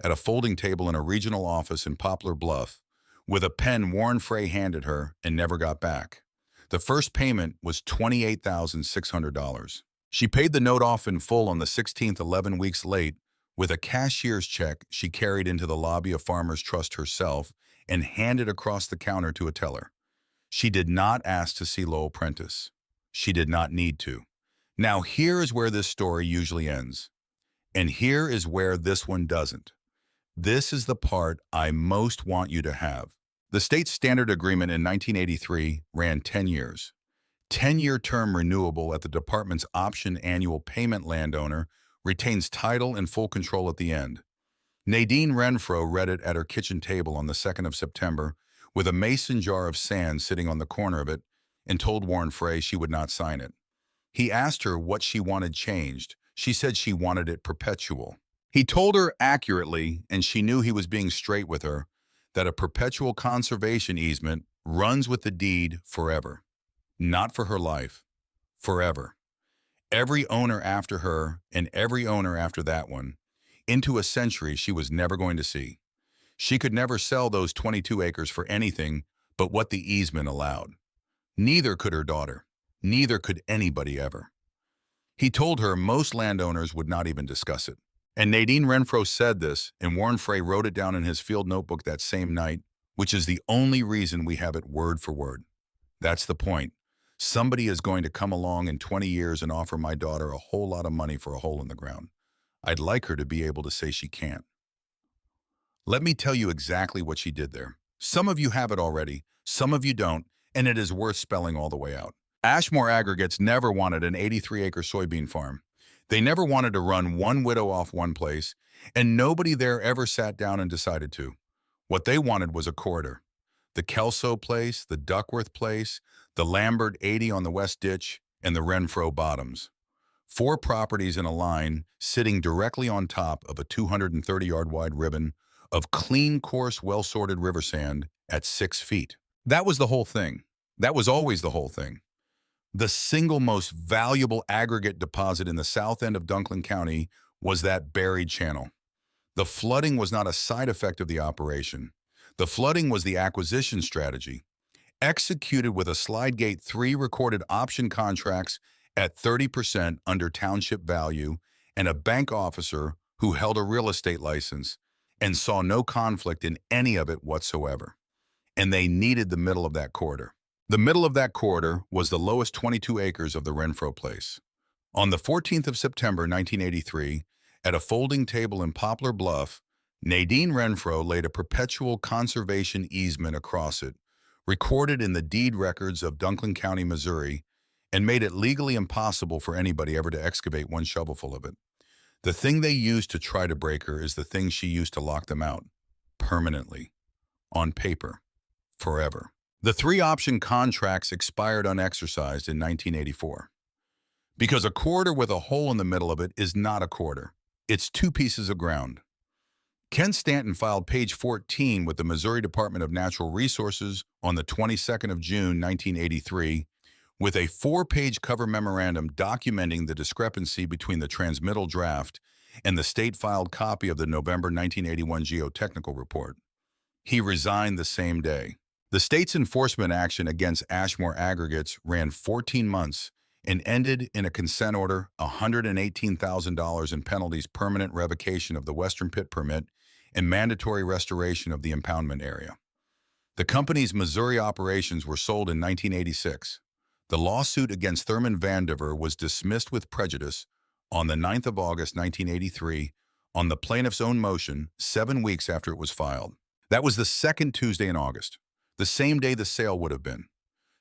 S1: at a folding table in a regional office in Poplar Bluff with a pen Warren Frey handed her and never got back. The first payment was $28,600. She paid the note off in full on the 16th, 11 weeks late, with a cashier's check she carried into the lobby of Farmers Trust herself and handed across the counter to a teller. She did not ask to see Lowell Prentice. She did not need to. Now here is where this story usually ends. And here is where this one doesn't. This is the part I most want you to have. The state standard agreement in 1983 ran 10 years. 10-year term renewable at the department's option annual payment. Landowner retains title and full control at the end. Nadine Renfro read it at her kitchen table on the 2nd of September with a mason jar of sand sitting on the corner of it and told Warren Frey she would not sign it. He asked her what she wanted changed. She said she wanted it perpetual. He told her accurately, and she knew he was being straight with her, that a perpetual conservation easement runs with the deed forever. Not for her life, forever. Every owner after her and every owner after that one, into a century she was never going to see. She could never sell those 22 acres for anything but what the easement allowed. Neither could her daughter. Neither could anybody ever. He told her most landowners would not even discuss it. And Nadine Renfro said this, and Warren Frey wrote it down in his field notebook that same night, which is the only reason we have it word for word. That's the point. Somebody is going to come along in 20 years and offer my daughter a whole lot of money for a hole in the ground. I'd like her to be able to say she can't. Let me tell you exactly what she did there. Some of you have it already, some of you don't, and it is worth spelling all the way out. Ashmore Aggregates never wanted an 83-acre soybean farm. They never wanted to run one widow off one place, and nobody there ever sat down and decided to. What they wanted was a corridor. The Kelso place, the Duckworth place, the Lambert 80 on the West Ditch, and the Renfro Bottoms. 4 properties in a line sitting directly on top of a 230-yard wide ribbon of clean, coarse, well-sorted river sand at 6 feet. That was the whole thing. That was always the whole thing. The single most valuable aggregate deposit in the south end of Dunklin County was that buried channel. The flooding was not a side effect of the operation. The flooding was the acquisition strategy, executed with a slide gate 3 recorded option contracts at 30% under township value and a bank officer who held a real estate license and saw no conflict in any of it whatsoever. And they needed the middle of that corridor. The middle of that corridor was the lowest 22 acres of the Renfro place. On the 14th of September 1983, at a folding table in Poplar Bluff, Nadine Renfro laid a perpetual conservation easement across it, recorded in the deed records of Dunklin County, Missouri, and made it legally impossible for anybody ever to excavate one shovelful of it. The thing they used to try to break her is the thing she used to lock them out, permanently, on paper, forever. The 3 option contracts expired unexercised in 1984. Because a corridor with a hole in the middle of it is not a corridor. It's 2 pieces of ground. Ken Stanton filed page 14 with the Missouri Department of Natural Resources on the 22nd of June, 1983, with a 4-page cover memorandum documenting the discrepancy between the transmittal draft and the state-filed copy of the November 1981 geotechnical report. He resigned the same day. The state's enforcement action against Ashmore Aggregates ran 14 months and ended in a consent order, $118,000 in penalties, permanent revocation of the Western Pit Permit, and mandatory restoration of the impoundment area. The company's Missouri operations were sold in 1986. The lawsuit against Thurman Vandiver was dismissed with prejudice On the 9th of August 1983, on the plaintiff's own motion, 7 weeks after it was filed. That was the second Tuesday in August, the same day the sale would have been.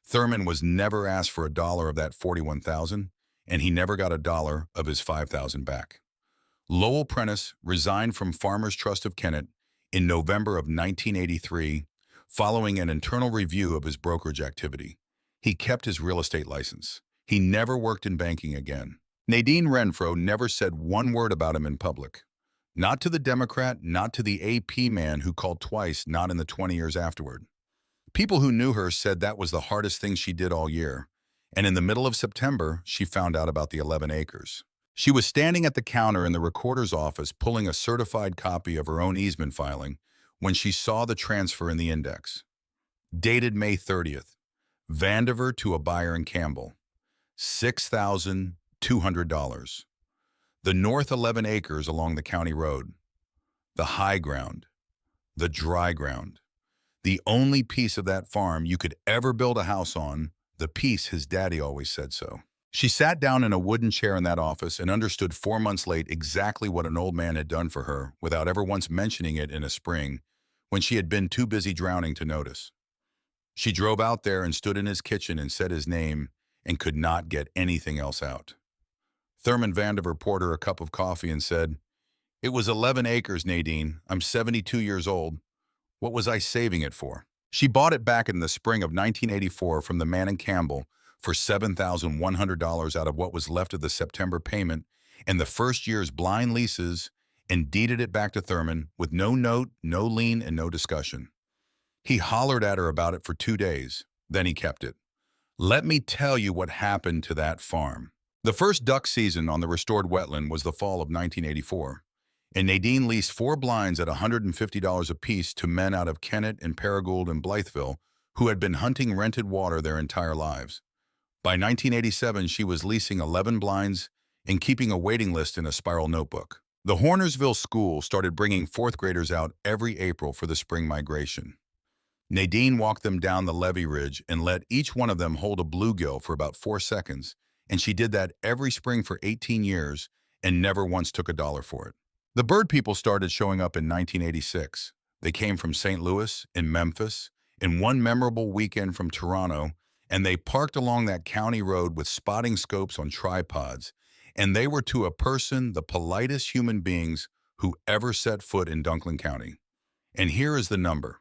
S1: Thurman was never asked for $1 of that $41,000, and he never got $1 of his $5,000 back. Lowell Prentice resigned from Farmers Trust of Kennett in November of 1983 following an internal review of his brokerage activity. He kept his real estate license. He never worked in banking again. Nadine Renfro never said one word about him in public. Not to the Democrat, not to the AP man who called twice, not in the 20 years afterward. People who knew her said that was the hardest thing she did all year, and in the middle of September, she found out about the 11 acres. She was standing at the counter in the recorder's office pulling a certified copy of her own easement filing when she saw the transfer in the index. Dated May 30th, Vandiver to a buyer in Campbell, $6,200. The north 11 acres along the county road, the high ground, the dry ground. The only piece of that farm you could ever build a house on, the piece his daddy always said so. She sat down in a wooden chair in that office and understood 4 months late exactly what an old man had done for her without ever once mentioning it in a spring when she had been too busy drowning to notice. She drove out there and stood in his kitchen and said his name and could not get anything else out. Thurman Vandiver poured her a cup of coffee and said, "It was 11 acres, Nadine. I'm 72 years old. What was I saving it for?" She bought it back in the spring of 1984 from the man in Campbell for $7,100 out of what was left of the September payment and the first year's blind leases, and deeded it back to Thurman with no note, no lien, and no discussion. He hollered at her about it for 2 days. Then he kept it. Let me tell you what happened to that farm. The first duck season on the restored wetland was the fall of 1984, and Nadine leased 4 blinds at $150 apiece to men out of Kennett and Paragould and Blytheville who had been hunting rented water their entire lives. By 1987, she was leasing 11 blinds and keeping a waiting list in a spiral notebook. The Hornersville School started bringing 4th graders out every April for the spring migration. Nadine walked them down the levee ridge and let each one of them hold a bluegill for about 4 seconds, and she did that every spring for 18 years and never once took $1 for it. The bird people started showing up in 1986. They came from St. Louis and Memphis, and one memorable weekend from Toronto, and they parked along that county road with spotting scopes on tripods, and they were to a person the politest human beings who ever set foot in Dunklin County. And here is the number,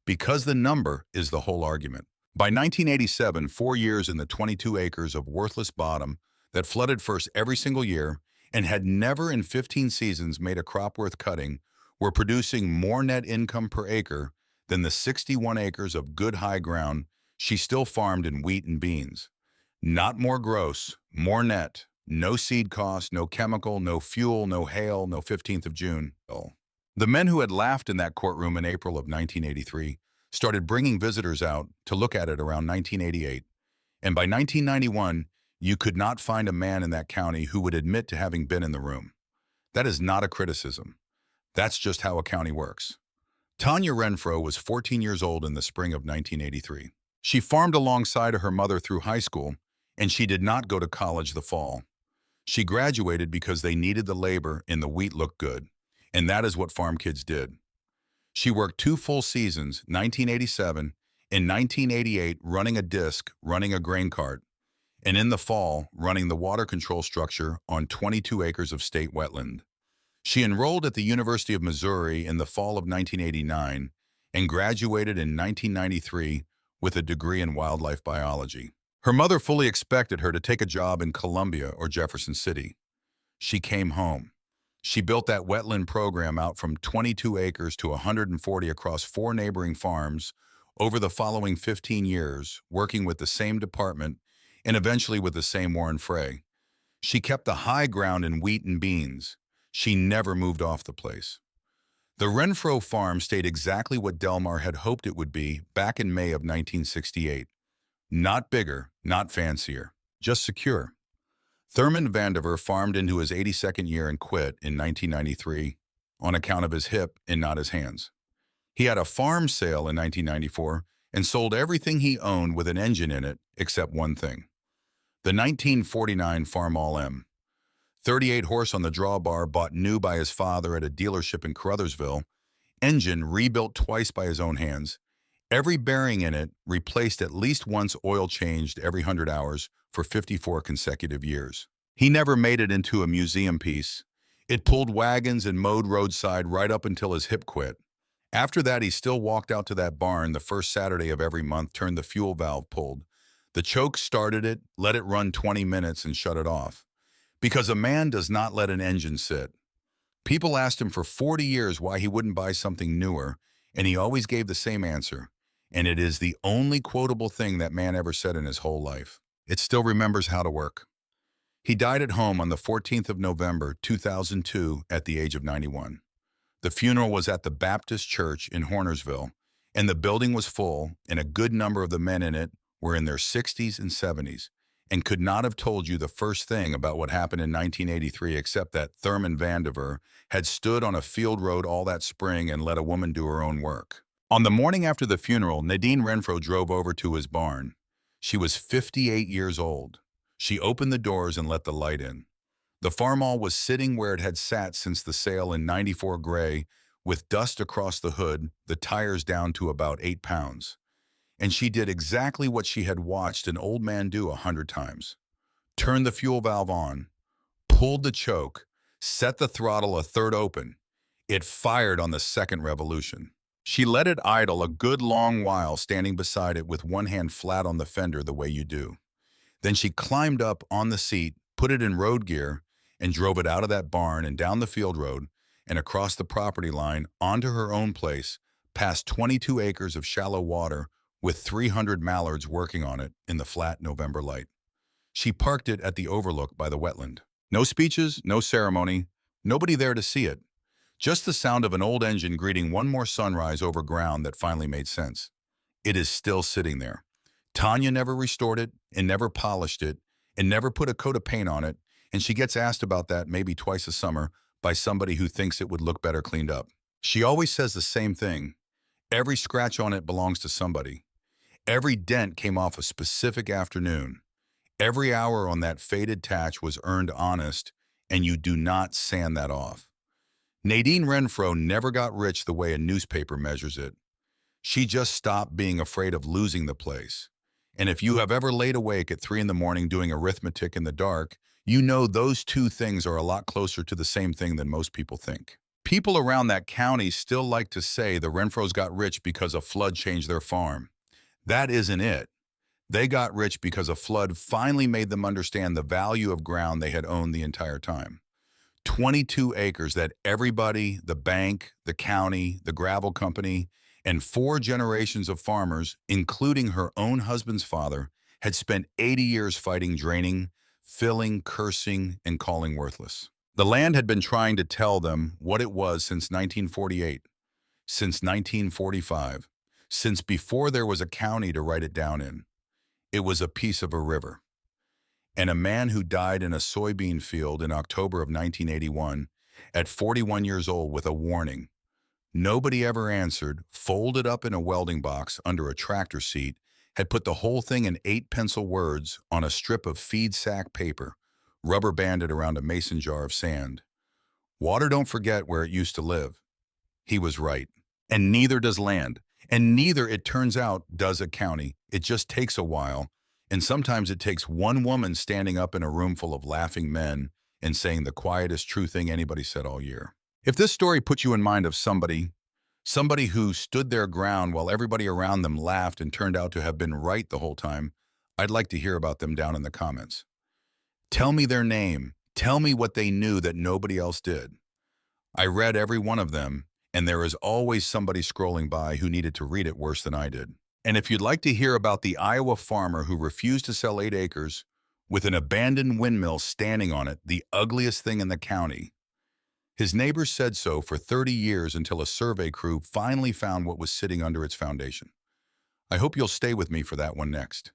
S1: because the number is the whole argument. By 1987, 4 years in the 22 acres of worthless bottom that flooded first every single year and had never in 15 seasons made a crop worth cutting were producing more net income per acre than the 61 acres of good high ground she still farmed in wheat and beans. Not more gross, more net, no seed cost, no chemical, no fuel, no hail, no 15th of June. The men who had laughed in that courtroom in April of 1983 started bringing visitors out to look at it around 1988, and by 1991, you could not find a man in that county who would admit to having been in the room. That is not a criticism. That's just how a county works. Tanya Renfro was 14 years old in the spring of 1983. She farmed alongside of her mother through high school, and she did not go to college the fall. She graduated because they needed the labor and the wheat looked good, and that is what farm kids did. She worked 2 full seasons, 1987 and 1988, running a disc, running a grain cart, and in the fall, running the water control structure on 22 acres of state wetland. She enrolled at the University of Missouri in the fall of 1989 and graduated in 1993 with a degree in wildlife biology. Her mother fully expected her to take a job in Columbia or Jefferson City. She came home. She built that wetland program out from 22 acres to 140 across 4 neighboring farms over the following 15 years, working with the same department and eventually with the same Warren Frey. She kept the high ground in wheat and beans. She never moved off the place. The Renfro farm stayed exactly what Delmar had hoped it would be back in May of 1968. Not bigger, not fancier, just secure. Thurman Vandiver farmed into his 82nd year and quit in 1993 on account of his hip and not his hands. He had a farm sale in 1994 and sold everything he owned with an engine in it except one thing. The 1949 Farmall M. 38 horse on the drawbar, bought new by his father at a dealership in Caruthersville. Engine rebuilt twice by his own hands. Every bearing in it replaced at least once, oil changed every 100 hours for 54 consecutive years. He never made it into a museum piece. It pulled wagons and mowed roadside right up until his hip quit. After that, he still walked out to that barn the first Saturday of every month, turned the fuel valve, pulled the choke, started it, let it run 20 minutes, and shut it off. Because a man does not let an engine sit. People asked him for 40 years why he wouldn't buy something newer, and he always gave the same answer. And it is the only quotable thing that man ever said in his whole life. It still remembers how to work. He died at home on the 14th of November, 2002, at the age of 91. The funeral was at the Baptist Church in Hornersville, and the building was full, and a good number of the men in it were in their 60s and 70s, and could not have told you the first thing about what happened in 1983 except that Thurman Vandiver had stood on a field road all that spring and let a woman do her own work. On the morning after the funeral, Nadine Renfro drove over to his barn. She was 58 years old. She opened the doors and let the light in. The farmall was sitting where it had sat since the sale in '94 gray, with dust across the hood, the tires down to about 8 pounds. And she did exactly what she had watched an old man do 100 times. Turned the fuel valve on, pulled the choke, set the throttle a third open. It fired on the second revolution. She let it idle a good long while, standing beside it with one hand flat on the fender the way you do. Then she climbed up on the seat, put it in road gear, and drove it out of that barn and down the field road and across the property line onto her own place, past 22 acres of shallow water with 300 mallards working on it in the flat November light. She parked it at the overlook by the wetland. No speeches, no ceremony, nobody there to see it. Just the sound of an old engine greeting one more sunrise over ground that finally made sense. It is still sitting there. Tanya never restored it and never polished it and never put a coat of paint on it, and she gets asked about that maybe twice a summer by somebody who thinks it would look better cleaned up. She always says the same thing. Every scratch on it belongs to somebody. Every dent came off a specific afternoon. Every hour on that faded tatch was earned honest, and you do not sand that off. Nadine Renfro never got rich the way a newspaper measures it. She just stopped being afraid of losing the place. And if you have ever laid awake at 3 in the morning doing arithmetic in the dark, you know those two things are a lot closer to the same thing than most people think. People around that county still like to say the Renfros got rich because a flood changed their farm. That isn't it. They got rich because a flood finally made them understand the value of ground they had owned the entire time. 22 acres that everybody, the bank, the county, the gravel company, and 4 generations of farmers, including her own husband's father, had spent 80 years fighting, draining, filling, cursing, and calling worthless. The land had been trying to tell them what it was since 1948, since 1945, since before there was a county to write it down in. It was a piece of a river. And a man who died in a soybean field in October of 1981 at 41 years old with a warning. Nobody ever answered, folded up in a welding box under a tractor seat, had put the whole thing in 8 pencil words on a strip of feed sack paper, rubber banded around a mason jar of sand. Water don't forget where it used to live. He was right. And neither does land. And neither, it turns out, does a county. It just takes a while. And sometimes it takes one woman standing up in a room full of laughing men and saying the quietest true thing anybody said all year. If this story puts you in mind of somebody who stood their ground while everybody around them laughed and turned out to have been right the whole time, I'd like to hear about them down in the comments. Tell me their name. Tell me what they knew that nobody else did. I read every one of them, and there is always somebody scrolling by who needed to read it worse than I did. And if you'd like to hear about the Iowa farmer who refused to sell 8 acres with an abandoned windmill standing on it, the ugliest thing in the county, his neighbors said so for 30 years until a survey crew finally found what was sitting under its foundation. I hope you'll stay with me for that one next.